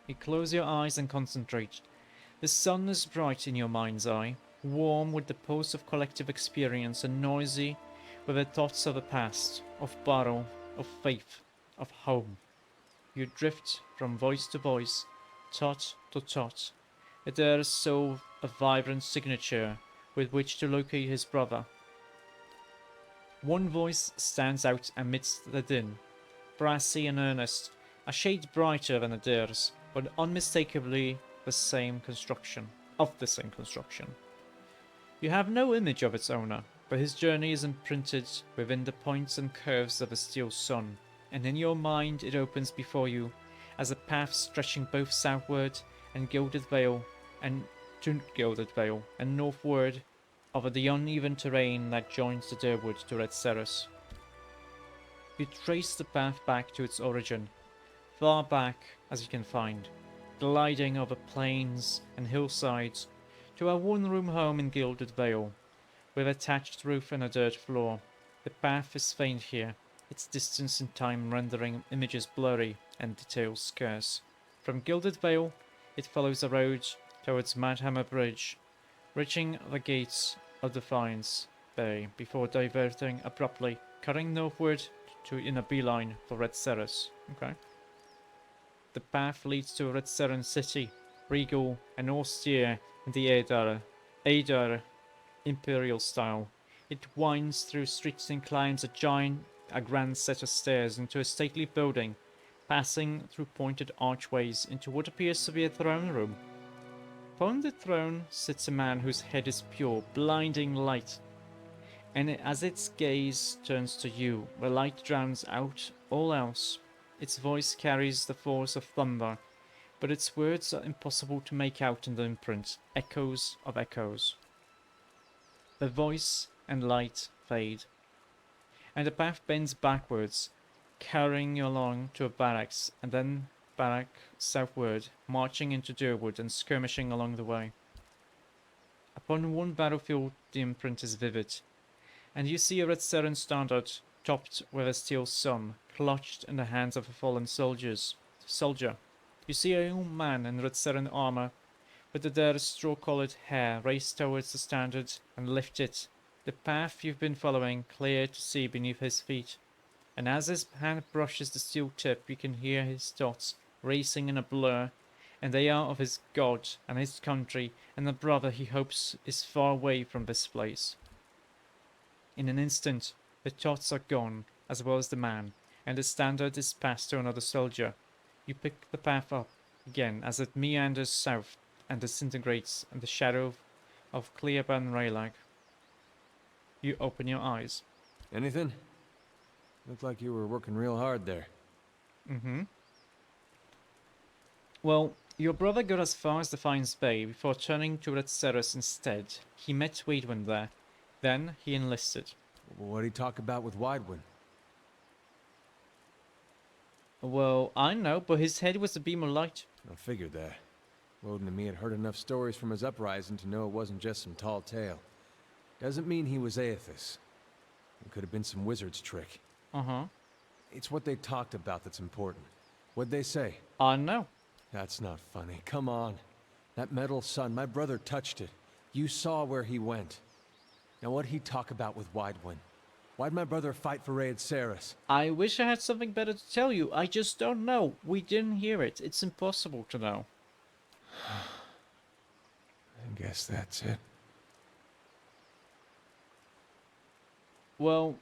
You close your eyes and concentrate. The sun is bright in your mind's eye, warm with the pulse of collective experience and noisy with the thoughts of the past, of battle, of faith, of home. You drift from voice to voice, thought to thought. Adair saw a vibrant signature with which to locate his brother. One voice stands out amidst the din, brassy and earnest, a shade brighter than Adir's, but unmistakably the same construction. Of the same construction. You have no image of its owner, but his journey is imprinted within the points and curves of a steel sun, and in your mind it opens before you as a path stretching both southward and Gilded Vale and to Gilded Vale and northward over the uneven terrain that joins the Durwood to Red Ceres. You trace the path back to its origin, far back as you can find, gliding over plains and hillsides to a one-room home in Gilded Vale, with a thatched roof and a dirt floor. The path is faint here, its distance in time rendering images blurry and details scarce. From Gilded Vale, it follows a road towards Madhammer Bridge, reaching the gates of Defiance Bay before diverting abruptly, cutting northward to in a beeline for Red Ceres. Okay. The path leads to Red Seren city, regal and austere in the Adar imperial style. It winds through streets and climbs a grand set of stairs into a stately building, passing through pointed archways into what appears to be a throne room. Upon the throne sits a man whose head is pure, blinding light, and as its gaze turns to you, the light drowns out all else. Its voice carries the force of thunder, but its words are impossible to make out in the imprint, echoes of echoes. The voice and light fade, and the path bends backwards, carrying you along to a barracks, and then barrack southward, marching into Durwood and skirmishing along the way. Upon one battlefield the imprint is vivid, and you see a Red Seren standard topped with a steel sun, clutched in the hands of a fallen soldier. You see a young man in Red Seren armor, with their straw-colored hair race towards the standard and lift it, the path you've been following clear to see beneath his feet. And as his hand brushes the steel tip, you can hear his thoughts racing in a blur, and they are of his god and his country and the brother he hopes is far away from this place. In an instant, the thoughts are gone, as well as the man, and the standard is passed to another soldier. You pick the path up again as it meanders south and disintegrates in the shadow of Cleoban Raylag. You open your eyes. Anything? Looked like you were working real hard there. Mm-hmm. Well, your brother got as far as Defiance Bay before turning to Red Ceres instead. He met Weidwin there. Then he enlisted. What'd he talk about with Weidwin? Well, I know, but his head was a beam of light. I figured that. Woden and me had heard enough stories from his uprising to know it wasn't just some tall tale. Doesn't mean he was Aethys. It could have been some wizard's trick. Uh-huh. It's what they talked about that's important. What'd they say? I know. That's not funny. Come on. That metal sun, my brother touched it. You saw where he went. Now what'd he talk about with Weidwin? Why'd my brother fight for Red Ceres? I wish I had something better to tell you. I just don't know. We didn't hear it. It's impossible to know. I guess that's it. Well,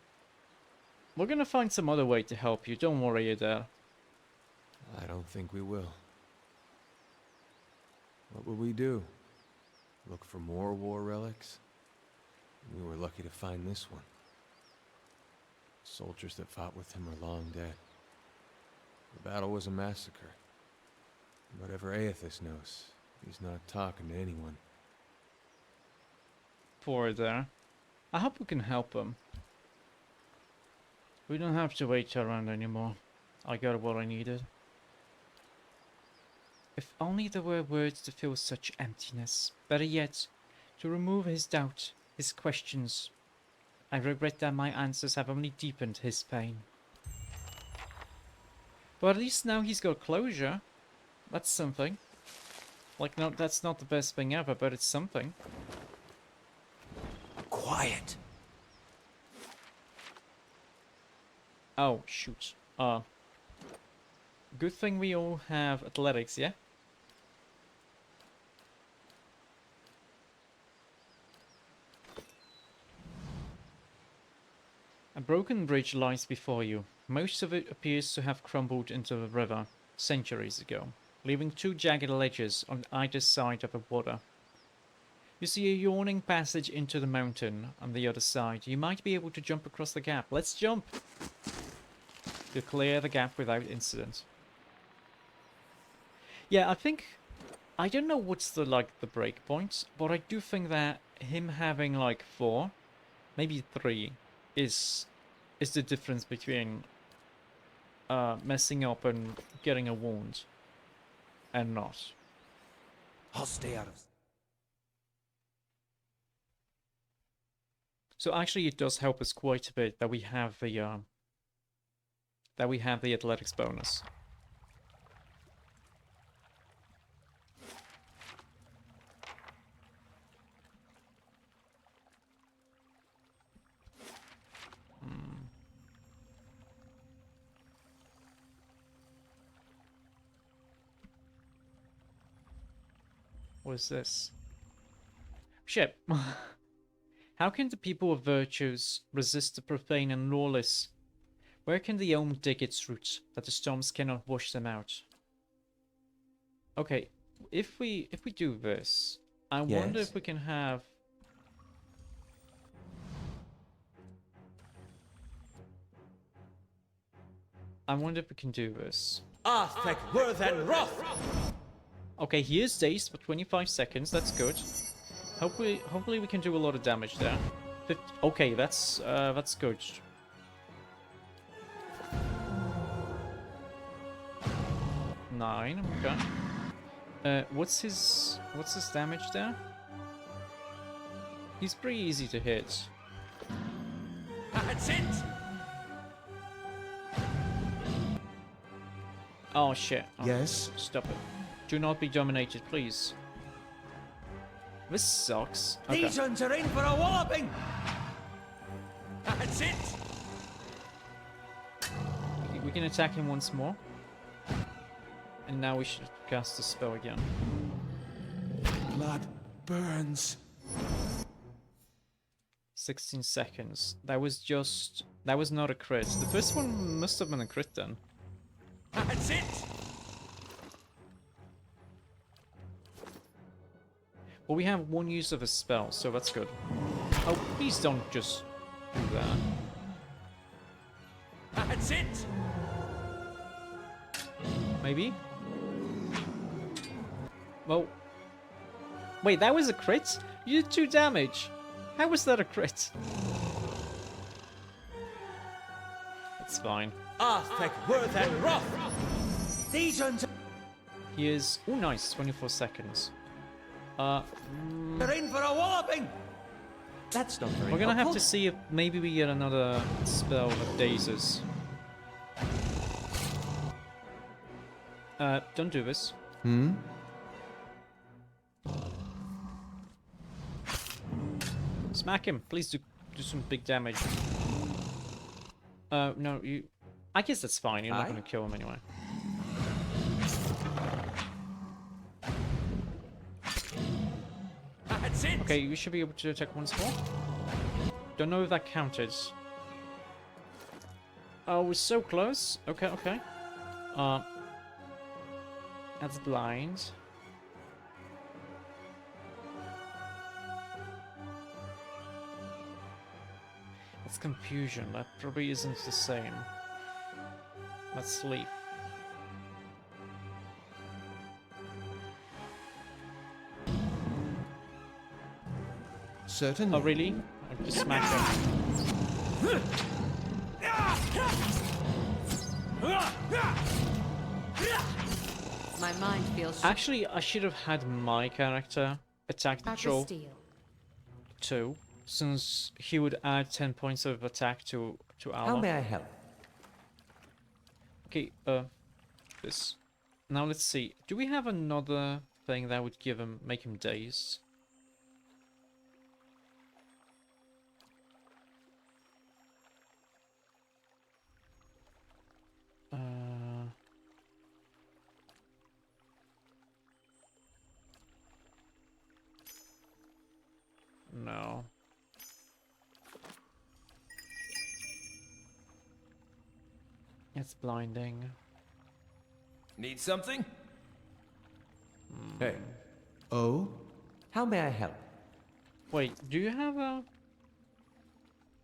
we're gonna find some other way to help you. Don't worry, Adair. I don't think we will. What would we do? Look for more war relics? We were lucky to find this one. Soldiers that fought with him are long dead. The battle was a massacre. Whatever Aethys knows, he's not talking to anyone. Poor Adair. I hope we can help him. We don't have to wait around anymore. I got what I needed. If only there were words to fill such emptiness. Better yet, to remove his doubt, his questions. I regret that my answers have only deepened his pain. But at least now he's got closure. That's something. Like, no, that's not the best thing ever, but it's something. Quiet. Oh, shoot. Good thing we all have athletics, yeah? A broken bridge lies before you. Most of it appears to have crumbled into the river centuries ago, leaving 2 jagged ledges on either side of the water. You see a yawning passage into the mountain on the other side. You might be able to jump across the gap. Let's jump! To clear the gap without incident. Yeah, I think... I don't know what's the, like, the break point, but I do think that him having, like, 4, maybe 3, is the difference between messing up and getting a wound and not. I'll stay out of... So actually it does help us quite a bit that we have the athletics bonus. What is this? Shit. How can the people of virtues resist the profane and lawless? Where can the elm dig its roots, that the storms cannot wash them out? Okay, if we do this, I wonder if we can have... I wonder if we can do this. Okay, he is dazed for 25 seconds, that's good. Hopefully we can do a lot of damage there. Okay, that's good. Nine, okay. What's his damage there? He's pretty easy to hit. That's it! Oh shit. Oh, Yes? stop it. Do not be dominated, please. This sucks. Okay. These ones are in for a walloping! That's it! We can attack him once more. And now we should cast the spell again. Blood burns. 16 seconds. That was not a crit. The first one must have been a crit then. That's it! Well, we have 1 use of a spell, so that's good. Oh, please don't just do that. That's it! Maybe? Well... Wait, that was a crit? You did 2 damage! How was that a crit? It's fine. These ones He is... Oh, nice. 24 seconds. are in for a walloping! That's not very We're gonna have helpful. to see if maybe we get another spell of dazes. Don't do this. Smack him. Please do some big damage. No, you... I guess that's fine. You're not gonna kill him anyway. That's it! Okay, you should be able to attack once more. Don't know if that counted. Oh, we're so close. Okay, okay. That's blind. That's confusion. That probably isn't the same. That's sleep. Certainly. Oh, really? I just smacked him. My mind feels Actually, I should have had my character attack the sharp as troll steel. too, since he would add 10 points of attack to How armor. may I help? Okay, this. Now let's see. Do we have another thing that would make him dazed? No. It's blinding. Need something? Hey, Oh? how may I help? Wait, do you have a...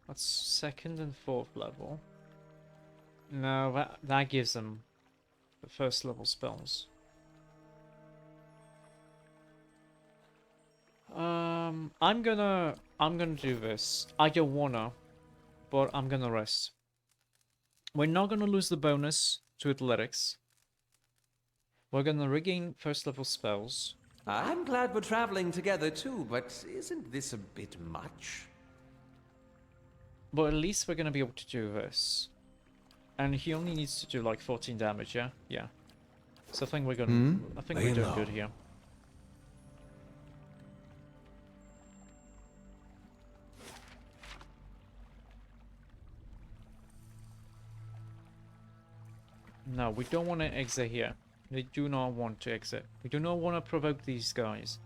What's second and fourth level? No, that gives them the first level spells. I'm gonna do this. I don't wanna, but I'm gonna rest. We're not gonna lose the bonus to athletics. We're gonna regain first level spells. I'm glad we're traveling together too, but isn't this a bit much? But at least we're gonna be able to do this. And he only needs to do like 14 damage, yeah? Yeah. So I think we're gonna I think we're doing good here. No, we don't want to exit here. We do not want to exit. We do not want to provoke these guys.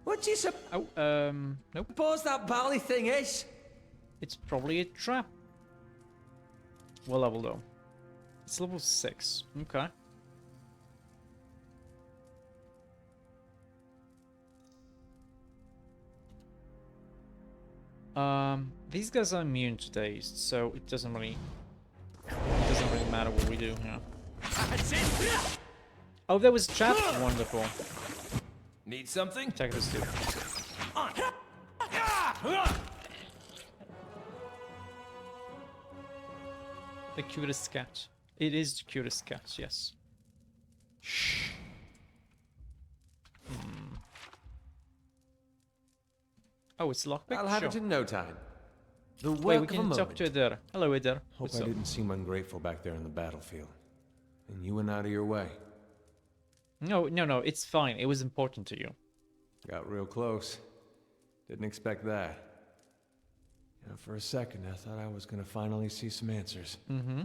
What do you Nope. suppose that bally thing is? It's probably a trap. What level though? It's level 6. Okay. These guys are immune to dazed, so it doesn't really matter what we do here. Oh, there was a trap. Wonderful. Need something? Check this dude. The cutest cat. It is the cutest cat, yes. Shh. Oh, it's lockpick? I'll have Sure. it in no time. The Wait, we work of a can talk moment. to Eder. Hello, Eder. Hope What's I up? didn't seem ungrateful back there in the battlefield. And you went out of your way. No, it's fine. It was important to you. Got real close. Didn't expect that. You know, for a second, I thought I was gonna finally see some answers. Mm-hmm.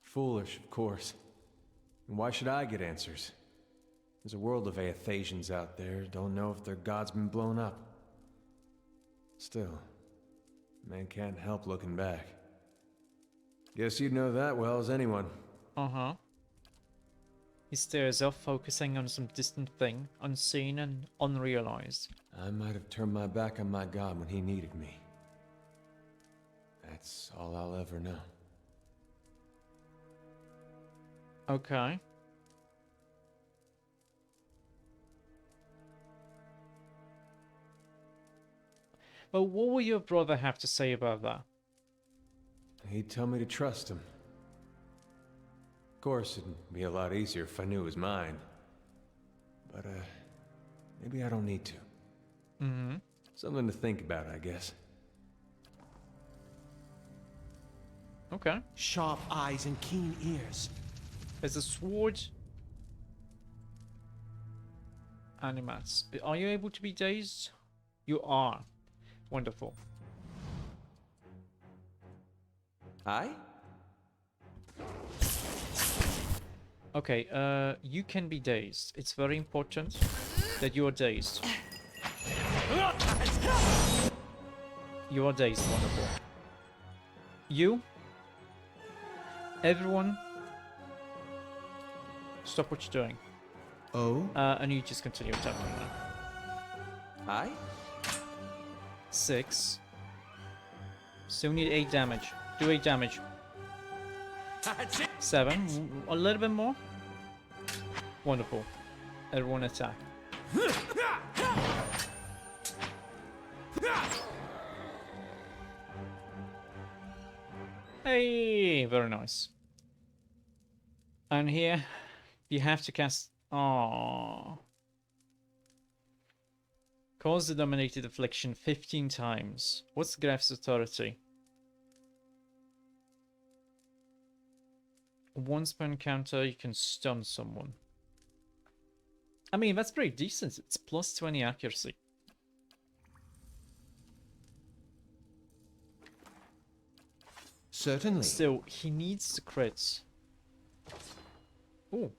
Foolish, of course. And why should I get answers? There's a world of Aethasians out there, don't know if their god's been blown up. Still, man can't help looking back. Guess you'd know that well as anyone. Uh-huh. He stares off, focusing on some distant thing, unseen and unrealized. I might have turned my back on my god when he needed me. That's all I'll ever know. Okay. Well, what will your brother have to say about that? He'd tell me to trust him. Of course, it'd be a lot easier if I knew it was mine. But, maybe I don't need to. Mm-hmm. Something to think about, I guess. Okay. Sharp eyes and keen ears. There's a sword. Animats. Are you able to be dazed? You are. Wonderful. Aye? Okay, you can be dazed. It's very important that you are dazed. You are dazed, wonderful. You? Everyone? Stop what you're doing. Oh? And you just continue attacking now. Aye? 6. Still need 8 damage. Do 8 damage. 7. A little bit more. Wonderful. Everyone attack. Hey, very nice. And here, you have to cast... Aww. Cause the dominated affliction 15 times. What's Graf's authority? Once per encounter, you can stun someone. I mean, that's pretty decent. It's plus 20 accuracy. Certainly. Still, he needs the crits. Ooh.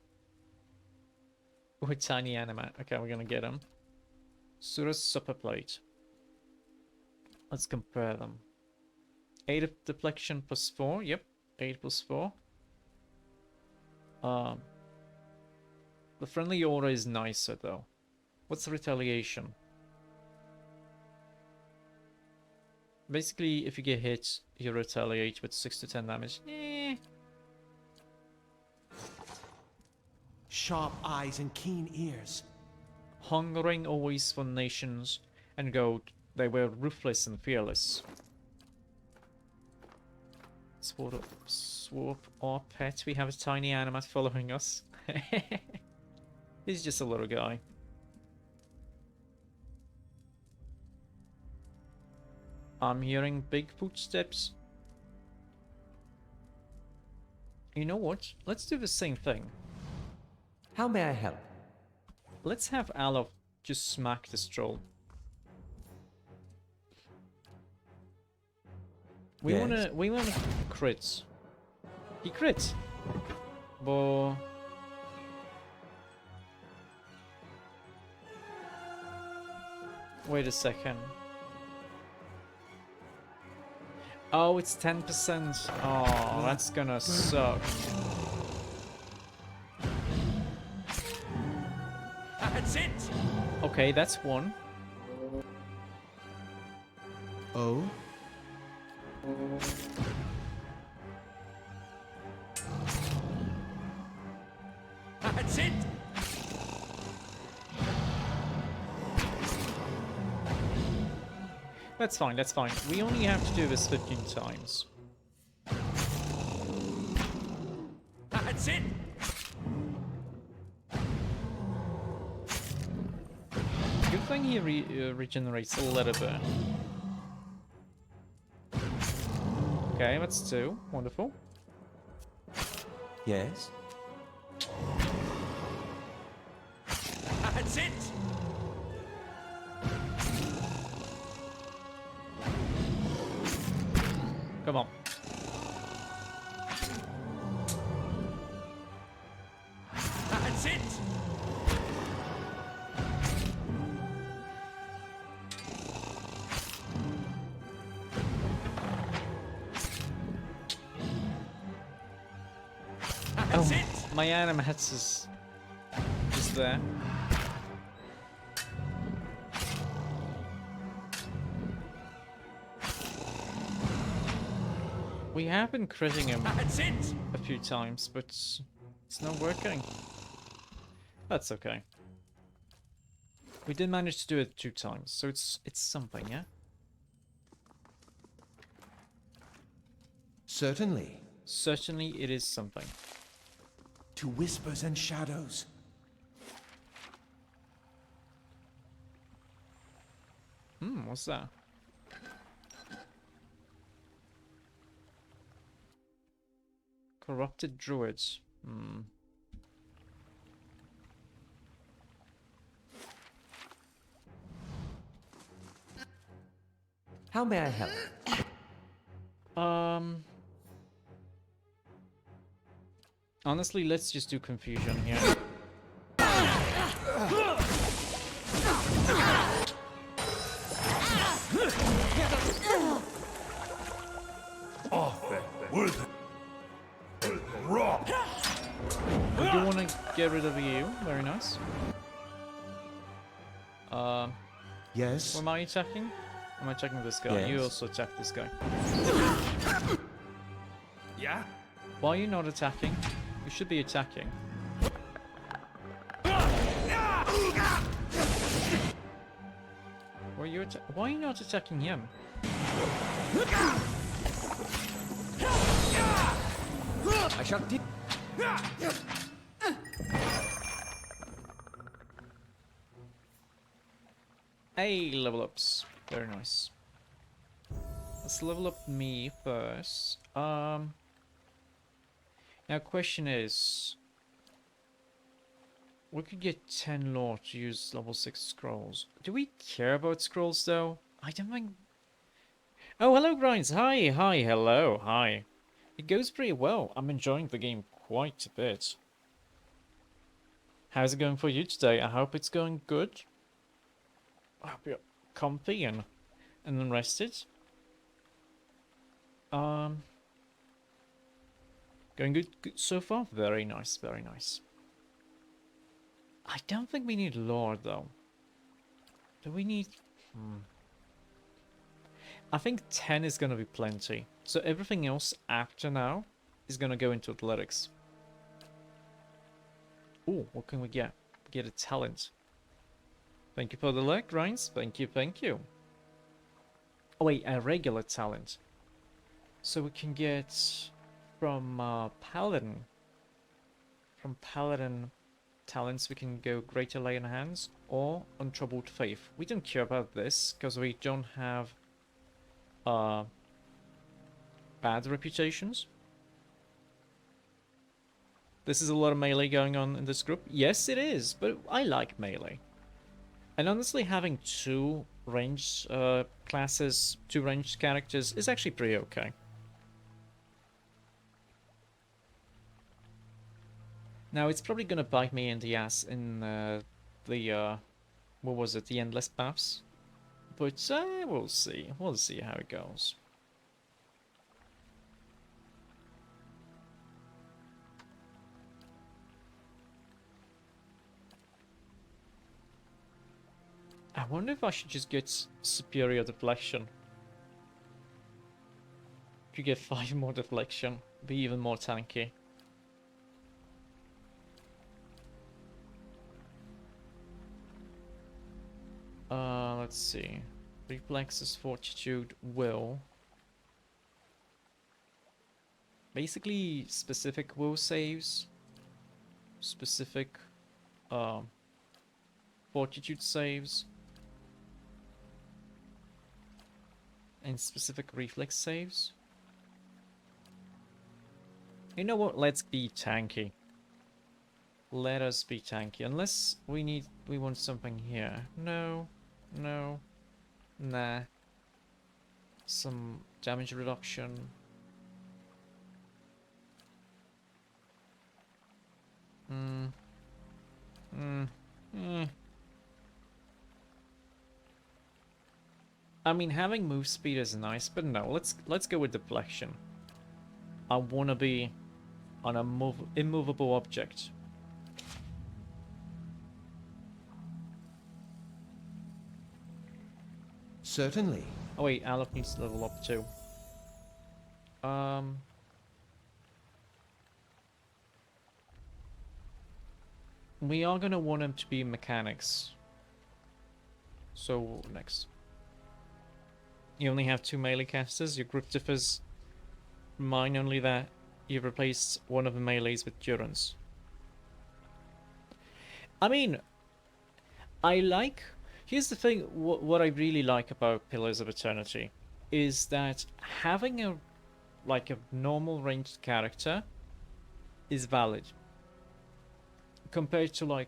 Ooh, a tiny animat. Okay, we're gonna get him. Sura's supper plate. Let's compare them. 8 of deflection plus 4. Yep, 8 plus 4. The friendly aura is nicer though. What's the retaliation? Basically, if you get hit, you retaliate with 6 to 10 damage. Sharp eyes and keen ears. Hungering always for nations and gold, they were ruthless and fearless. Swap our pet. We have a tiny animat following us. He's just a little guy. I'm hearing big footsteps. You know what? Let's do the same thing. How may I help? Let's have Alof just smack this troll. We wanna crit. He crits. But wait a second. Oh, it's 10%. Oh, that's gonna suck. That's it! Okay, that's one. Oh? That's it! That's fine, that's fine. We only have to do this 15 times. That's it! Good thing he regenerates a little bit. Okay, that's 2. Wonderful. Yes? That's it! Come on. That's it! That's it! My animats is there. We have been critting him That's it! a few times, but it's not working. That's okay. We did manage to do it 2 times, so it's something, yeah? Certainly. Certainly it is something. To whispers and shadows. What's that? Corrupted druids. How may I help? Honestly, let's just do confusion here. I do want to get rid of you. Very nice. Yes? Who am I attacking? Am I attacking this guy? Yes. You also attack this guy. Yeah? Why are you not attacking? You should be attacking. Why are you not attacking him? I shall deal. Hey, level ups. Very nice. Let's level up me first. Now question is, we could get 10 lore to use level 6 scrolls. Do we care about scrolls though? I don't think... Oh, hello Grinds. Hi, hi, hello, hi. It goes pretty well. I'm enjoying the game quite a bit. How's it going for you today? I hope it's going good. I hope you're comfy and rested. Going good so far? Very nice, very nice. I don't think we need lore though. Do we need... I think 10 is gonna be plenty. So everything else after now is gonna go into athletics. Oh, what can we get? We get a talent. Thank you for the leg, Rhines. Thank you, thank you. Oh wait, a regular talent. So we can get from Paladin. From Paladin talents we can go Greater Lay in Hands or Untroubled Faith. We don't care about this because we don't have bad reputations. This is a lot of melee going on in this group. Yes, it is, but I like melee. And honestly, having two ranged classes, two ranged characters is actually pretty okay. Now, it's probably gonna bite me in the ass in what was it, the Endless Paths? But we'll see. We'll see how it goes. I wonder if I should just get superior deflection. If you get 5 more deflection, be even more tanky. Let's see. Reflexes, fortitude, will. Basically, specific will saves. Specific fortitude saves. And specific reflex saves. You know what? Let's be tanky. Let us be tanky. Unless we want something here. No. No. Nah. Some damage reduction. I mean, having move speed is nice, but no, let's go with deflection. I wanna be on a immovable object. Certainly. Oh wait, Aleph needs to level up too. We are gonna want him to be mechanics. So next. You only have 2 melee casters. Your group differs from mine only that you've replaced one of the melees with Durance. I mean, I like... Here's the thing, what I really like about Pillars of Eternity is that having a normal ranged character is valid. Compared to well,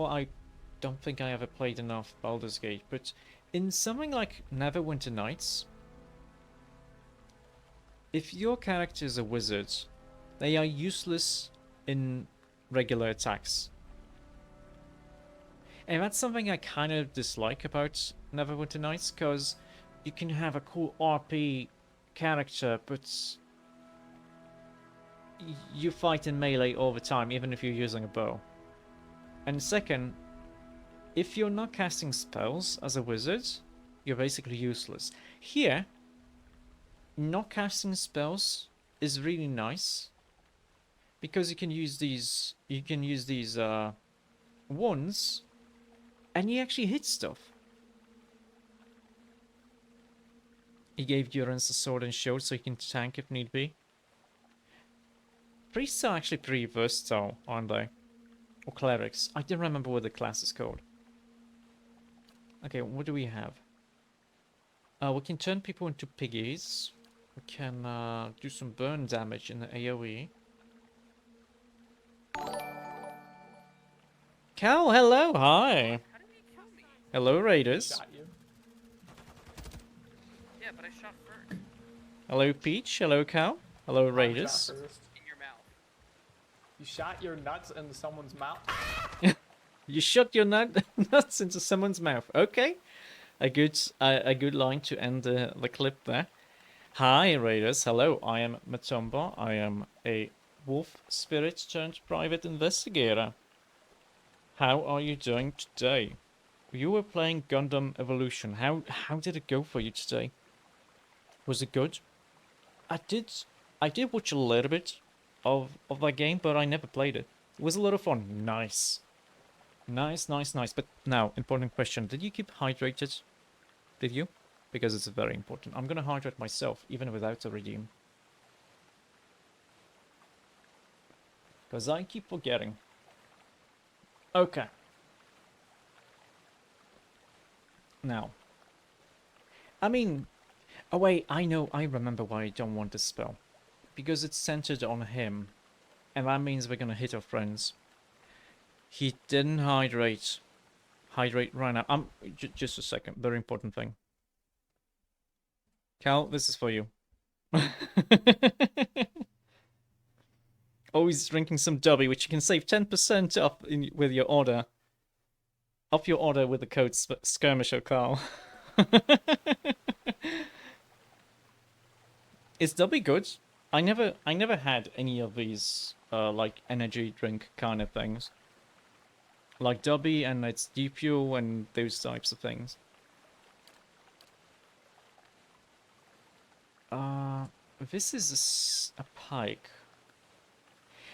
I don't think I ever played enough Baldur's Gate, but in something like Neverwinter Nights, if your character is a wizard, they are useless in regular attacks. And that's something I kind of dislike about Neverwinter Nights, because you can have a cool RP character, but you fight in melee all the time, even if you're using a bow. And second, if you're not casting spells as a wizard, you're basically useless. Here, not casting spells is really nice, because you can use these wands, and you actually hit stuff. He gave Durance a sword and shield so he can tank if need be. Priests are actually pretty versatile, aren't they? Or clerics. I don't remember what the class is called. Okay, what do we have? We can turn people into piggies. We can do some burn damage in the AoE. Cal, hello, hi. Hello, Raiders. Shot you. Yeah, but I shot first. Hello, Peach. Hello, Cal. Hello, Raiders. In your mouth. You shot your nuts into someone's mouth? You shot your nuts into someone's mouth. Okay, a good line to end the clip there. Hi, Raiders. Hello, I am Matombar. I am a wolf spirit turned private investigator. How are you doing today? You were playing Gundam Evolution. How did it go for you today? Was it good? I did watch a little bit of that game, but I never played it. It was a lot of fun. Nice. Nice. But now, important question. Did you keep hydrated? Did you? Because it's very important. I'm gonna hydrate myself, even without a redeem. Because I keep forgetting. Okay. Now. I mean... Oh wait, I remember why I don't want this spell. Because it's centered on him. And that means we're gonna hit our friends. He didn't hydrate. Hydrate right now. Just a second. Very important thing. Cal, this is for you. Always drinking some Dobby, which you can save 10% off with your order. Off your order with the code Skirmisher Carl. Is Dobby good? I never had any of these like energy drink kind of things. Like Dobby and its D-Fuel and those types of things. This is a pike.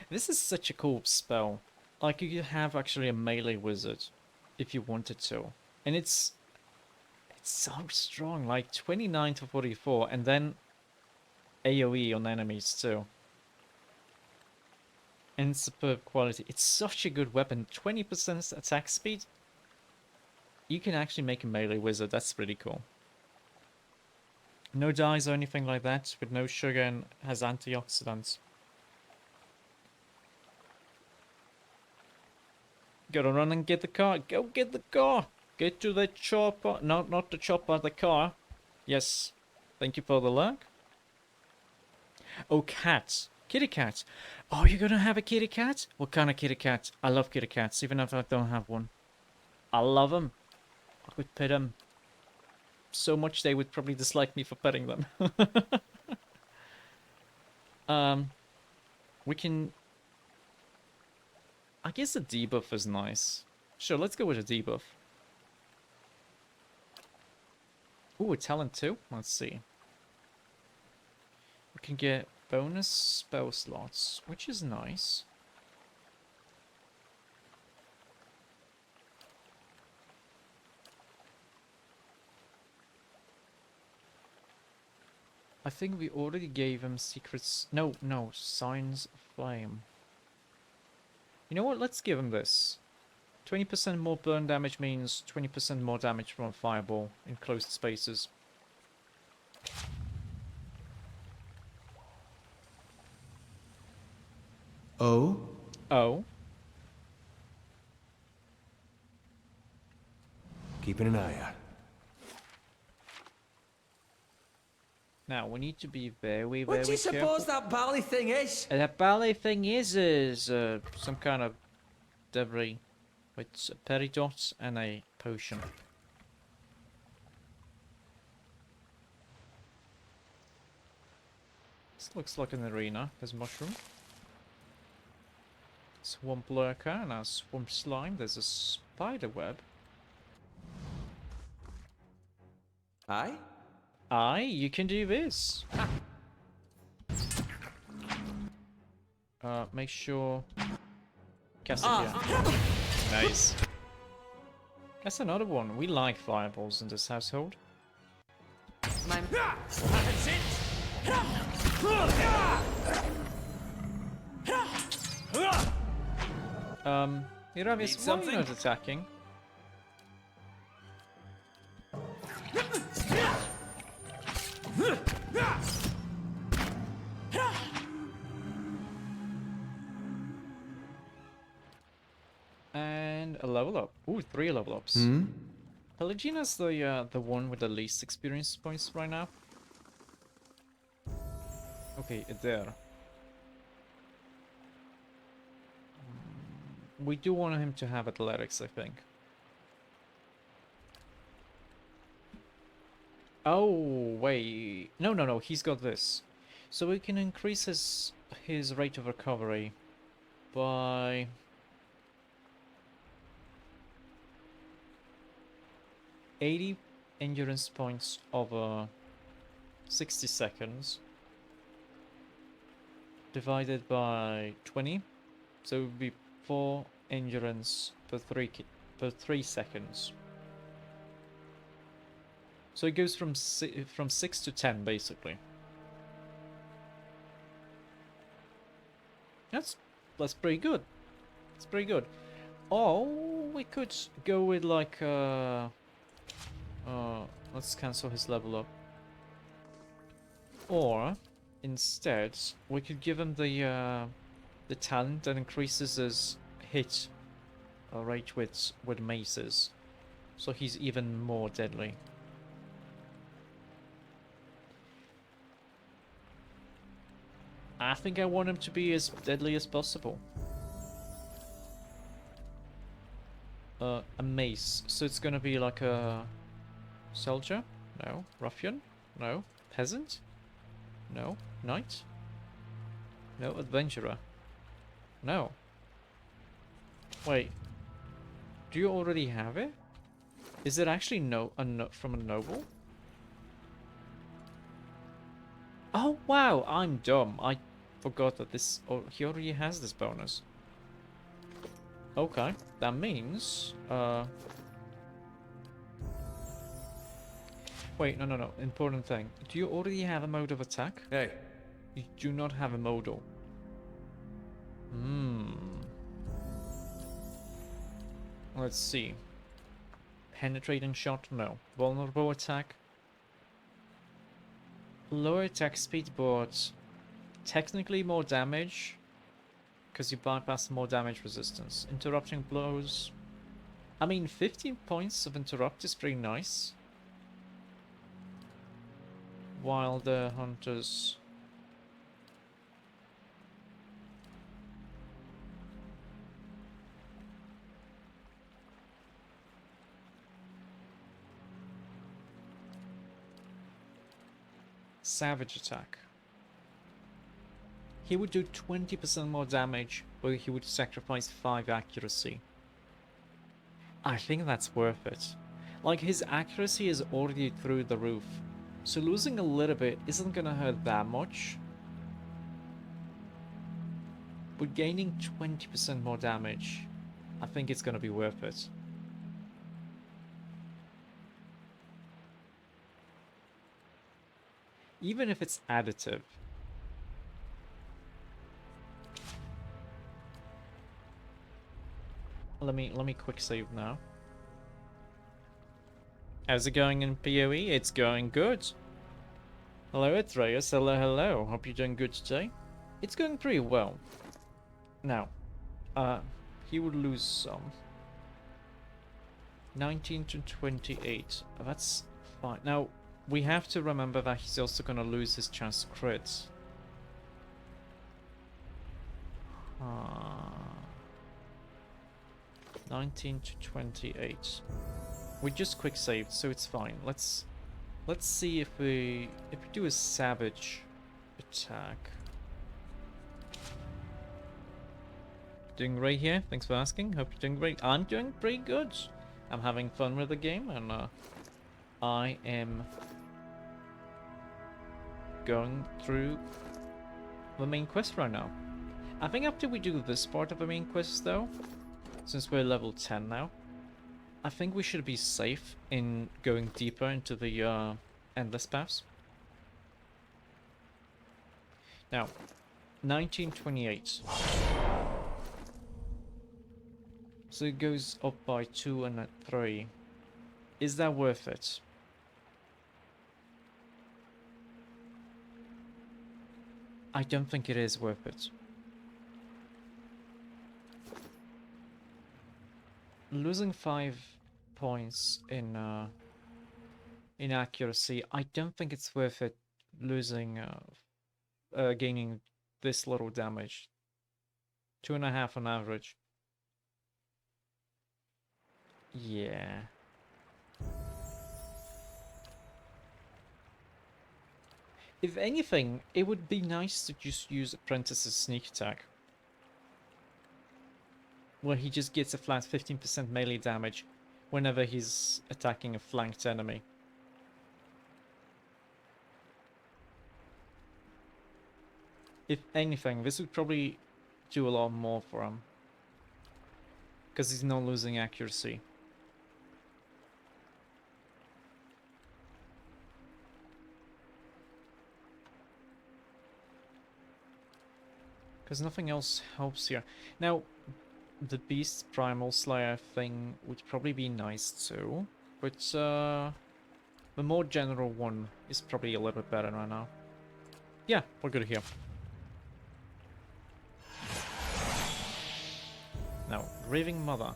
This is such a cool spell. Like, you could have actually a melee wizard if you wanted to. And it's so strong, like 29 to 44, and then AoE on enemies too. And superb quality. It's such a good weapon. 20% attack speed. You can actually make a melee wizard. That's pretty cool. No dyes or anything like that, with no sugar, and has antioxidants. Gotta run and get the car. Go get the car. Get to the chopper. No, not the chopper, the car. Yes. Thank you for the luck. Oh, cats. Kitty cat. Oh, you're gonna have a kitty cat? What kind of kitty cat? I love kitty cats, even if I don't have one. I love them. I could pet them. So much they would probably dislike me for petting them. We can... I guess the debuff is nice. Sure, let's go with a debuff. Ooh, a talent too? Let's see. We can get bonus spell slots, which is nice. I think we already gave him secrets. No, signs of flame. You know what? Let's give him this. 20% more burn damage means 20% more damage from a fireball in closed spaces. Oh? Oh? Keeping an eye out. Now, we need to be very, What do you careful. suppose that bally thing is? That ballet thing is some kind of debris. It's a peridot and a potion. This looks like an arena. There's mushroom. Swamp lurker and a swamp slime. There's a spider web. Aye? Aye, you can do this. Make sure... Cast it here. Nice. That's another one. We like fireballs in this household. That's it! Iravius, why are you not attacking? And a level up. Ooh, 3 level ups. Pelagina's the one with the least experience points right now. Okay, there. we do want him to have athletics, I think. Oh, wait. No, he's got this. So we can increase his rate of recovery by 80 endurance points over 60 seconds divided by 20. So it would be 4 endurance per 3 seconds. So it goes from 6 to 10 basically. That's pretty good. It's pretty good. Or we could go with like let's cancel his level up. Or instead we could give him the talent that increases his hit rate with maces, so he's even more deadly. I think I want him to be as deadly as possible. A mace, so it's gonna be like a soldier? No. Ruffian? No. Peasant? No. Knight? No. Adventurer? No. Wait. Do you already have it? Is it actually from a noble? Oh wow, I'm dumb. I forgot that this. Oh, he already has this bonus. Okay, that means. Wait, no. Important thing. Do you already have a mode of attack? Hey. You do not have a modal. Let's see. Penetrating shot? No. Vulnerable attack? Lower attack speed, but technically more damage, because you bypass more damage resistance. Interrupting blows. I mean, 15 points of interrupt is pretty nice. While the hunters... Savage attack. He would do 20% more damage, but he would sacrifice 5 accuracy. I think that's worth it. Like, his accuracy is already through the roof, so losing a little bit isn't gonna hurt that much. But gaining 20% more damage, I think it's gonna be worth it. Even if it's additive. Let me quick save now. How's it going in PoE? It's going good. Hello Atreus, hello. Hope you're doing good today. It's going pretty well. Now, he would lose some. 19 to 28. That's fine. Now, we have to remember that he's also gonna lose his chance to crit. 19 to 28. We just quick saved, so it's fine. Let's see if we do a savage attack. Doing great here. Thanks for asking. Hope you're doing great. I'm doing pretty good. I'm having fun with the game, and I am going through the main quest right now. I think after we do this part of the main quest, though, since we're level 10 now, I think we should be safe in going deeper into the endless paths. Now, 1928. So it goes up by 2 and 3. Is that worth it? I don't think it is worth it. Losing 5 points in accuracy, I don't think it's worth it. Losing, gaining this little damage, 2.5 on average. Yeah. If anything, it would be nice to just use Apprentice's sneak attack, where he just gets a flat 15% melee damage whenever he's attacking a flanked enemy. If anything, this would probably do a lot more for him, because he's not losing accuracy. Because nothing else helps here. Now, the Beast Primal Slayer thing would probably be nice too, but the more general one is probably a little bit better right now. Yeah, we're good here. Now, Raving Mother.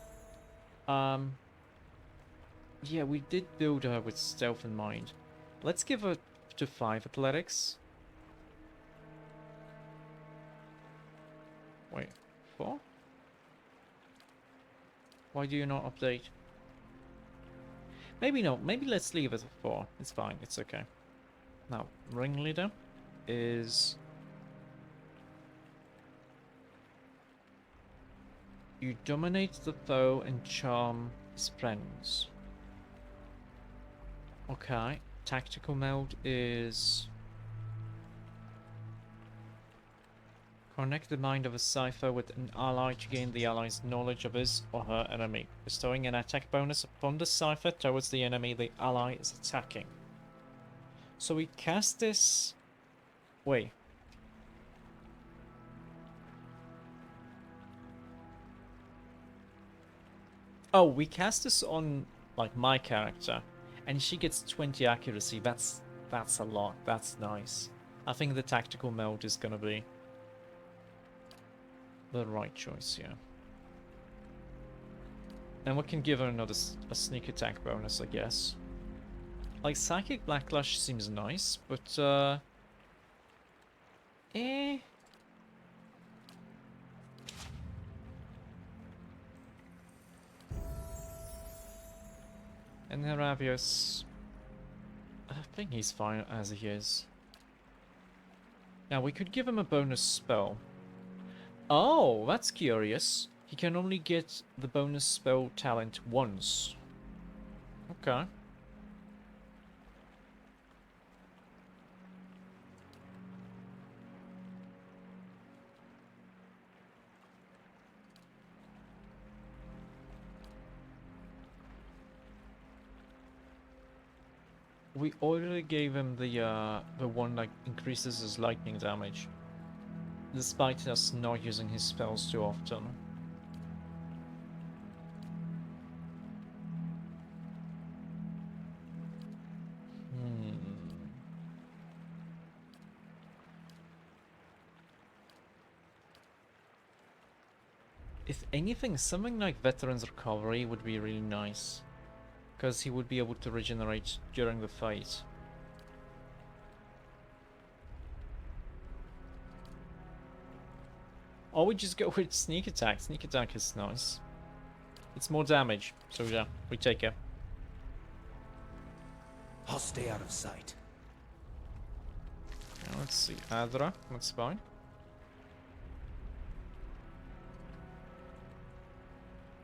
Yeah, we did build her with stealth in mind. Let's give her to 5 athletics. Wait, 4? Why do you not update? Maybe not. Maybe let's leave it at 4. It's fine. It's okay. Now, Ringleader is... You dominate the foe and charm his friends. Okay. Tactical mode is... Connect the mind of a cipher with an ally to gain the ally's knowledge of his or her enemy, bestowing an attack bonus upon the cipher towards the enemy the ally is attacking. So we cast this... Wait. Oh, we cast this on, like, my character, and she gets 20 accuracy. That's a lot. That's nice. I think the tactical mode is gonna be the right choice, yeah. And we can give her another a sneak attack bonus, I guess. Like, Psychic Backlash seems nice, but, eh... And Heravius... I think he's fine as he is. Now, we could give him a bonus spell. Oh, that's curious. He can only get the bonus spell talent once. Okay. We already gave him the one that increases his lightning damage, despite us not using his spells too often. If anything, something like Veteran's Recovery would be really nice, because he would be able to regenerate during the fight. Or we just go with Sneak Attack. Sneak Attack is nice. It's more damage, so yeah, we take it. I'll stay out of sight. Now let's see, Adra, that's fine.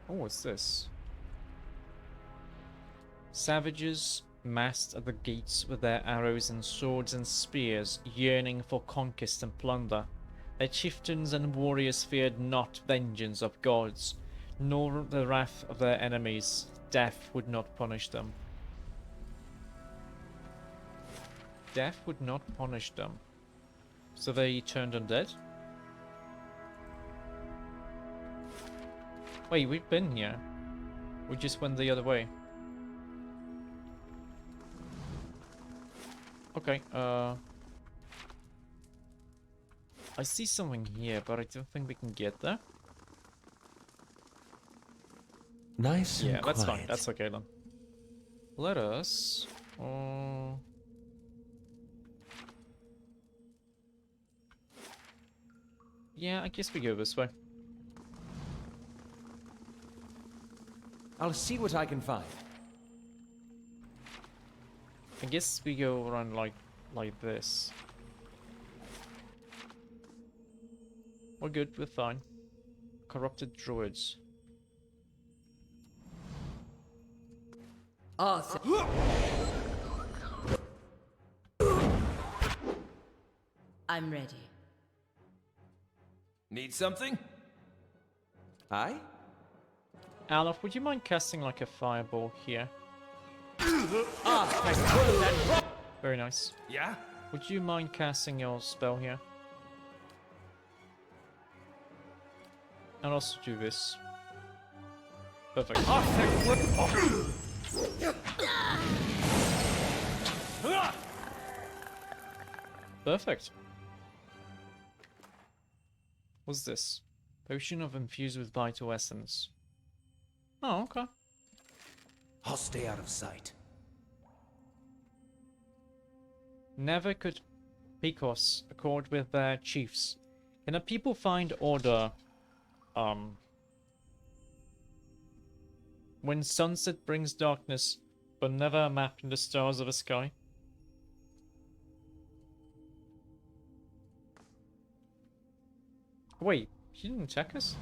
Oh, what's this? Savages massed at the gates with their arrows and swords and spears, yearning for conquest and plunder. Their chieftains and warriors feared not vengeance of gods, nor the wrath of their enemies. Death would not punish them. Death would not punish them. So they turned undead? Wait, we've been here. We just went the other way. Okay, I see something here, but I don't think we can get there. Nice. Yeah, and that's quiet. fine. That's okay then. Let us... yeah, I guess we go this way. I'll see what I can find. I guess we go around like this. We're good, we're fine. Corrupted druids. Arthur. I'm ready. Need something? Aye? Alaf, would you mind casting like a fireball here? Very nice. Yeah? Would you mind casting your spell here? And also do this. Perfect. Perfect. What's this? Potion of infused with vital essence. Oh, okay. I'll stay out of sight. Never could Picos accord with their chiefs. Can the people find order? When sunset brings darkness, but never a map in the stars of the sky. Wait, he didn't attack us?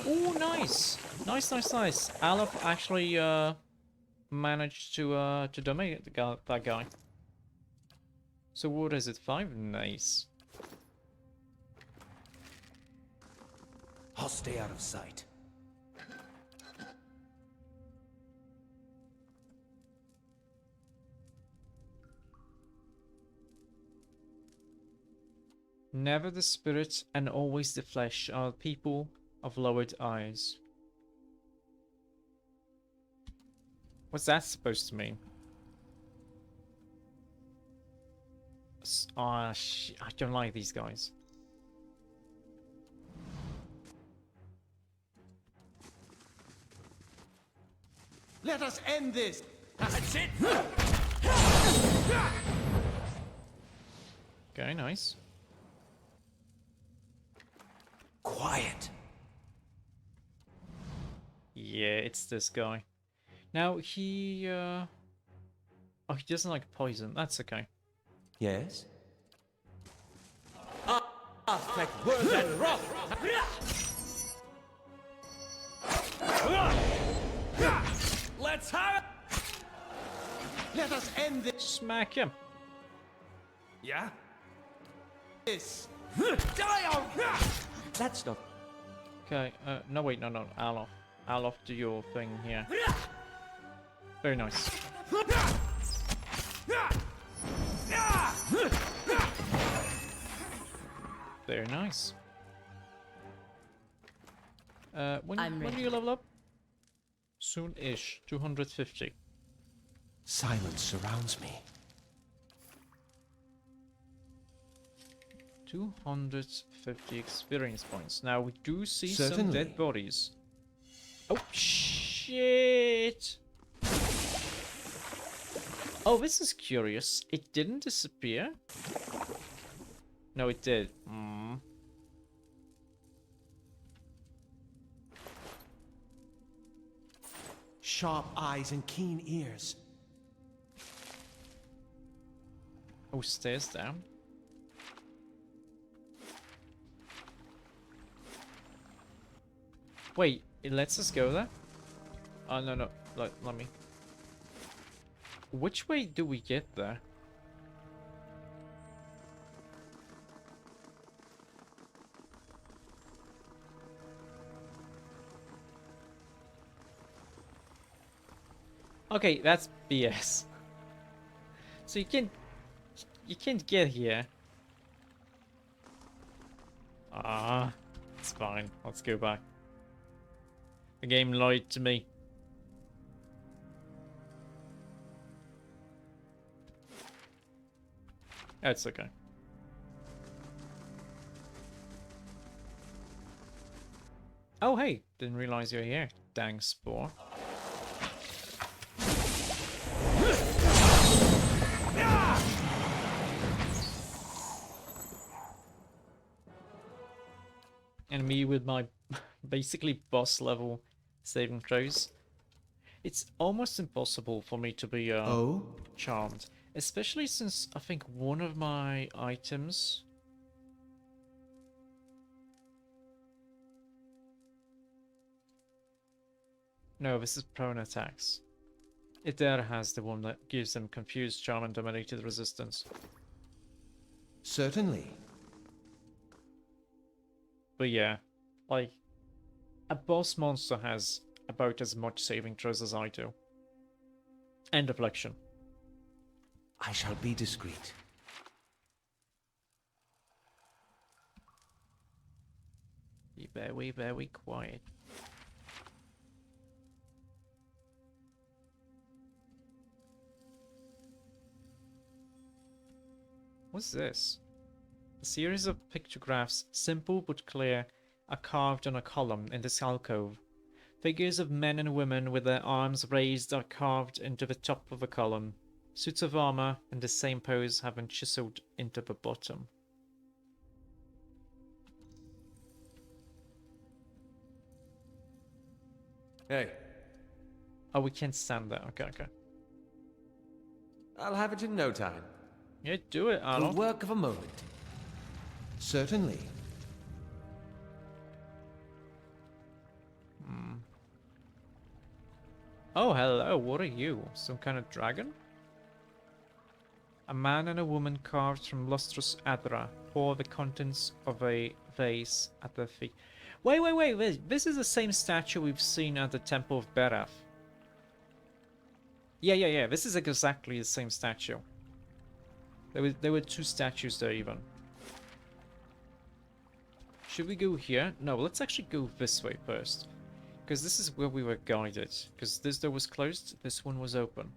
Oh, nice! Nice. Aleph actually managed to dominate that guy. So what is it? 5? Nice. I'll stay out of sight. Never the spirit and always the flesh are people of lowered eyes. What's that supposed to mean? I don't like these guys. Let us end this! That's it! Okay, nice. Quiet. Yeah, it's this guy. Now he oh, he doesn't like poison. That's okay. Yes? Let's have it! Let us end Smack him. Yeah? this! That's not... Okay, no wait, no. Alof. Alof, do your thing here. Very nice. Very nice. When do you level up? Soon-ish. 250. Silence surrounds me. 250 experience points. Now we do see some Certainly. dead bodies. Oh shit! Oh, this is curious. It didn't disappear. No, it did. Sharp eyes and keen ears. Oh, stairs down. Wait, it lets us go there? Oh, no. Let me. Which way do we get there? Okay, that's BS. So you can't get here. It's fine. Let's go back. The game lied to me. That's okay. Oh hey, didn't realize you're here. Dang spore. And me with my basically boss level saving throws. It's almost impossible for me to be charmed. Especially since I think one of my items... No, this is prone attacks. It there has the one that gives them confused charm and dominated resistance. Certainly. But yeah, like, a boss monster has about as much saving throws as I do. And deflection. I shall be discreet. Be very, very quiet. What's this? A series of pictographs, simple but clear, are carved on a column in this alcove. Figures of men and women with their arms raised are carved into the top of the column. Suits of armor in the same pose have been chiseled into the bottom. Hey. Oh, we can't stand there. Okay, okay. I'll have it in no time. Yeah, do it, The Arnold. work of a moment. Certainly. Oh, hello. What are you? Some kind of dragon? A man and a woman carved from lustrous adra pour the contents of a vase at their feet. Wait, wait, wait. This is the same statue we've seen at the Temple of Berath. Yeah. This is exactly the same statue. There were two statues there even. Should we go here? No, let's actually go this way first. Because this is where we were guided. Because this door was closed, this one was open.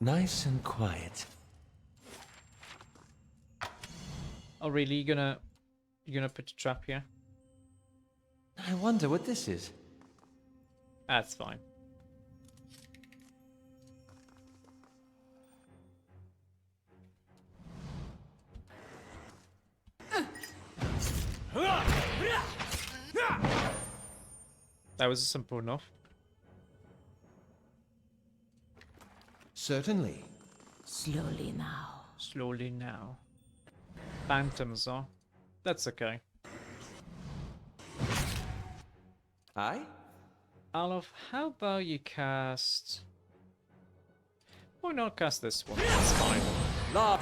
Nice and quiet. Oh really, you're gonna put a trap here? I wonder what this is. That's fine. That was simple enough. Certainly. Slowly now. Slowly now. Phantoms, huh? That's okay. Aye? Alof, how about you cast... Why not cast this one? That's fine. Lob!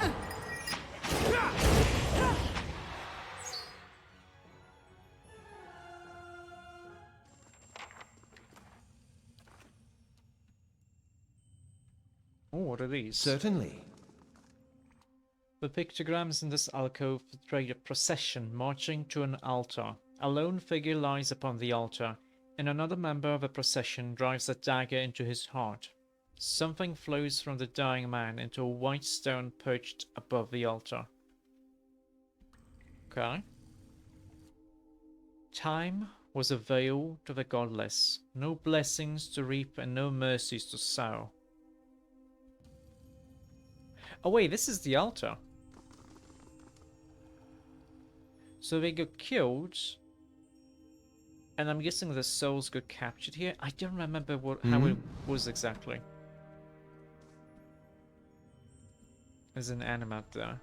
Oh, what are these? Certainly. The pictograms in this alcove portray a procession marching to an altar. A lone figure lies upon the altar, and another member of the procession drives a dagger into his heart. Something flows from the dying man into a white stone perched above the altar. Okay. Time was a veil to the godless, no blessings to reap and no mercies to sow. Oh wait, this is the altar. So they got killed, and I'm guessing the souls got captured here. I don't remember how it was exactly. There's an animat there.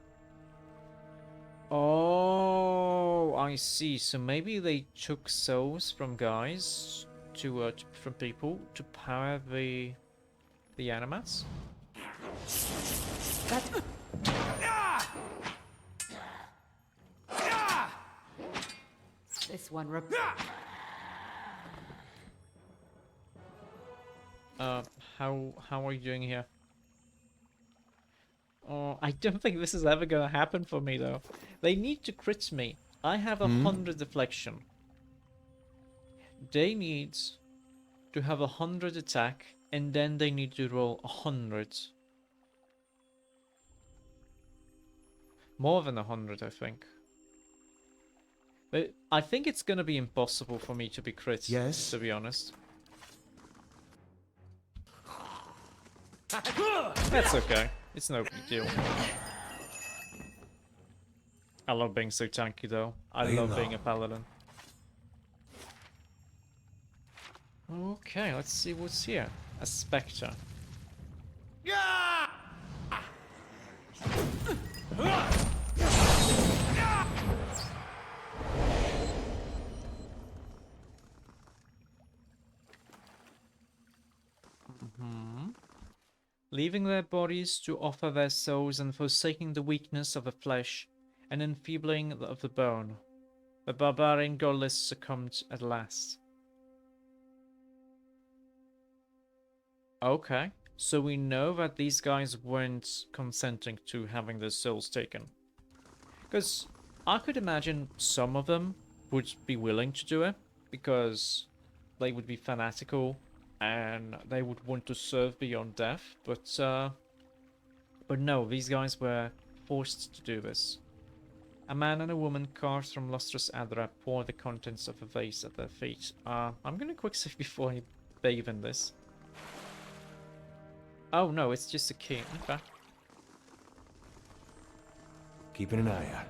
Oh, I see. So maybe they took souls from guys from people to power the animats. This one How are you doing here? Oh, I don't think this is ever gonna happen for me though. They need to crit me. I have 100 deflection. They need to have 100 attack, and then they need to roll 100. More than 100, I think. But I think it's gonna be impossible for me to be crit, Yes? to be honest. That's okay. It's no big deal. I love being so tanky though. I love being a paladin. Okay, let's see what's here. A spectre. Leaving their bodies to offer their souls and forsaking the weakness of the flesh and enfeebling of the bone, the barbarian godless succumbed at last. Okay, so we know that these guys weren't consenting to having their souls taken. Because I could imagine some of them would be willing to do it, because they would be fanatical and they would want to serve beyond death, but no, these guys were forced to do this. A man and a woman carved from lustrous adra pour the contents of a vase at their feet. I'm gonna quick save before I bathe in this. Oh no, it's just a key. Okay. Keeping an eye out.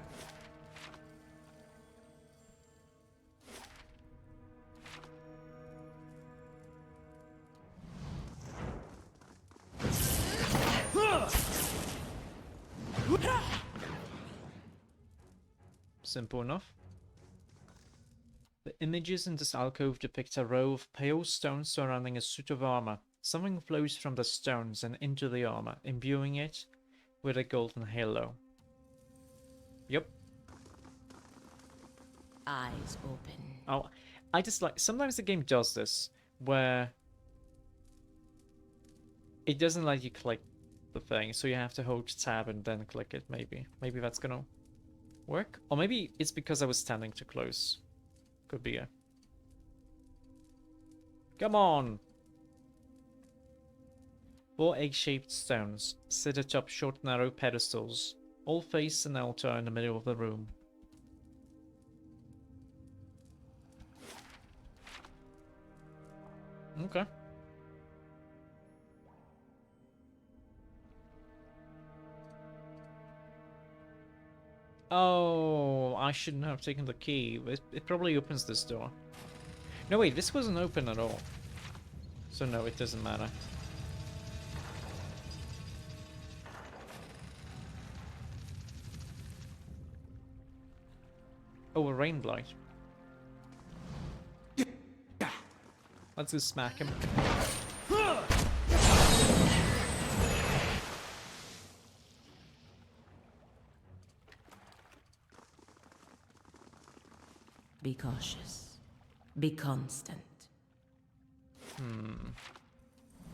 Simple enough. The images in this alcove depict a row of pale stones surrounding a suit of armor. Something flows from the stones and into the armor, imbuing it with a golden halo. Yep. Eyes open. Oh, I just like... Sometimes the game does this, where it doesn't let you click the thing, so you have to hold tab and then click it, maybe. Maybe that's gonna work? Or maybe it's because I was standing too close. Could be a... Come on! 4 egg-shaped stones sit atop short, narrow pedestals, all face an altar in the middle of the room. Okay. Oh, I shouldn't have taken the key. It probably opens this door. No, wait, this wasn't open at all. So no, it doesn't matter. Oh, a rain blight. Let's just smack him. Be cautious. Be constant.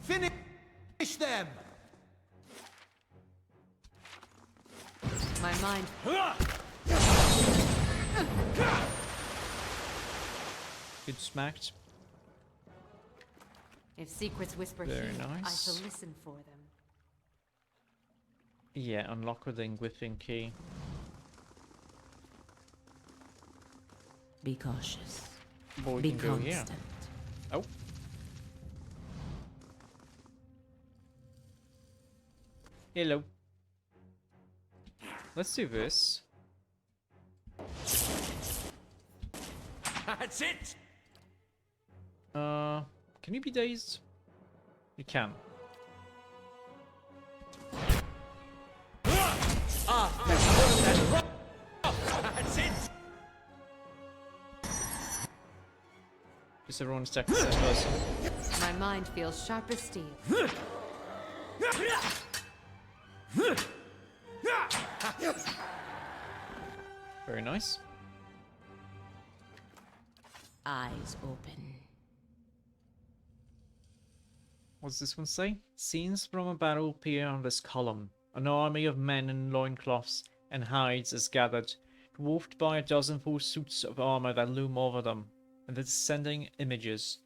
Finish them! My mind. Good smacked. If secrets whisper Very here, I nice. shall listen for them. Yeah, unlock with the Engwithian key. Be cautious. Boy, Be can go here. constant. Oh. Hello. Let's do this. That's it! Can you be dazed? You can. That's it! Just everyone attack the same person. My mind feels sharp as steel. Very nice. Eyes open. What's this one say? Scenes from a battle appear on this column. An army of men in loincloths and hides is gathered, dwarfed by a dozen full suits of armor that loom over them. And the descending images.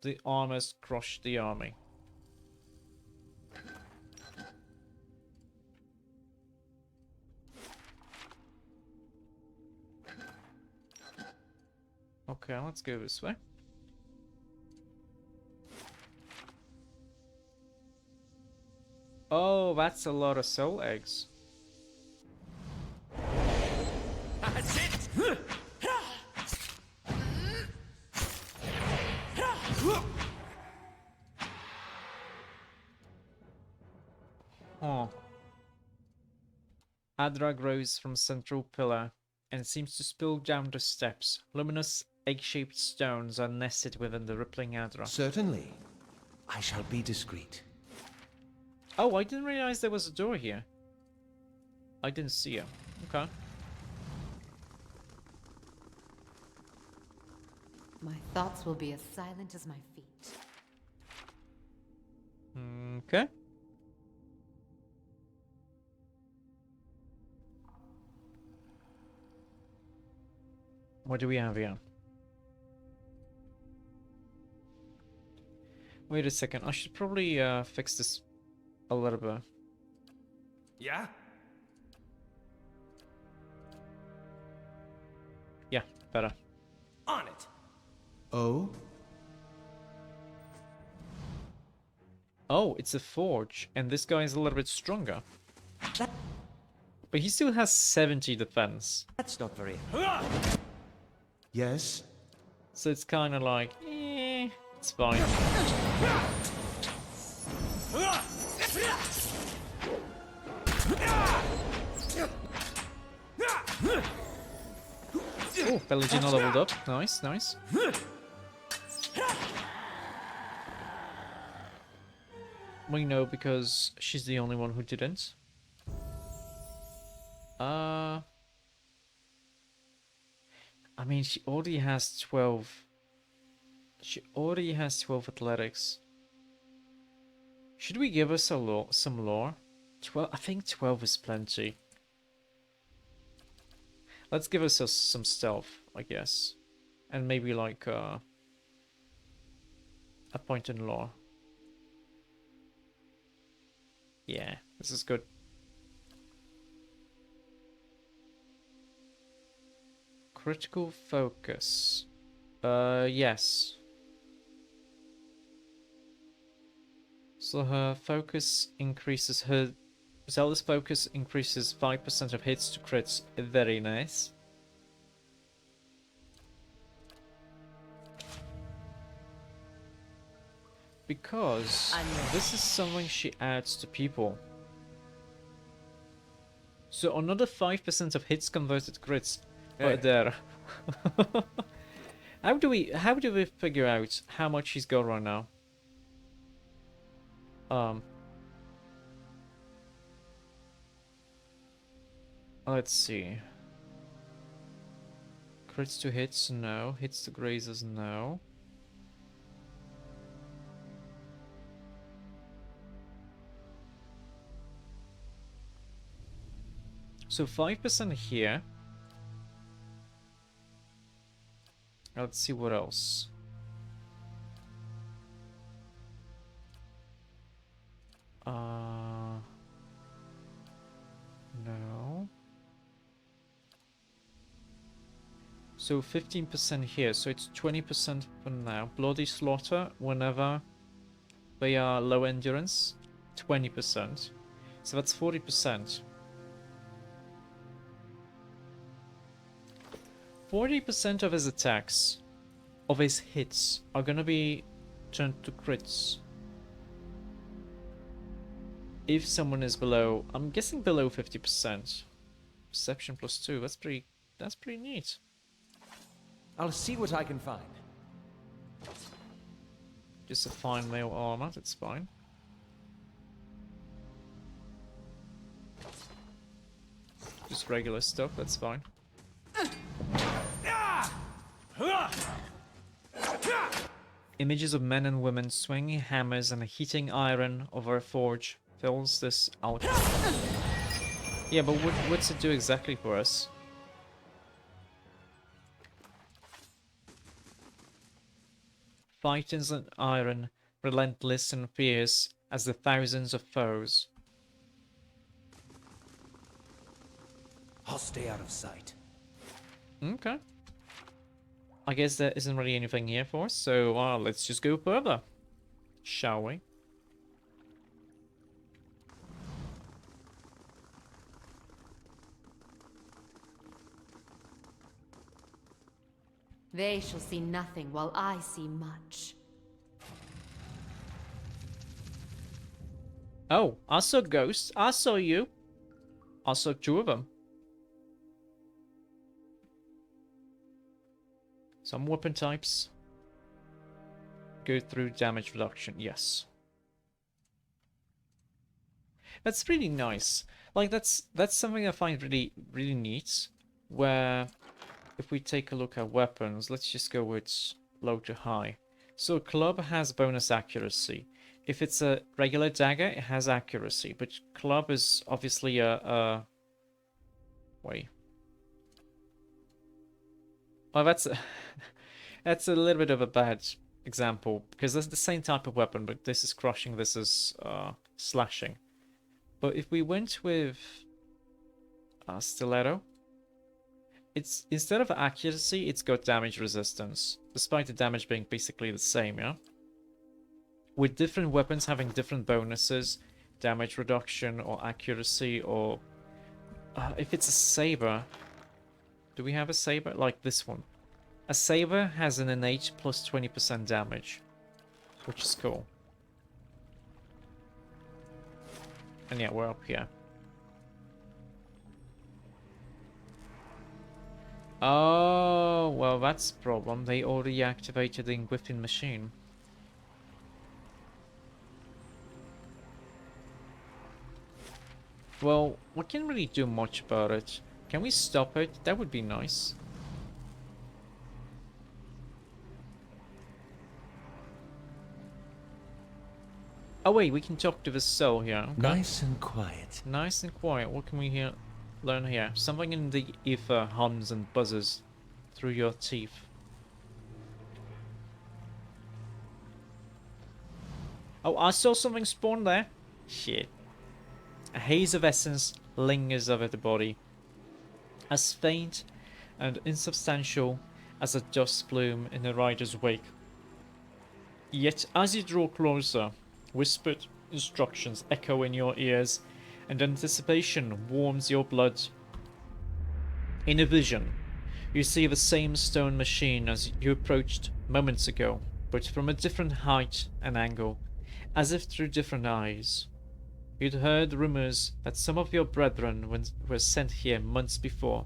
The armors crush the army. Okay, let's go this way. Oh, that's a lot of soul eggs. That's it! Huh. Adra grows from central pillar and seems to spill down the steps. Luminous egg-shaped stones are nested within the rippling Adra. Certainly. I shall be discreet. Oh, I didn't realize there was a door here. I didn't see it. Okay. My thoughts will be as silent as my feet. Okay. What do we have here? Wait a second. I should probably fix this a little bit. Yeah? Yeah, better. On it! Oh? Oh, it's a forge, and this guy is a little bit stronger. But he still has 70 defense. That's not very... Yes? So it's kind of like, it's fine. Oh, Paladin leveled up. Nice, nice. We know because she's the only one who didn't. I mean, she already has 12. She already has 12 athletics. Should we give us some lore? 12. I think 12 is plenty. Let's give us some stealth, I guess, and maybe like a point in lore. Yeah, this is good. Critical focus. Yes. So her focus increases, her zealous focus increases 5% of hits to crits. Very nice. Because this is something she adds to people. So another 5% of hits converted to crits. Right there. How do we figure out how much she's got right now? Let's see. Crits to hits, no. Hits to grazers, no. So 5% here. Let's see what else. No. So 15% here, so it's 20% for now. Bloody Slaughter, whenever they are low endurance, 20%. So that's 40%. 40% of his attacks, of his hits, are gonna be turned to crits. If someone is below, I'm guessing below 50%. Perception +2, that's pretty neat. I'll see what I can find. Just a fine mail armor, that's fine. Just regular stuff, that's fine. Images of men and women swinging hammers and heating iron over a forge fills this out. Yeah, but what's it do exactly for us? Fighters in iron, relentless and fierce as the thousands of foes. I'll stay out of sight. Okay. I guess there isn't really anything here for us, so let's just go further, shall we? They shall see nothing while I see much. Oh, I saw ghosts. I saw you. I saw 2 of them. Some weapon types. Go through damage reduction. Yes. That's really nice. Like, that's something I find really neat. Where, if we take a look at weapons, let's just go with low to high. So a club has bonus accuracy. If it's a regular dagger, it has accuracy, but club is obviously wait. Oh, that's that's a little bit of a bad example, because that's the same type of weapon, but this is crushing, this is slashing. But if we went with stiletto, it's, instead of accuracy, it's got damage resistance, despite the damage being basically the same, yeah? With different weapons having different bonuses, damage reduction or accuracy, or if it's a saber, do we have a saber? Like this one. A saber has an innate plus 20% damage, which is cool. And yeah, we're up here. Oh, well, that's a problem. They already activated the Griffin machine. Well, we can't really do much about it. Can we stop it? That would be nice. Oh wait, we can talk to the soul here. Okay. Nice and quiet. Nice and quiet. What can we learn here? Something in the ether hums and buzzes through your teeth. Oh, I saw something spawn there. Shit. A haze of essence lingers over the body, as faint and insubstantial as a dust plume in a rider's wake. Yet as you draw closer, whispered instructions echo in your ears, and anticipation warms your blood. In a vision, you see the same stone machine as you approached moments ago, but from a different height and angle, as if through different eyes. You'd heard rumors that some of your brethren were sent here months before,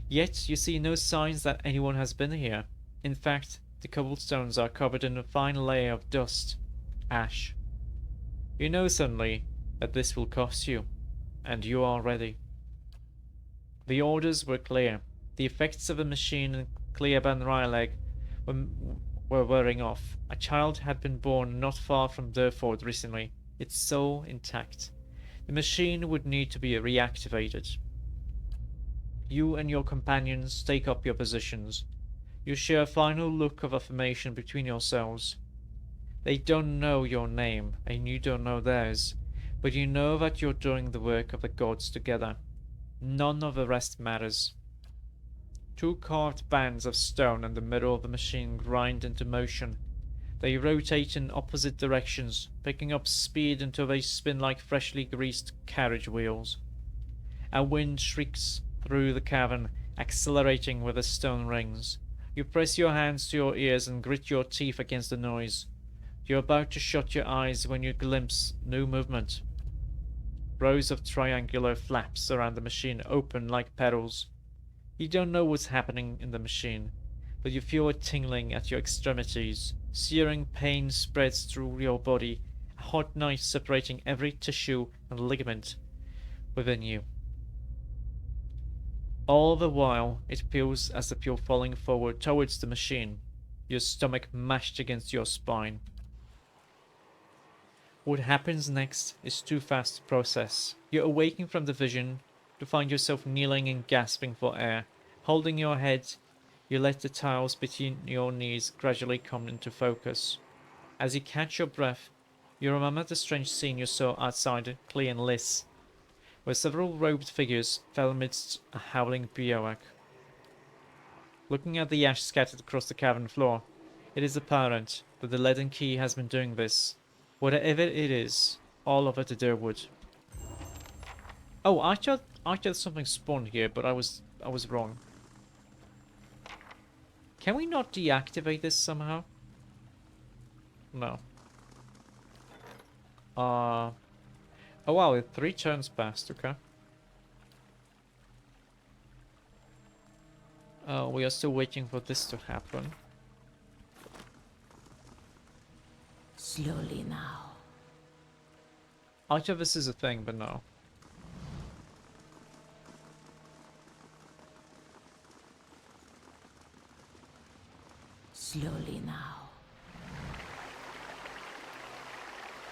yet you see no signs that anyone has been here. In fact, the cobblestones are covered in a fine layer of dust, ash. You know suddenly that this will cost you, and you are ready. The orders were clear. The effects of the machine in Cleoban Ryleg were wearing off. A child had been born not far from Durford recently, its soul intact. The machine would need to be reactivated. You and your companions take up your positions. You share a final look of affirmation between yourselves. They don't know your name, and you don't know theirs, but you know that you're doing the work of the gods together. None of the rest matters. 2 carved bands of stone in the middle of the machine grind into motion. They rotate in opposite directions, picking up speed until they spin like freshly greased carriage wheels. A wind shrieks through the cavern, accelerating with the stone rings. You press your hands to your ears and grit your teeth against the noise. You're about to shut your eyes when you glimpse new movement. Rows of triangular flaps around the machine open like petals. You don't know what's happening in the machine, but you feel a tingling at your extremities. Searing pain spreads through your body, a hot knife separating every tissue and ligament within you. All the while, it feels as if you're falling forward towards the machine, your stomach mashed against your spine. What happens next is too fast to process. You're awaking from the vision to find yourself kneeling and gasping for air. Holding your head, you let the tiles between your knees gradually come into focus. As you catch your breath, you remember the strange scene you saw outside Clean Liss, where several robed figures fell amidst a howling bivouac. Looking at the ash scattered across the cavern floor, it is apparent that the leaden key has been doing this. Whatever it is, all of it Durwood. Oh, I thought something spawned here, but I was wrong. Can we not deactivate this somehow? No. Oh wow, 3 turns passed, okay. We are still waiting for this to happen. Slowly now. I thought this is a thing, but no. Slowly now.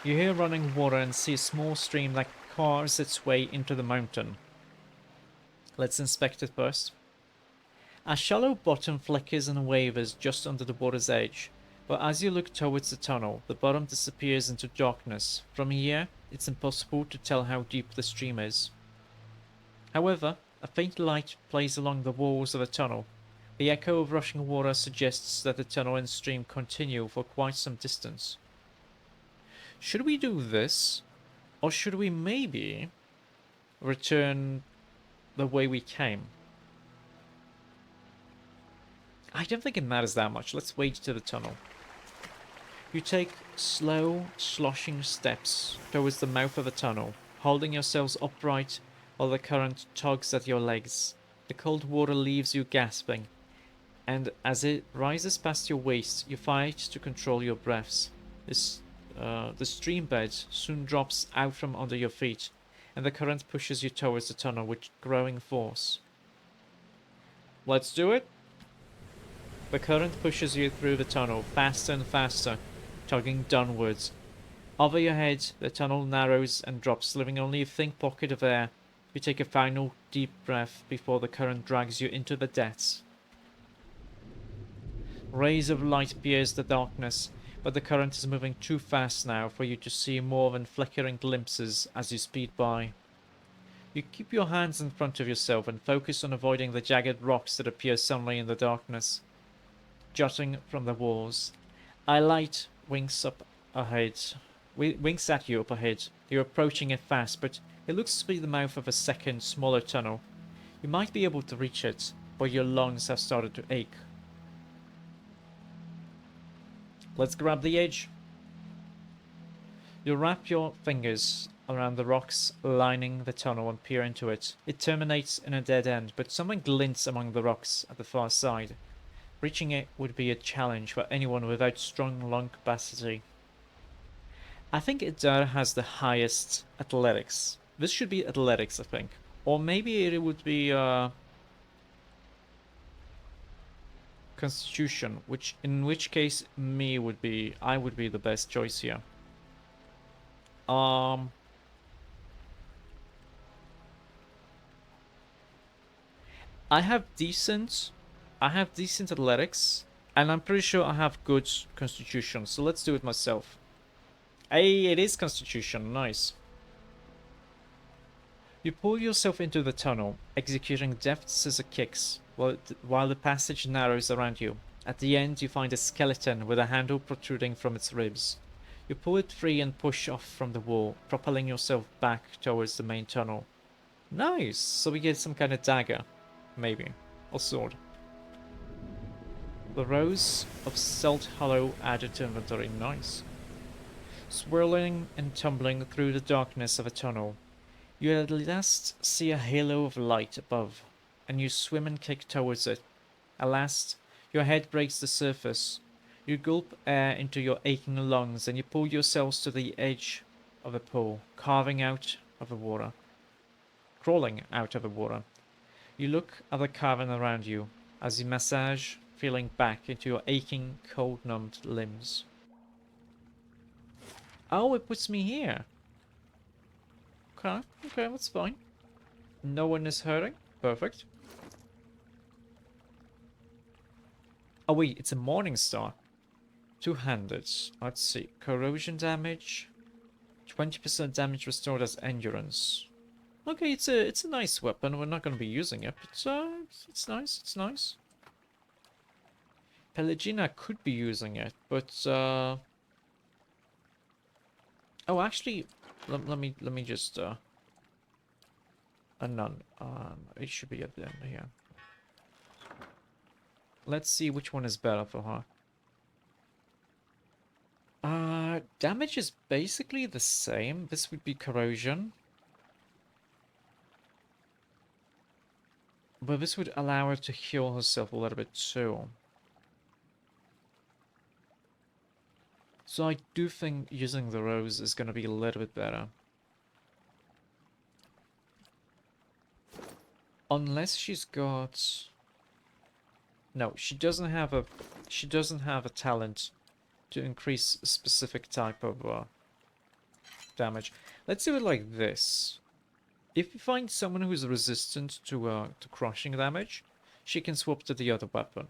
You hear running water and see a small stream that carves its way into the mountain. Let's inspect it first. A shallow bottom flickers and wavers just under the water's edge, but as you look towards the tunnel, the bottom disappears into darkness. From here, it's impossible to tell how deep the stream is. However, a faint light plays along the walls of the tunnel. The echo of rushing water suggests that the tunnel and stream continue for quite some distance. Should we do this? Or should we maybe return the way we came? I don't think it matters that much. Let's wait to the tunnel. You take slow, sloshing steps towards the mouth of the tunnel, holding yourselves upright while the current tugs at your legs. The cold water leaves you gasping, and as it rises past your waist, you fight to control your breaths. The stream bed soon drops out from under your feet, and the current pushes you towards the tunnel with growing force. Let's do it. The current pushes you through the tunnel faster and faster, tugging downwards. Over your head, the tunnel narrows and drops, leaving only a thin pocket of air. You take a final deep breath before the current drags you into the depths. Rays of light pierce the darkness, but the current is moving too fast now for you to see more than flickering glimpses as you speed by. You keep your hands in front of yourself and focus on avoiding the jagged rocks that appear suddenly in the darkness, jutting from the walls. A light winks up ahead. Winks at you up ahead. You're approaching it fast, but it looks to be the mouth of a second, smaller tunnel. You might be able to reach it, but your lungs have started to ache. Let's grab the edge. You wrap your fingers around the rocks lining the tunnel and peer into it. It terminates in a dead end, but something glints among the rocks at the far side. Reaching it would be a challenge for anyone without strong lung capacity. I think Idar has the highest athletics. This should be athletics, I think. Or maybe it would be Constitution, in which case I would be the best choice here. I have decent athletics, and I'm pretty sure I have good constitution, so let's do it myself. Hey, it is constitution, nice. You pull yourself into the tunnel, executing deft scissor kicks, while the passage narrows around you. At the end, you find a skeleton with a handle protruding from its ribs. You pull it free and push off from the wall, propelling yourself back towards the main tunnel. Nice! So we get some kind of dagger, maybe, or sword. The rows of Salt Hollow added to inventory, nice. Swirling and tumbling through the darkness of a tunnel, you at last see a halo of light above, and you swim and kick towards it. Alas, your head breaks the surface. You gulp air into your aching lungs, and you pull yourselves to the edge of the pool, crawling out of the water. You look at the cavern around you as you massage, feeling back into your aching, cold-numbed limbs. Oh, it puts me here. Okay, that's fine. No one is hurting. Perfect. Oh wait, it's a Morning Star. Two-handed. Let's see. Corrosion damage. 20% damage restored as endurance. Okay, it's a nice weapon. We're not going to be using it, but it's nice. It's nice. Pelagina could be using it, but oh, actually, let me just none. It should be at the end here. Let's see which one is better for her. Damage is basically the same. This would be corrosion. But this would allow her to heal herself a little bit too. So I do think using the rose is going to be a little bit better. Unless she's got... No, she doesn't have a talent to increase a specific type of damage. Let's do it like this. If we find someone who's resistant to crushing damage, she can swap to the other weapon.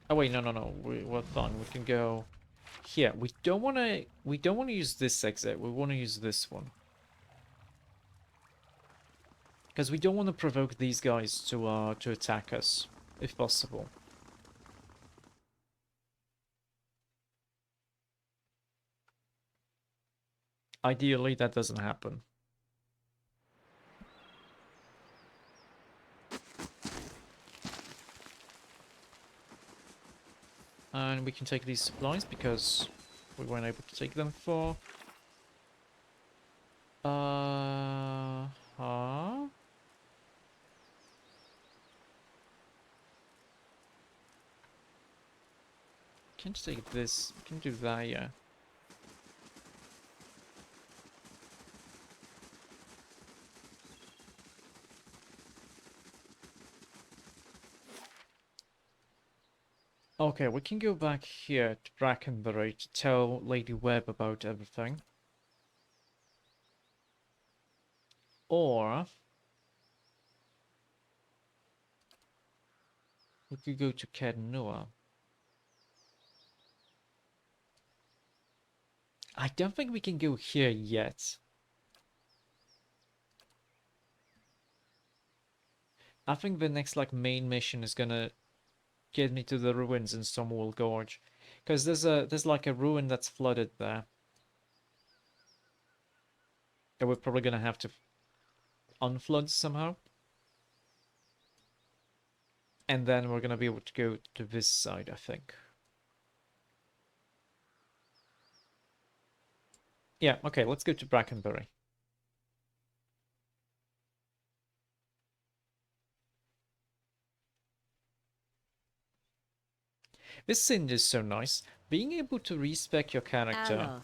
Oh wait, no. We're fine. We can go here. We don't want to use this exit. We want to use this one. Because we don't want to provoke these guys to attack us, if possible. Ideally, that doesn't happen. And we can take these supplies because we weren't able to take them for... Can't take this. We can do that, yeah. Okay, we can go back here to Brackenbury to tell Lady Webb about everything. Or... we could go to Kednua. I don't think we can go here yet. I think the next like main mission is gonna get me to the ruins in Stonewall Gorge, because there's like a ruin that's flooded there, and we're probably gonna have to unflood somehow, and then we're gonna be able to go to this side, I think. Yeah, okay, let's go to Brackenbury. This scene is so nice. Being able to respec your character. Aloth.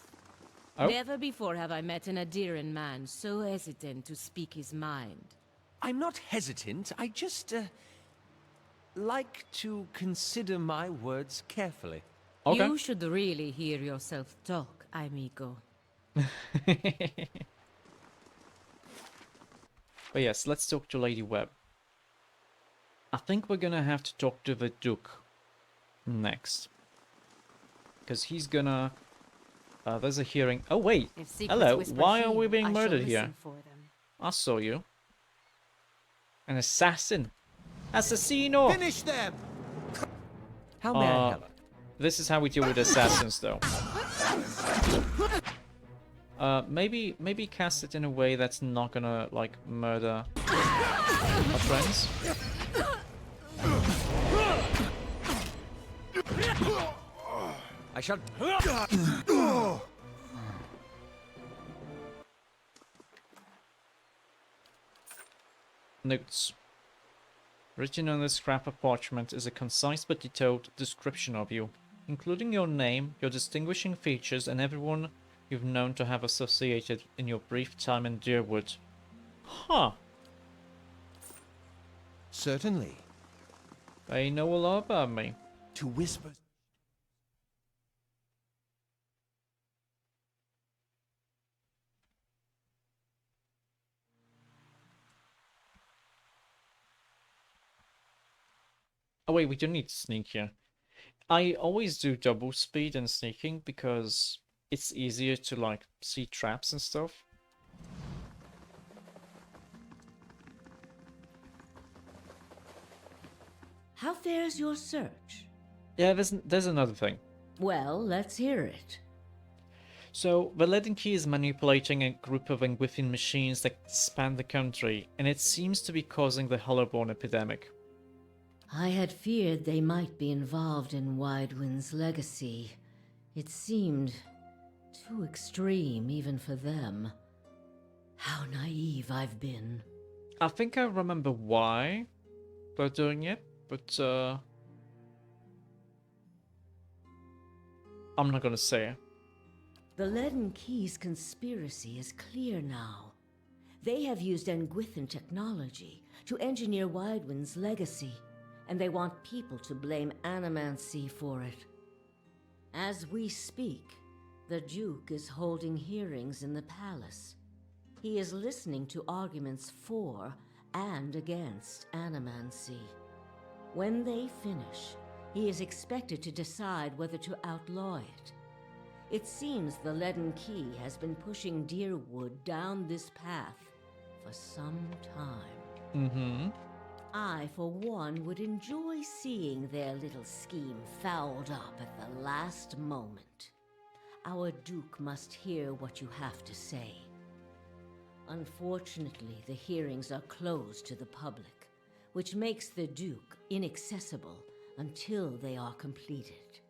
Oh? Never before have I met an Adiran man so hesitant to speak his mind. I'm not hesitant. I just, like to consider my words carefully. Okay. You should really hear yourself talk, amigo. But yes, let's talk to Lady Webb. I think we're gonna have to talk to the Duke next. Because he's gonna... there's a hearing. Oh wait! Hello, why are we being murdered here? I saw you. An assassin! Assassino! Finish them! How may I help? This is how we deal with assassins, though. Maybe cast it in a way that's not gonna, like, murder our friends. I shall... Notes. Written on this scrap of parchment is a concise but detailed description of you, including your name, your distinguishing features, and everyone you've known to have associated in your brief time in Deerwood. Huh. Certainly. They know a lot about me. To whisper... Oh wait, we don't need to sneak here. I always do double speed and sneaking because it's easier to like see traps and stuff. How fares your search? Yeah, there's another thing. Well, let's hear it. So, Paladin is manipulating a group of Engwithian machines that span the country, and it seems to be causing the Hollowborn epidemic. I had feared they might be involved in Widewind's legacy. It seemed too extreme even for them. How naive I've been. I think I remember why they're doing it, but I'm not gonna say it. The Leaden Keys conspiracy is clear now. They have used Engwithan technology to engineer Widewind's legacy, and they want people to blame Animancy for it. As we speak, the Duke is holding hearings in the palace. He is listening to arguments for and against Animancy. When they finish, he is expected to decide whether to outlaw it. It seems the Leaden Key has been pushing Deerwood down this path for some time. I, for one, would enjoy seeing their little scheme fouled up at the last moment. Our Duke must hear what you have to say. Unfortunately, the hearings are closed to the public, which makes the Duke inaccessible until they are completed.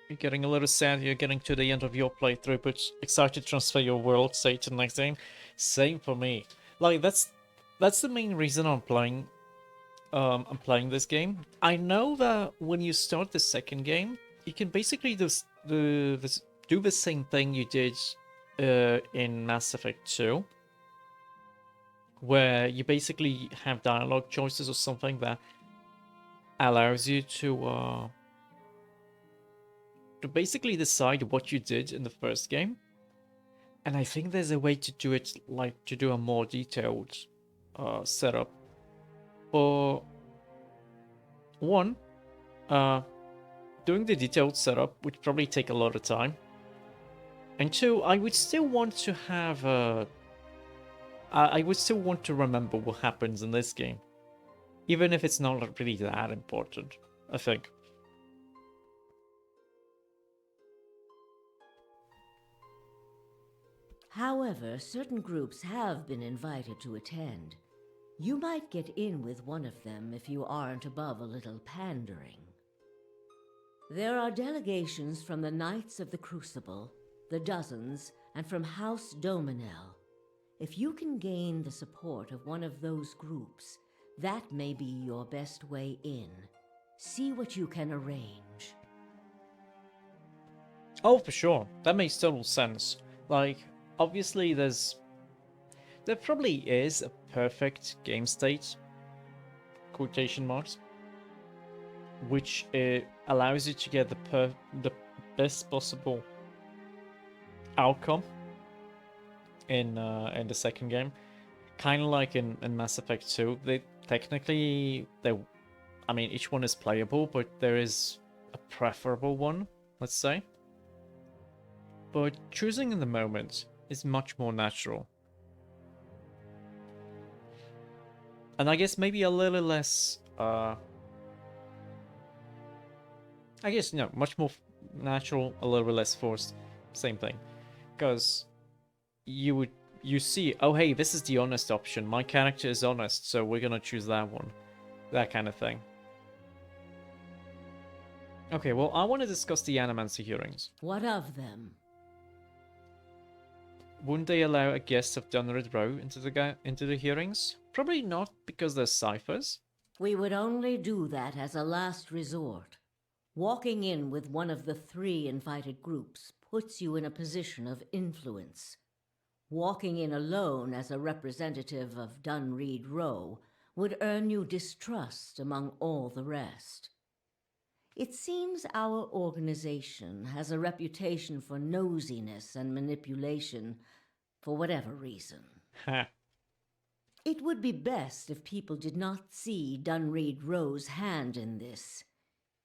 You're getting a little sad you're getting to the end of your playthrough, but excited to transfer your world, say, to the next game. Same for me. Like, that's the main reason I'm playing this game. I know that when you start the second game, you can basically do the same thing you did in Mass Effect 2, where you basically have dialogue choices or something that allows you to basically decide what you did in the first game. And I think there's a way to do it, like to do a more detailed setup. For one, doing the detailed setup would probably take a lot of time. And two, I would still want to have I would still want to remember what happens in this game. Even if it's not really that important, I think. However, certain groups have been invited to attend. You might get in with one of them if you aren't above a little pandering. There are delegations from the Knights of the Crucible, the Dozens, and from House Dominel. If you can gain the support of one of those groups, that may be your best way in. See what you can arrange. Oh, for sure. That makes total sense. Like, obviously there probably is a perfect game state, quotation marks, which allows you to get the best possible outcome in the second game. Kind of like in Mass Effect 2. I mean, each one is playable, but there is a preferable one, let's say. But choosing in the moment is much more natural. And I guess maybe a little less, I guess, no, much more natural, a little bit less forced. Same thing. Because you see, oh hey, this is the honest option. My character is honest, so we're gonna choose that one. That kind of thing. Okay, well, I want to discuss the Animancy hearings. What of them? Wouldn't they allow a guest of Dunred Row into the hearings? Probably not, because they're ciphers. We would only do that as a last resort. Walking in with one of the 3 invited groups puts you in a position of influence. Walking in alone as a representative of Dunreed Row would earn you distrust among all the rest. It seems our organization has a reputation for nosiness and manipulation, for whatever reason. Ha. It would be best if people did not see Dunreed Row's hand in this.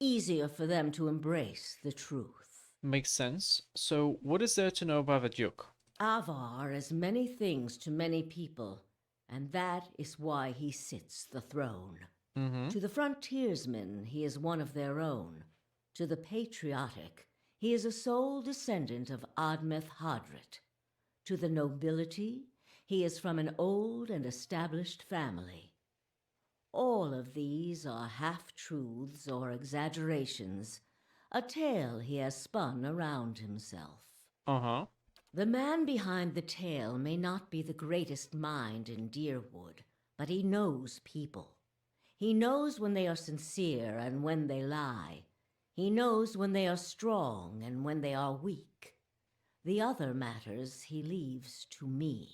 Easier for them to embrace the truth. Makes sense. So, what is there to know about the Duke? Avar is many things to many people, and that is why he sits the throne. To the frontiersmen, he is one of their own. To the patriotic, he is a sole descendant of Admeth Hadrit. To the nobility, he is from an old and established family. All of these are half-truths or exaggerations, a tale he has spun around himself. The man behind the tale may not be the greatest mind in Deerwood, but he knows people. He knows when they are sincere and when they lie. He knows when they are strong and when they are weak. The other matters he leaves to me.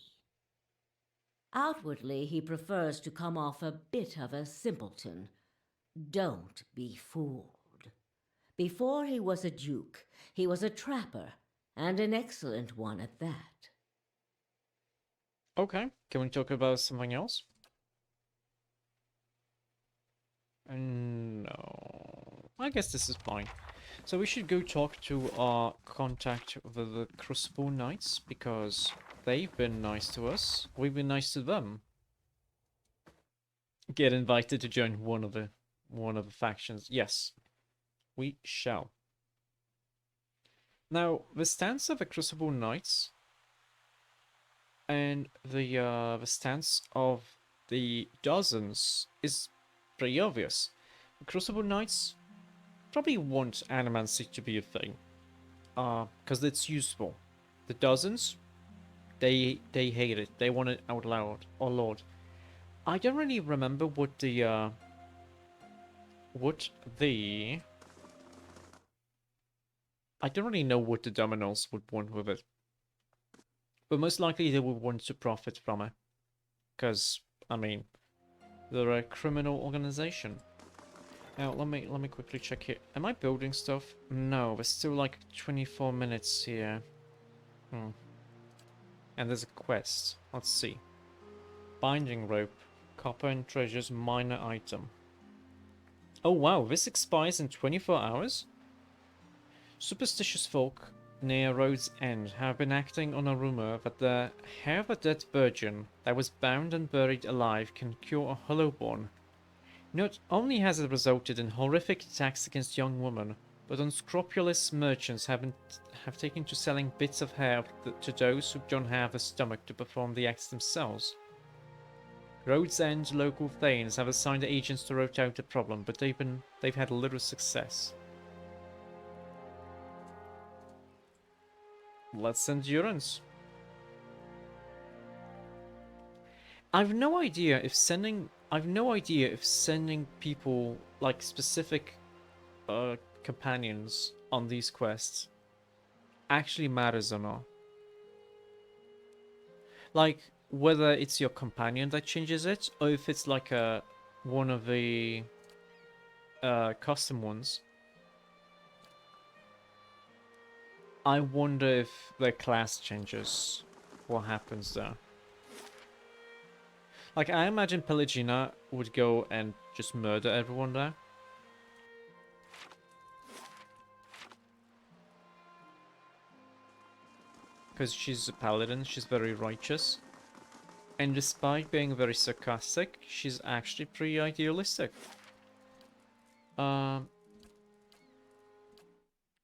Outwardly, he prefers to come off a bit of a simpleton. Don't be fooled. Before he was a duke, he was a trapper, and an excellent one at that. Okay, can we talk about something else? No. I guess this is fine. So we should go talk to our contact with the Crucible Knights, because they've been nice to us. We've been nice to them. Get invited to join one of the factions. Yes, we shall. Now, the stance of the Crucible Knights and the stance of the Dozens is pretty obvious. The Crucible Knights probably want animancy to be a thing, because it's useful. The Dozens, they hate it. They want it outlawed. I don't really remember what the I don't really know what the Dominoes would want with it, but most likely they would want to profit from it, because I mean, they're a criminal organization. Now let me quickly check here. Am I building stuff? No, there's still like 24 minutes here. And there's a quest. Let's see. Binding rope, copper and treasures, minor item. Oh wow, this expires in 24 hours? Superstitious folk near Road's End have been acting on a rumor that the hair of a dead virgin that was bound and buried alive can cure a hollowborn. Not only has it resulted in horrific attacks against young women, but unscrupulous merchants have taken to selling bits of hair to those who don't have the stomach to perform the acts themselves. Road's End local thanes have assigned agents to root out the problem, but they've had little success. Let's endurance. I've no idea if sending people, like specific companions on these quests actually matters or not. Like whether it's your companion that changes it, or if it's like one of the custom ones. I wonder if their class changes, what happens there. Like, I imagine Pelagina would go and just murder everyone there. Because she's a paladin, she's very righteous. And despite being very sarcastic, she's actually pretty idealistic.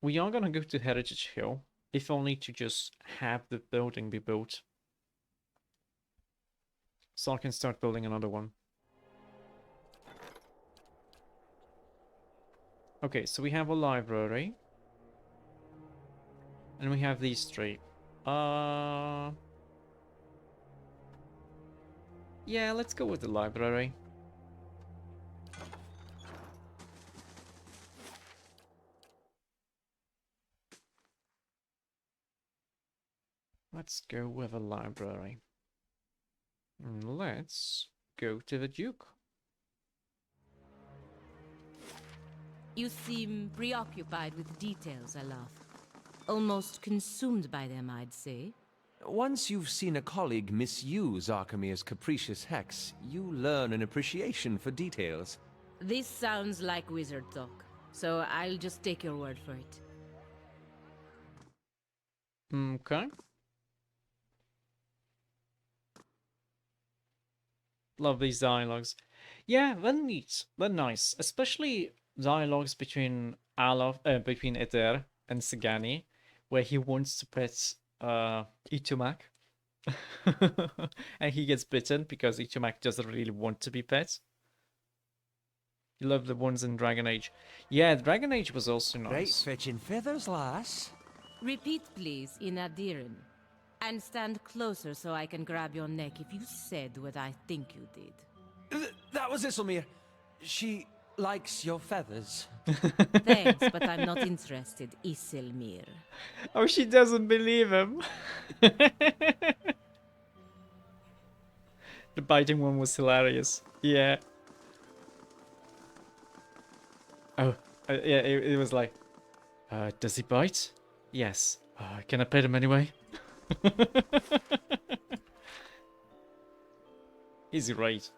We are gonna go to Heritage Hill, if only to just have the building be built. So I can start building another one. Okay, so we have a library. And we have these three. Yeah, let's go with the library. Let's go with a library. And let's go to the Duke. You seem preoccupied with details, Alaf. Almost consumed by them, I'd say. Once you've seen a colleague misuse Archimede's capricious hex, you learn an appreciation for details. This sounds like wizard talk, so I'll just take your word for it. Okay. Love these dialogues. Yeah, they're neat. They're nice, especially dialogues between between Eder and Sagani, where he wants to pet Itumak, and he gets bitten because Itumak doesn't really want to be pet. You love the ones in Dragon Age. Yeah, Dragon Age was also Right nice. fetching feathers, lass. Repeat, please, in Adiran. And stand closer so I can grab your neck if you said what I think you did. That was Isilmir. She likes your feathers. Thanks, but I'm not interested, Isilmir. Oh, she doesn't believe him. The biting one was hilarious. Yeah. Oh, yeah, it was like, does he bite? Yes. Can I pet him anyway? He's right.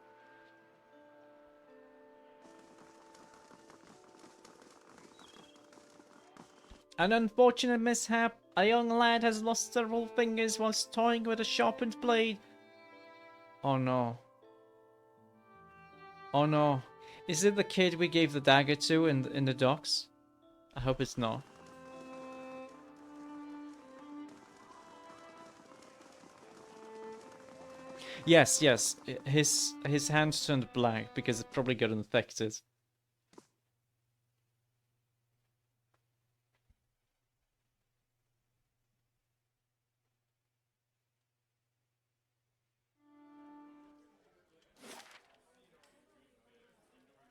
An unfortunate mishap. A young lad has lost several fingers whilst toying with a sharpened blade. Oh no. Oh no. Is it the kid we gave the dagger to in the docks? I hope it's not. Yes, yes. His hands turned black because it probably got infected.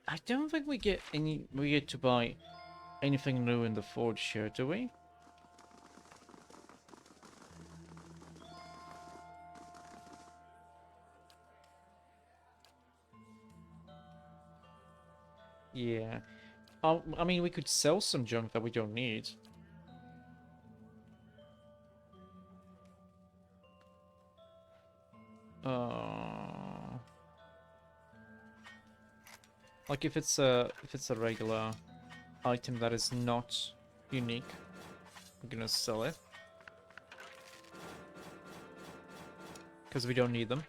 I don't think we get to buy anything new in the forge here, do we? Yeah. I mean, we could sell some junk that we don't need. Like if it's a regular item that is not unique, I'm gonna sell it because we don't need them.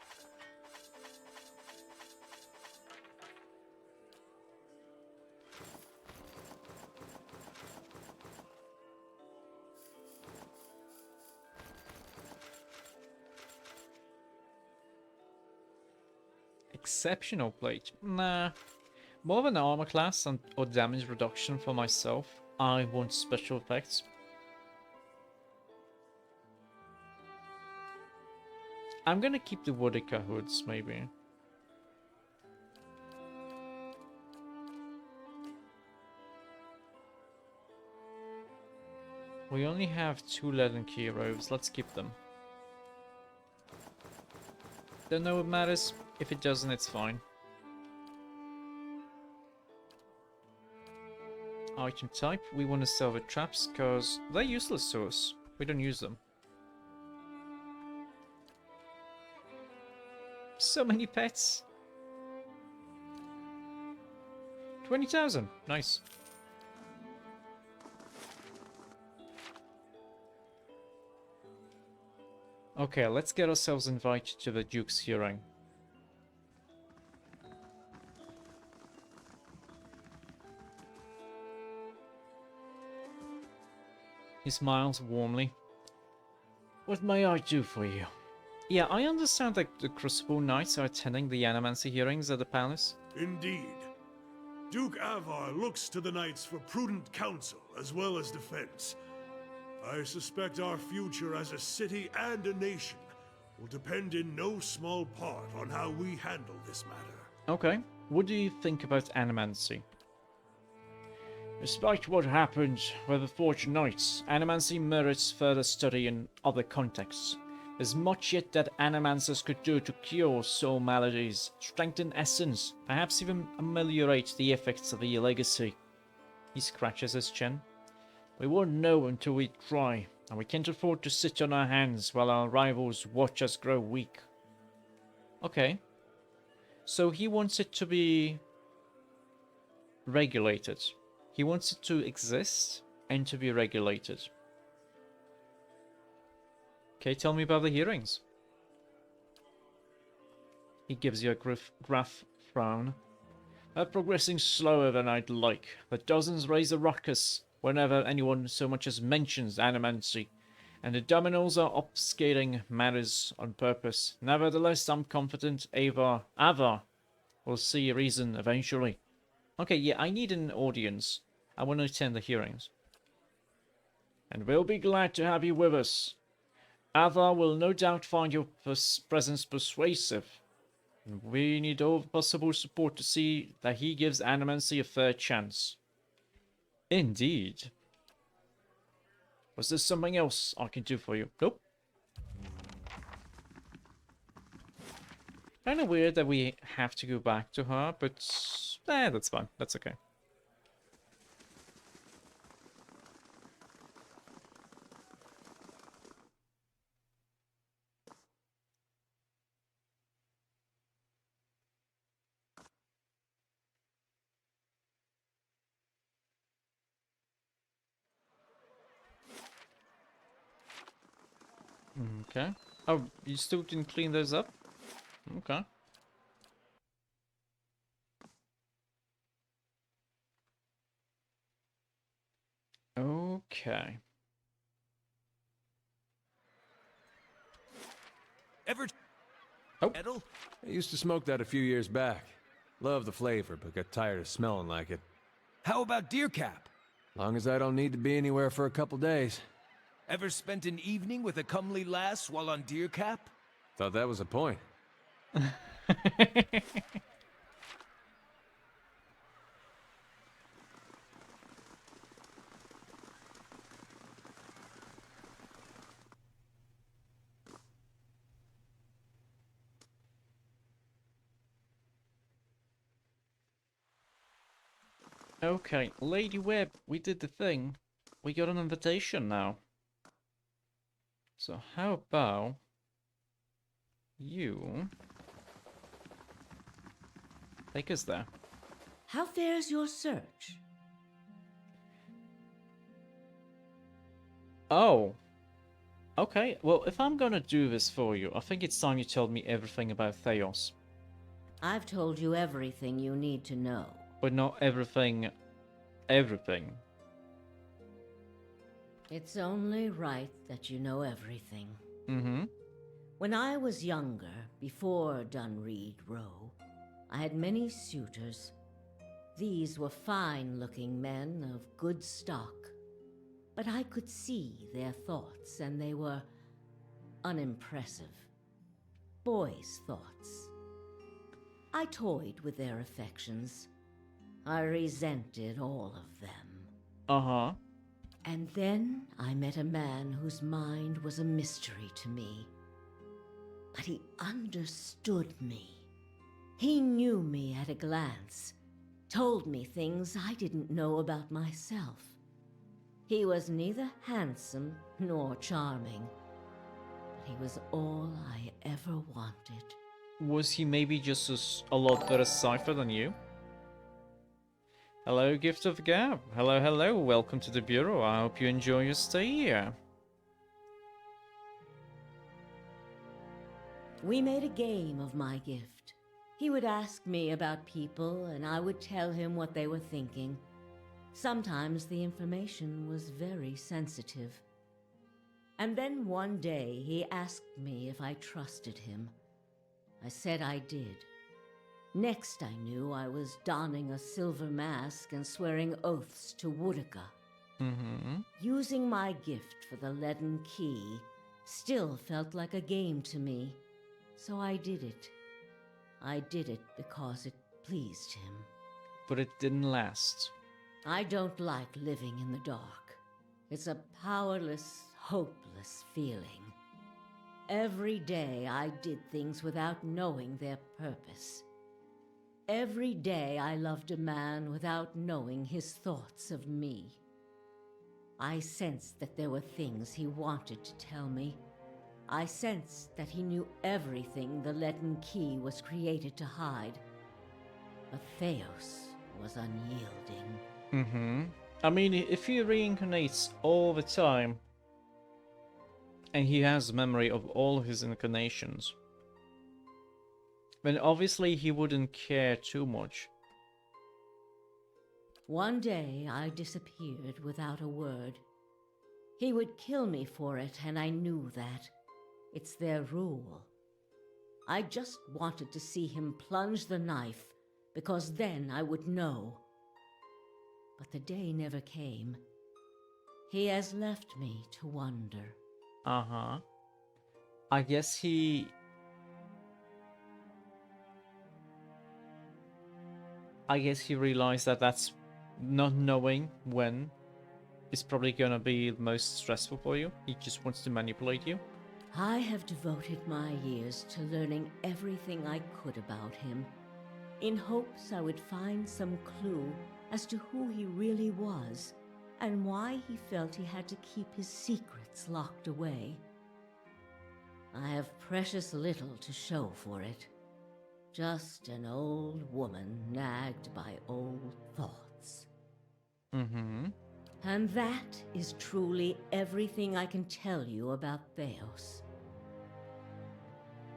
Exceptional plate. Nah. More of an armor class or damage reduction for myself. I want special effects. I'm gonna keep the Woodica hoods, maybe. We only have 2 leaden key robes. Let's keep them. Don't know what matters. If it doesn't, it's fine. Item type. We want to sell the traps because they're useless to us. We don't use them. So many pets. 20,000. Nice. Okay, let's get ourselves invited to the Duke's hearing. He smiles warmly. What may I do for you? Yeah, I understand that the Crossbow Knights are attending the Animancy hearings at the palace. Indeed. Duke Avar looks to the knights for prudent counsel as well as defense. I suspect our future as a city and a nation will depend in no small part on how we handle this matter. Okay, what do you think about Animancy? Despite what happened with the Forged Knights, Animancy merits further study in other contexts. There's much yet that Animancers could do to cure soul maladies, strengthen essence, perhaps even ameliorate the effects of the legacy. He scratches his chin. We won't know until we try, and we can't afford to sit on our hands while our rivals watch us grow weak. Okay. So he wants it to be regulated. He wants it to exist and to be regulated. Okay, tell me about the hearings. He gives you a gruff frown. are progressing slower than I'd like. The dozens raise a ruckus whenever anyone so much as mentions animancy, and the dominoes are obfuscating matters on purpose. Nevertheless, I'm confident Ava will see reason eventually. Okay, yeah, I need an audience. I want to attend the hearings. And we'll be glad to have you with us. Ava will no doubt find your presence persuasive. And we need all possible support to see that he gives animancy a fair chance. Indeed. Was there something else I can do for you? Nope. Kind of weird that we have to go back to her, but that's fine. That's okay. Okay. Oh, you still didn't clean those up? Okay. Okay. Ever... Oh. Edel? I used to smoke that a few years back. Loved the flavor, but got tired of smelling like it. How about deer cap? Long as I don't need to be anywhere for a couple days. Ever spent an evening with a comely lass while on deer cap? Thought that was a point. Okay, Lady Webb, we did the thing. We got an invitation now. So how about you take us there? How fares your search? Oh. Okay, well, if I'm gonna do this for you, I think it's time you told me everything about Theos. I've told you everything you need to know. But not everything. Everything. It's only right that you know everything. Mm-hmm. When I was younger, before Dunreed Row, I had many suitors. These were fine-looking men of good stock. But I could see their thoughts, and they were unimpressive. Boys' thoughts. I toyed with their affections. I resented all of them. Uh-huh. And then I met a man whose mind was a mystery to me. But he understood me. He knew me at a glance, told me things I didn't know about myself. He was neither handsome nor charming, but he was all I ever wanted. Was he maybe just a lot better cipher than you? Hello, Gift of Gab. Hello, hello. Welcome to the Bureau. I hope you enjoy your stay here. We made a game of my gift. He would ask me about people, and I would tell him what they were thinking. Sometimes the information was very sensitive. And then one day he asked me if I trusted him. I said I did. Next I knew I was donning a silver mask and swearing oaths to Woodica. Mm-hmm. Using my gift for the leaden key still felt like a game to me, so I did it. I did it because it pleased him. But it didn't last. I don't like living in the dark. It's a powerless, hopeless feeling. Every day I did things without knowing their purpose. Every day I loved a man without knowing his thoughts of me. I sensed that there were things he wanted to tell me. I sensed that he knew everything the leaden key was created to hide. But Theos was unyielding. Mm-hmm. I mean, if he reincarnates all the time, and he has memory of all his incarnations, then obviously he wouldn't care too much. One day I disappeared without a word. He would kill me for it, and I knew that. It's their rule. I just wanted to see him plunge the knife, because then I would know. But the day never came. He has left me to wonder. Uh-huh. I guess he... realized that that's not knowing when is probably gonna be the most stressful for you. He just wants to manipulate you. I have devoted my years to learning everything I could about him, in hopes I would find some clue as to who he really was, and why he felt he had to keep his secrets locked away. I have precious little to show for it. Just an old woman nagged by old thoughts. Mm-hmm. And that is truly everything I can tell you about Theos.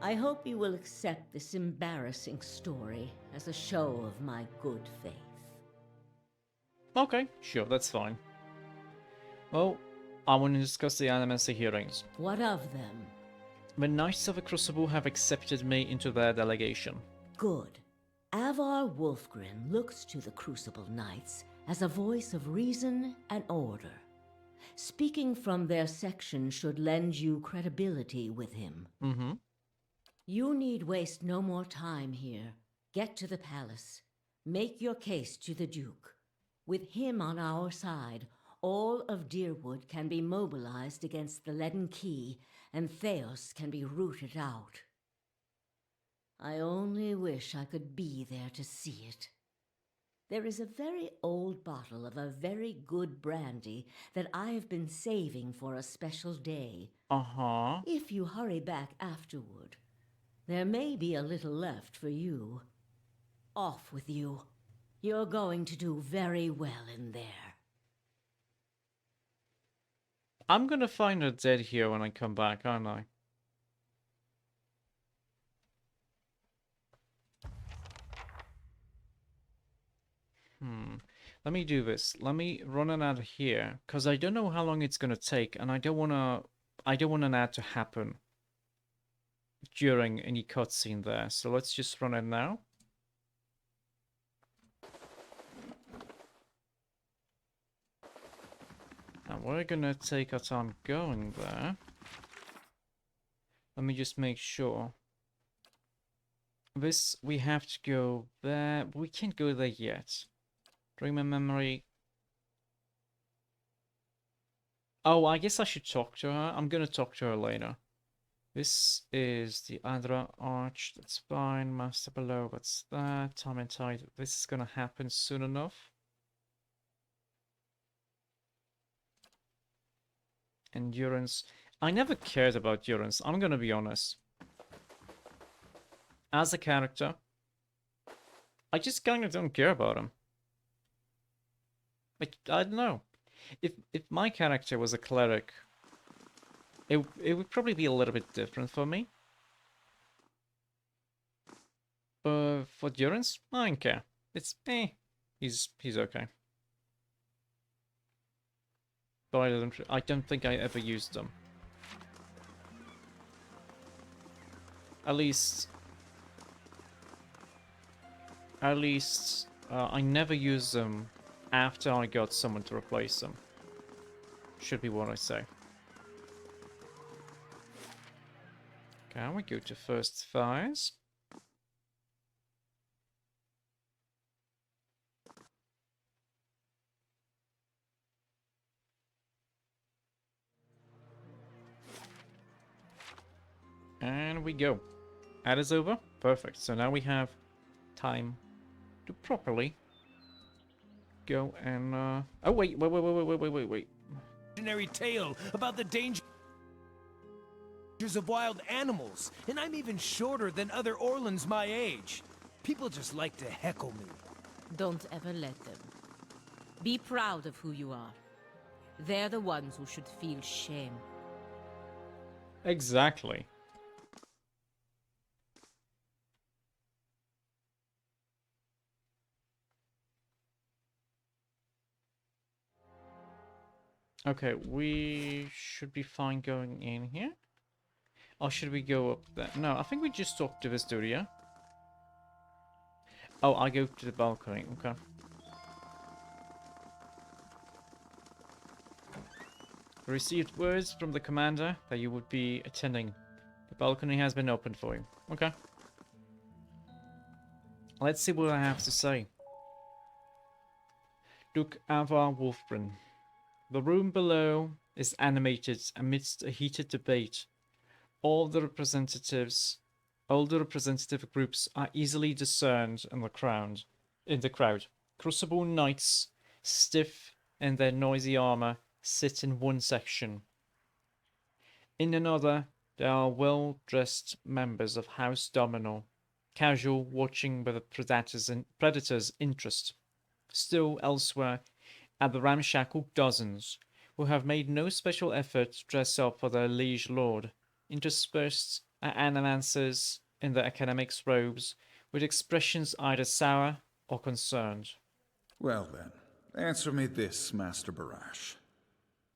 I hope you will accept this embarrassing story as a show of my good faith. Okay, sure, that's fine. Well, I want to discuss the Animacy hearings. What of them? The Knights of the Crucible have accepted me into their delegation. Good. Avar Wolfgren looks to the Crucible Knights as a voice of reason and order. Speaking from their section should lend you credibility with him. Mm-hmm. You need waste no more time here. Get to the palace. Make your case to the Duke. With him on our side, all of Deerwood can be mobilized against the Leaden Key, and Theos can be rooted out. I only wish I could be there to see it. There is a very old bottle of a very good brandy that I have been saving for a special day. Uh-huh. If you hurry back afterward, there may be a little left for you. Off with you. You're going to do very well in there. I'm gonna find her dead here when I come back, aren't I? Let me do this. Let me run an ad here, because I don't know how long it's gonna take, and I don't want an ad to happen during any cutscene there. So let's just run it now. And we're gonna take our time going there. Let me just make sure. This, we have to go there. We can't go there yet. During my memory. Oh, I guess I should talk to her. I'm gonna talk to her later. This is the Adra Arch. That's fine. Master below. That's that. Time and tide. This is gonna happen soon enough. Endurance. I never cared about Durance. I'm gonna be honest. As a character, I just kind of don't care about him. Like, I don't know. If my character was a cleric, it would probably be a little bit different for me. But for Durance, I don't care. It's he's okay. But I don't think I ever used them. At least I never used them after I got someone to replace them. Should be what I say. Okay, we go to first fires. And we go. Ad is over. Perfect. So now we have time to properly go and oh wait. Imaginary tale about the dangers of wild animals, and I'm even shorter than other Orlans my age. People just like to heckle me. Don't ever let them. Be proud of who you are. They're the ones who should feel shame. Exactly. Okay, we should be fine going in here. Or should we go up there? No, I think we just talk to this dude, yeah? Oh, I go to the balcony, okay. Received words from the commander that you would be attending. The balcony has been opened for you. Okay. Let's see what I have to say. Duke Avar Wolfbrun. The room below is animated amidst a heated debate. All the representative groups are easily discerned in the crowd. Crucible knights, stiff in their noisy armor, sit in one section. In another, there are well-dressed members of House Domino, casual watching with a predator's interest. Still elsewhere are the ramshackle dozens, who have made no special effort to dress up for their liege lord. Interspersed are animancers in their academics' robes, with expressions either sour or concerned. Well then, answer me this, Master Barash.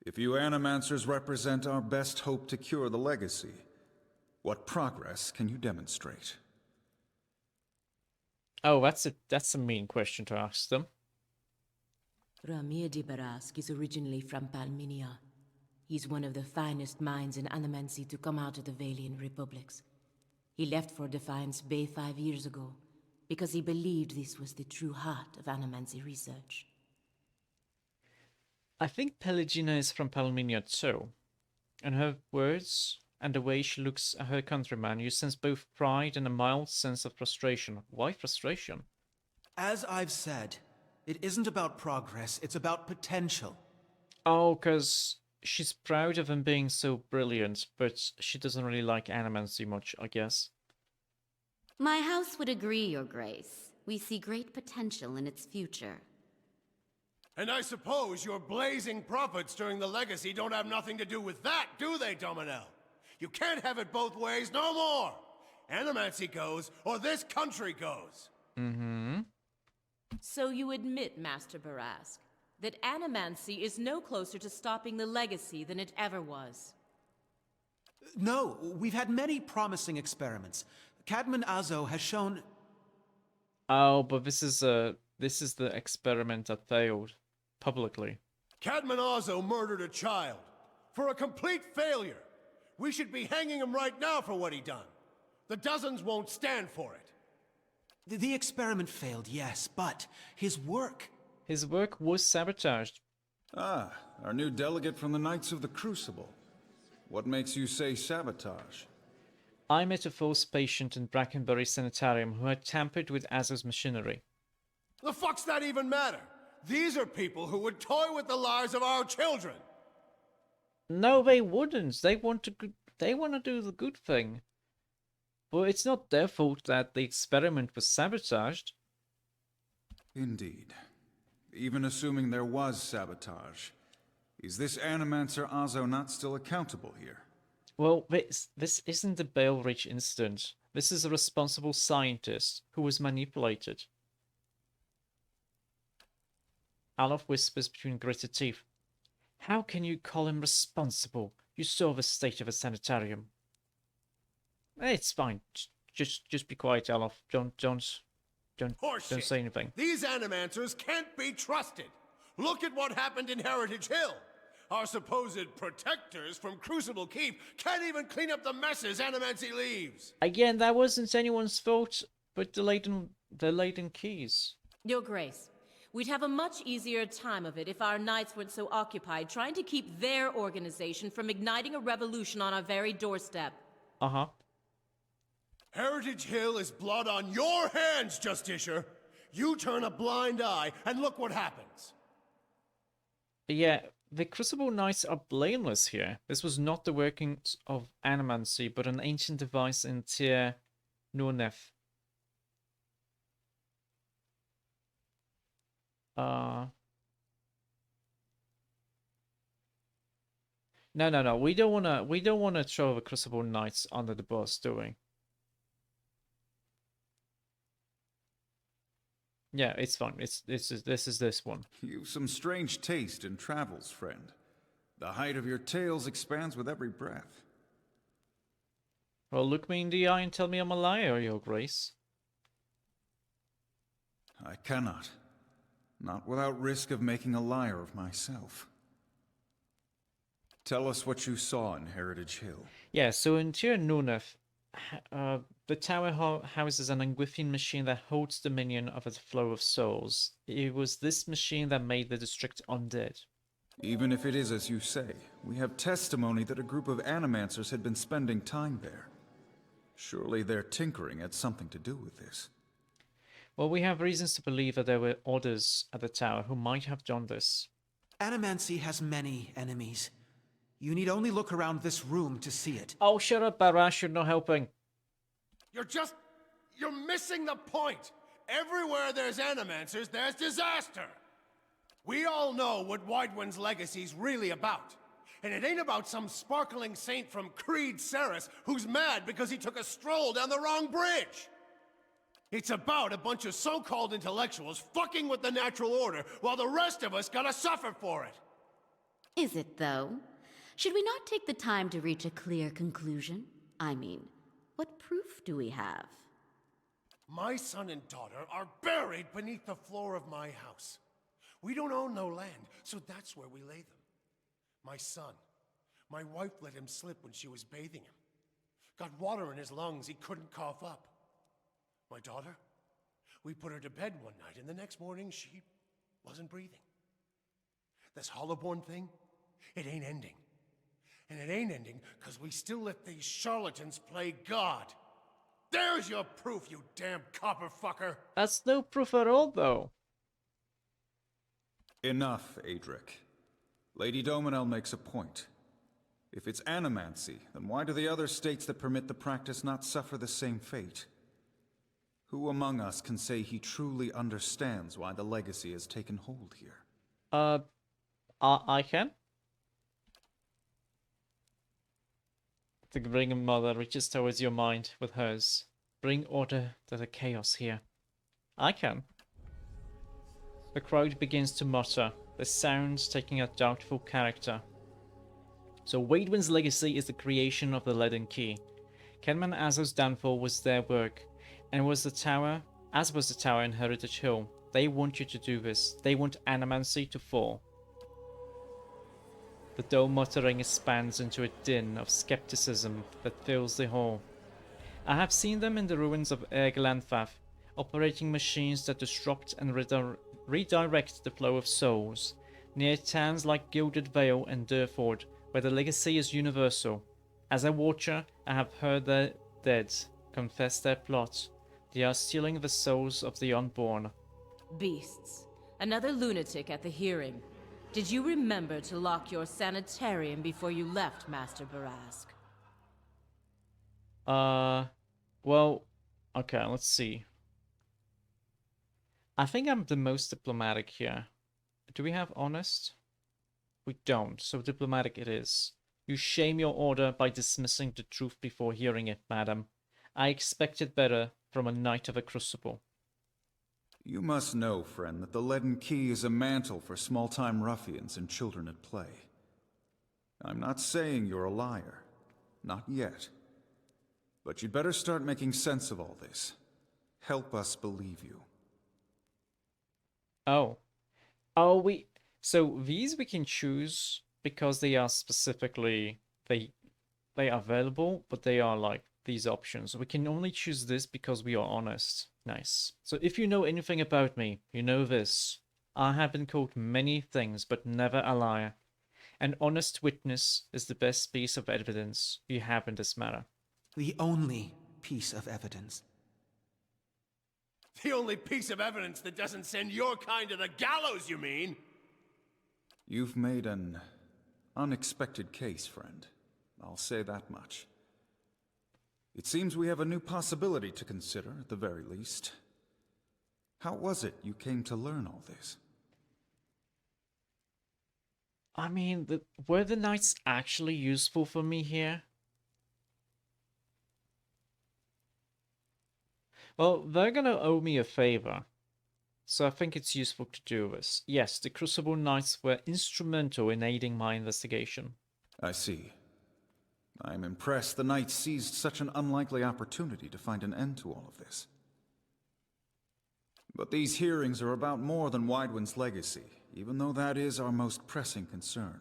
If you animancers represent our best hope to cure the legacy, what progress can you demonstrate? Oh, that's a mean question to ask them. Ramir de Barask is originally from Palminia. He's one of the finest minds in animancy to come out of the Valian Republics. He left for Defiance Bay 5 years ago, because he believed this was the true heart of animancy research. I think Pelagina is from Palminia too. In her words and the way she looks at her countryman, you sense both pride and a mild sense of frustration. Why frustration? As I've said, it isn't about progress, it's about potential. Oh, because she's proud of him being so brilliant, but she doesn't really like animancy much, I guess. My house would agree, Your Grace. We see great potential in its future. And I suppose your blazing profits during the legacy don't have nothing to do with that, do they, Dominel? You can't have it both ways no more! Animancy goes, or this country goes! Mm-hmm. So you admit, Master Barask, that animancy is no closer to stopping the legacy than it ever was? No, we've had many promising experiments. Cadman Azo has shown... Oh, but this is the experiment that failed. Publicly. Cadman Azo murdered a child. For a complete failure. We should be hanging him right now for what he done. The dozens won't stand for it. The experiment failed, yes, but his work... His work was sabotaged. Ah, our new delegate from the Knights of the Crucible. What makes you say sabotage? I met a false patient in Brackenbury Sanitarium who had tampered with Azo's machinery. The fuck's that even matter? These are people who would toy with the lives of our children. No, they wouldn't. They want to do the good thing. But it's not their fault that the experiment was sabotaged. Indeed. Even assuming there was sabotage, is this Animancer Azo not still accountable here? Well, this isn't the Bale Ridge incident. This is a responsible scientist who was manipulated. Alof whispers between gritted teeth. How can you call him responsible? You saw the state of a sanitarium. It's fine. Just be quiet, Alof. Don't say anything. These animancers can't be trusted. Look at what happened in Heritage Hill. Our supposed protectors from Crucible Keep can't even clean up the messes Animancy leaves. Again, that wasn't anyone's fault, but the laden keys. Your Grace, we'd have a much easier time of it if our knights weren't so occupied trying to keep their organization from igniting a revolution on our very doorstep. Uh-huh. Heritage Hill is blood on your hands, Justicia. You turn a blind eye and look what happens. Yeah, the Crucible Knights are blameless here. This was not the workings of animancy, but an ancient device in Tyr Nurneth. No. We don't wanna throw the Crucible Knights under the bus, do we? Yeah, it's fine. This is this one. You've some strange taste in travels, friend. The height of your tails expands with every breath. Well, look me in the eye and tell me I'm a liar, Your Grace. I cannot. Not without risk of making a liar of myself. Tell us what you saw in Heritage Hill. Yeah, so in Tir Nunef, the tower houses an Angwithian machine that holds dominion over the flow of souls. It was this machine that made the district undead. Even if it is as you say, we have testimony that a group of animancers had been spending time there. Surely their tinkering had something to do with this. Well, we have reasons to believe that there were others at the tower who might have done this. Animancy has many enemies. You need only look around this room to see it. Oh, shut up, Barash, you're not helping. You're missing the point. Everywhere there's animancers, there's disaster. We all know what Widewind's legacy's really about. And it ain't about some sparkling saint from Creed Ceres who's mad because he took a stroll down the wrong bridge. It's about a bunch of so-called intellectuals fucking with the natural order while the rest of us gotta suffer for it. Is it, though? Should we not take the time to reach a clear conclusion? I mean, what proof do we have? My son and daughter are buried beneath the floor of my house. We don't own no land, so that's where we lay them. My son, my wife let him slip when she was bathing him. Got water in his lungs, he couldn't cough up. My daughter, we put her to bed one night, and the next morning she wasn't breathing. This Hollowborn thing, it ain't ending. And it ain't ending because we still let these charlatans play God. There's your proof, you damn copper fucker! That's no proof at all, though. Enough, Adric. Lady Dominel makes a point. If it's animancy, then why do the other states that permit the practice not suffer the same fate? Who among us can say he truly understands why the legacy has taken hold here? I can. The Ring Mother reaches towards your mind with hers. Bring order to the chaos here. I can. The crowd begins to mutter, the sounds taking a doubtful character. So Waidwin's legacy is the creation of the Leaden Key. Kenman Azo's downfall was their work, and was the tower, as was the tower in Heritage Hill. They want you to do this. They want Animancy to fall. The dull muttering expands into a din of skepticism that fills the hall. I have seen them in the ruins of Erglanfath, operating machines that disrupt and redirect the flow of souls, near towns like Gilded Vale and Durford, where the legacy is universal. As a watcher, I have heard the dead confess their plot. They are stealing the souls of the unborn. Beasts. Another lunatic at the hearing. Did you remember to lock your sanitarium before you left, Master Barask? Well, okay, let's see. I think I'm the most diplomatic here. Do we have honest? We don't, so diplomatic it is. You shame your order by dismissing the truth before hearing it, madam. I expected better from a knight of the Crucible. You must know, friend, that the Leaden Key is a mantle for small-time ruffians and children at play. I'm not saying you're a liar. Not yet. But you'd better start making sense of all this. Help us believe you. Oh, so these we can choose because they are specifically, they are available, but they are like these options. We can only choose this because we are honest. Nice. So if you know anything about me, you know this. I have been called many things, but never a liar. An honest witness is the best piece of evidence you have in this matter. The only piece of evidence. The only piece of evidence that doesn't send your kind to the gallows, you mean? You've made an unexpected case, friend. I'll say that much. It seems we have a new possibility to consider, at the very least. How was it you came to learn all this? I mean, were the knights actually useful for me here? Well, they're gonna owe me a favor. So I think it's useful to do this. Yes, the Crucible Knights were instrumental in aiding my investigation. I see. I am impressed the Knights seized such an unlikely opportunity to find an end to all of this. But these hearings are about more than Widewind's legacy, even though that is our most pressing concern.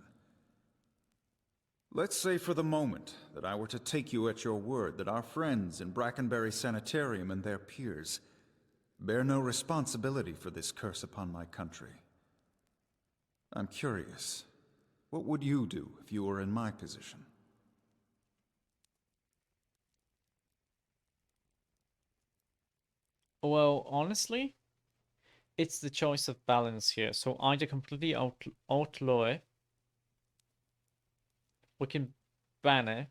Let's say for the moment that I were to take you at your word that our friends in Brackenbury Sanitarium and their peers bear no responsibility for this curse upon my country. I'm curious, what would you do if you were in my position? Well, honestly, it's the choice of balance here. So either completely outlaw it, we can ban it,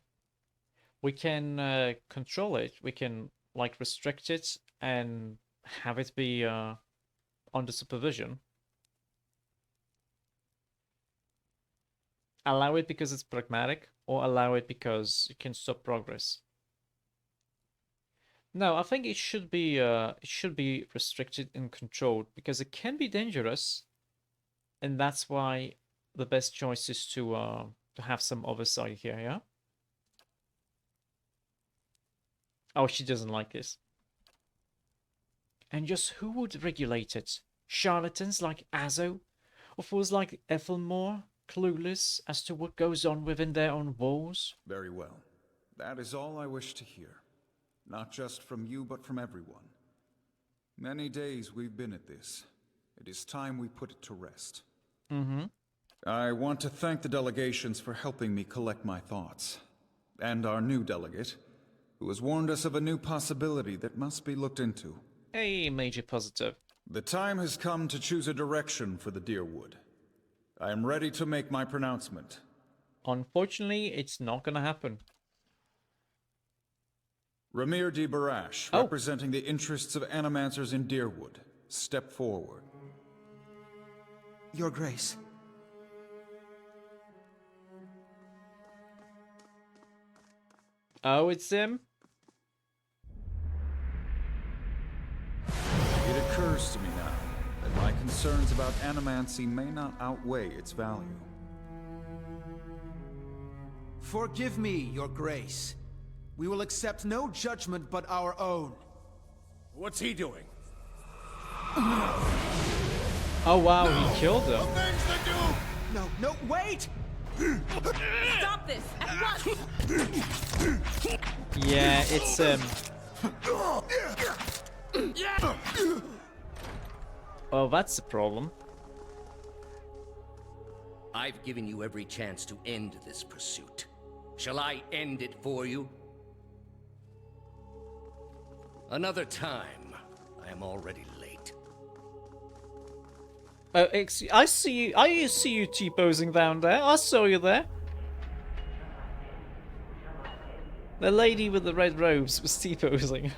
we can control it, we can like restrict it and have it be under supervision. Allow it because it's pragmatic, or allow it because it can stop progress. No, I think it should be restricted and controlled because it can be dangerous, and that's why the best choice is to have some oversight here. Yeah. Oh, she doesn't like this. And just who would regulate it? Charlatans like Azo, or fools like Ethelmore, clueless as to what goes on within their own walls? Very well. That is all I wish to hear. Not just from you, but from everyone. Many days we've been at this. It is time we put it to rest. Mm-hmm. I want to thank the delegations for helping me collect my thoughts. And our new delegate, who has warned us of a new possibility that must be looked into. A major positive. The time has come to choose a direction for the Deerwood. I am ready to make my pronouncement. Unfortunately, it's not gonna happen. Ramir de Barash, representing the interests of animancers in Deerwood, step forward. Your Grace. Oh, it's him? It occurs to me now that my concerns about animancy may not outweigh its value. Forgive me, Your Grace. We will accept no judgment but our own. What's he doing? Oh wow, he killed him. Avenge the Duke! No, no, wait! Stop this at once! Yeah, it's Oh, that's the problem. I've given you every chance to end this pursuit. Shall I end it for you? Another time. I am already late. I see you. I see you T-posing down there. I saw you there. The lady with the red robes was T-posing.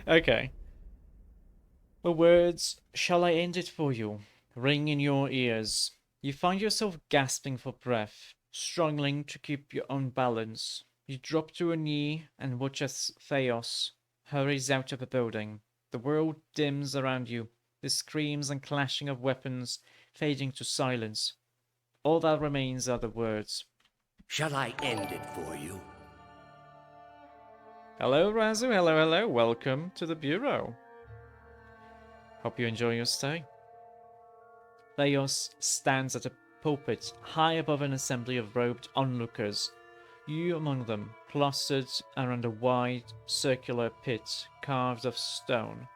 Okay. The words, "Shall I end it for you?" ring in your ears. You find yourself gasping for breath, struggling to keep your own balance. You drop to a knee and watch as Theos hurries out of the building. The world dims around you, the screams and clashing of weapons fading to silence. All that remains are the words. Shall I end it for you? Hello, Razu. Hello, hello. Welcome to the Bureau. Hope you enjoy your stay. Theos stands at a pulpit high above an assembly of robed onlookers. You among them, clustered around a wide, circular pit carved of stone.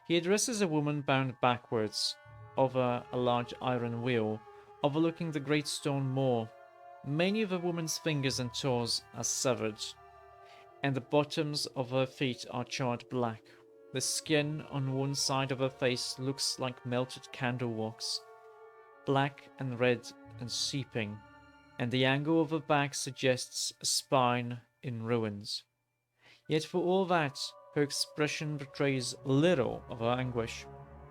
He addresses a woman bound backwards over a large iron wheel overlooking the great stone moor. Many of the woman's fingers and toes are severed, and the bottoms of her feet are charred black. The skin on one side of her face looks like melted candle wax, black and red and seeping, and the angle of her back suggests a spine in ruins. Yet for all that, her expression betrays little of her anguish.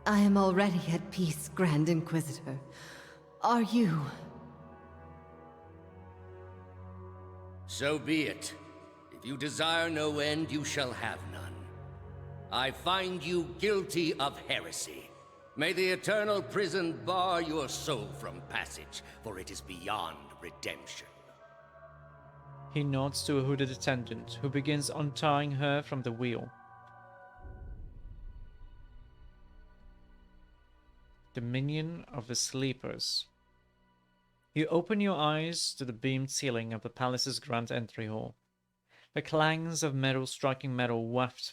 I am already at peace, Grand Inquisitor. Are you? So be it. If you desire no end, you shall have none. I find you guilty of heresy. May the eternal prison bar your soul from passage, for it is beyond redemption. He nods to a hooded attendant, who begins untying her from the wheel. Dominion of the Sleepers. You open your eyes to the beamed ceiling of the palace's grand entry hall. The clangs of metal striking metal wafts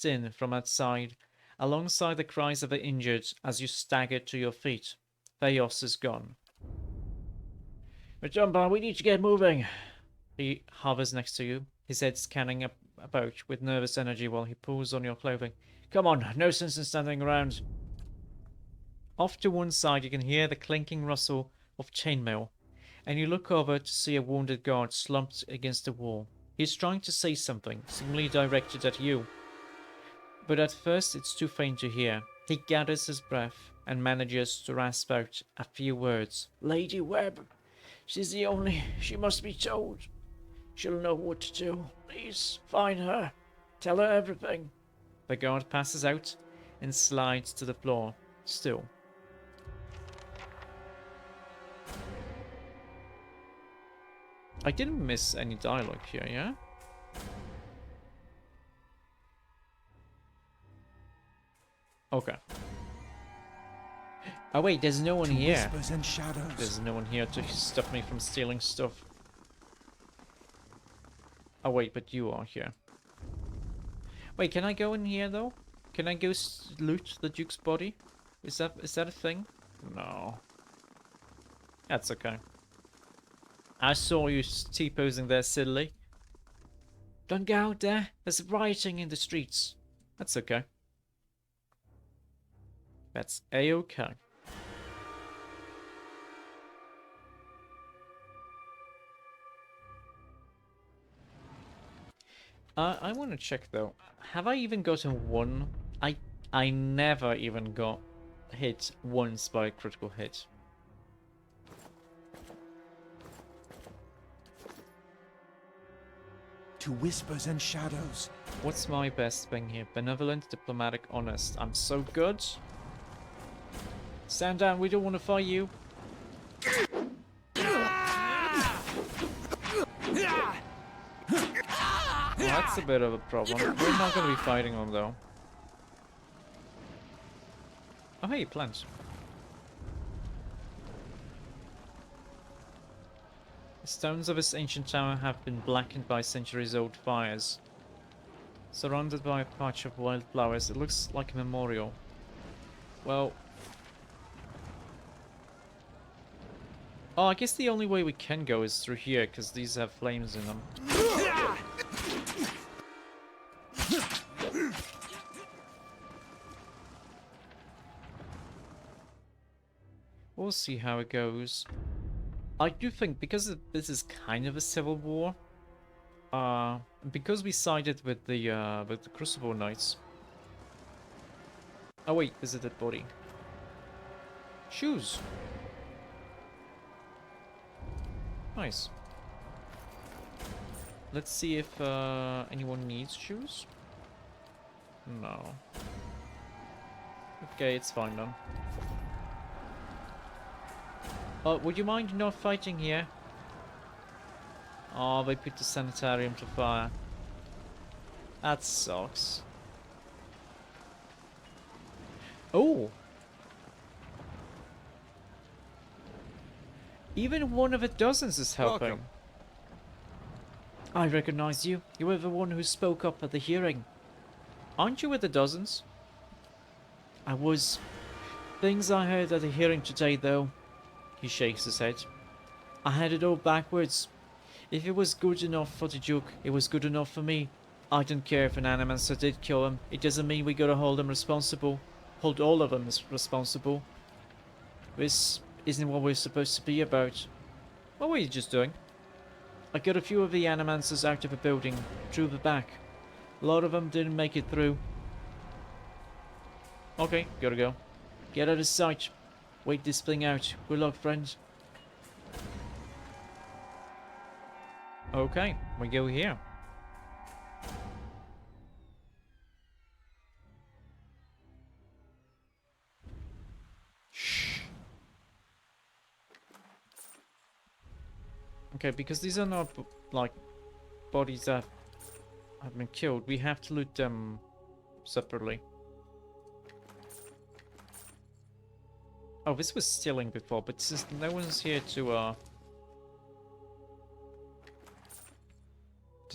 in from outside, alongside the cries of the injured as you stagger to your feet. Theos is gone. Matombar, we need to get moving. He hovers next to you, his head scanning about with nervous energy while he pulls on your clothing. Come on, no sense in standing around. Off to one side, you can hear the clinking rustle of chainmail, and you look over to see a wounded guard slumped against the wall. He's trying to say something, seemingly directed at you, but at first it's too faint to hear. He gathers his breath and manages to rasp out a few words. Lady Webb, she's the only... She must be told. She'll know what to do. Please, find her. Tell her everything. The guard passes out and slides to the floor, still. I didn't miss any dialogue here, yeah? Okay. Oh wait, there's no one here. Whispers and shadows. There's no one here to stop me from stealing stuff. Oh wait, but you are here. Wait, can I go in here though? Can I go loot the Duke's body? Is that a thing? No. That's okay. I saw you T-posing there, silly. Don't go out there. There's rioting in the streets. That's okay. That's a-okay. I want to check though. Have I even gotten one? I never even got hit once by a critical hit. To whispers and shadows. What's my best thing here? Benevolent, diplomatic, honest. I'm so good. Stand down, we don't want to fight you. Well, that's a bit of a problem. We're not going to be fighting them though. Oh hey, plants. The stones of this ancient tower have been blackened by centuries-old fires. Surrounded by a patch of wildflowers, it looks like a memorial. Well... Oh, I guess the only way we can go is through here, because these have flames in them. We'll see how it goes. I do think, because this is kind of a civil war, because we sided with the Crucible Knights. Oh wait, this is a dead body. Shoes. Nice. Let's see if anyone needs shoes. No. Okay, it's fine then. Would you mind not fighting here? Oh, they put the sanitarium to fire. That sucks. Oh! Even one of the dozens is helping. Welcome. I recognize you. You were the one who spoke up at the hearing. Aren't you with the dozens? I was. Things I heard at the hearing today, though. He shakes his head. I had it all backwards. If it was good enough for the Duke, it was good enough for me. I don't care if an Animancer did kill him. It doesn't mean we gotta hold him responsible. Hold all of them responsible. This isn't what we're supposed to be about. What were you just doing? I got a few of the Animancers out of the building, through the back. A lot of them didn't make it through. Okay, gotta go. Get out of sight. Wait this thing out. Good luck, friends. Okay, we go here. Okay, because these are not like bodies that have been killed. We have to loot them separately. Oh, this was stealing before, but since no one's here to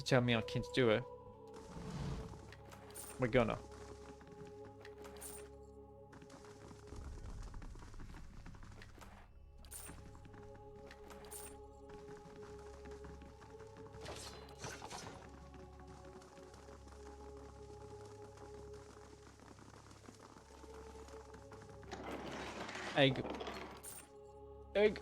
tell me I can't do it, we're gonna. Egg. Egg.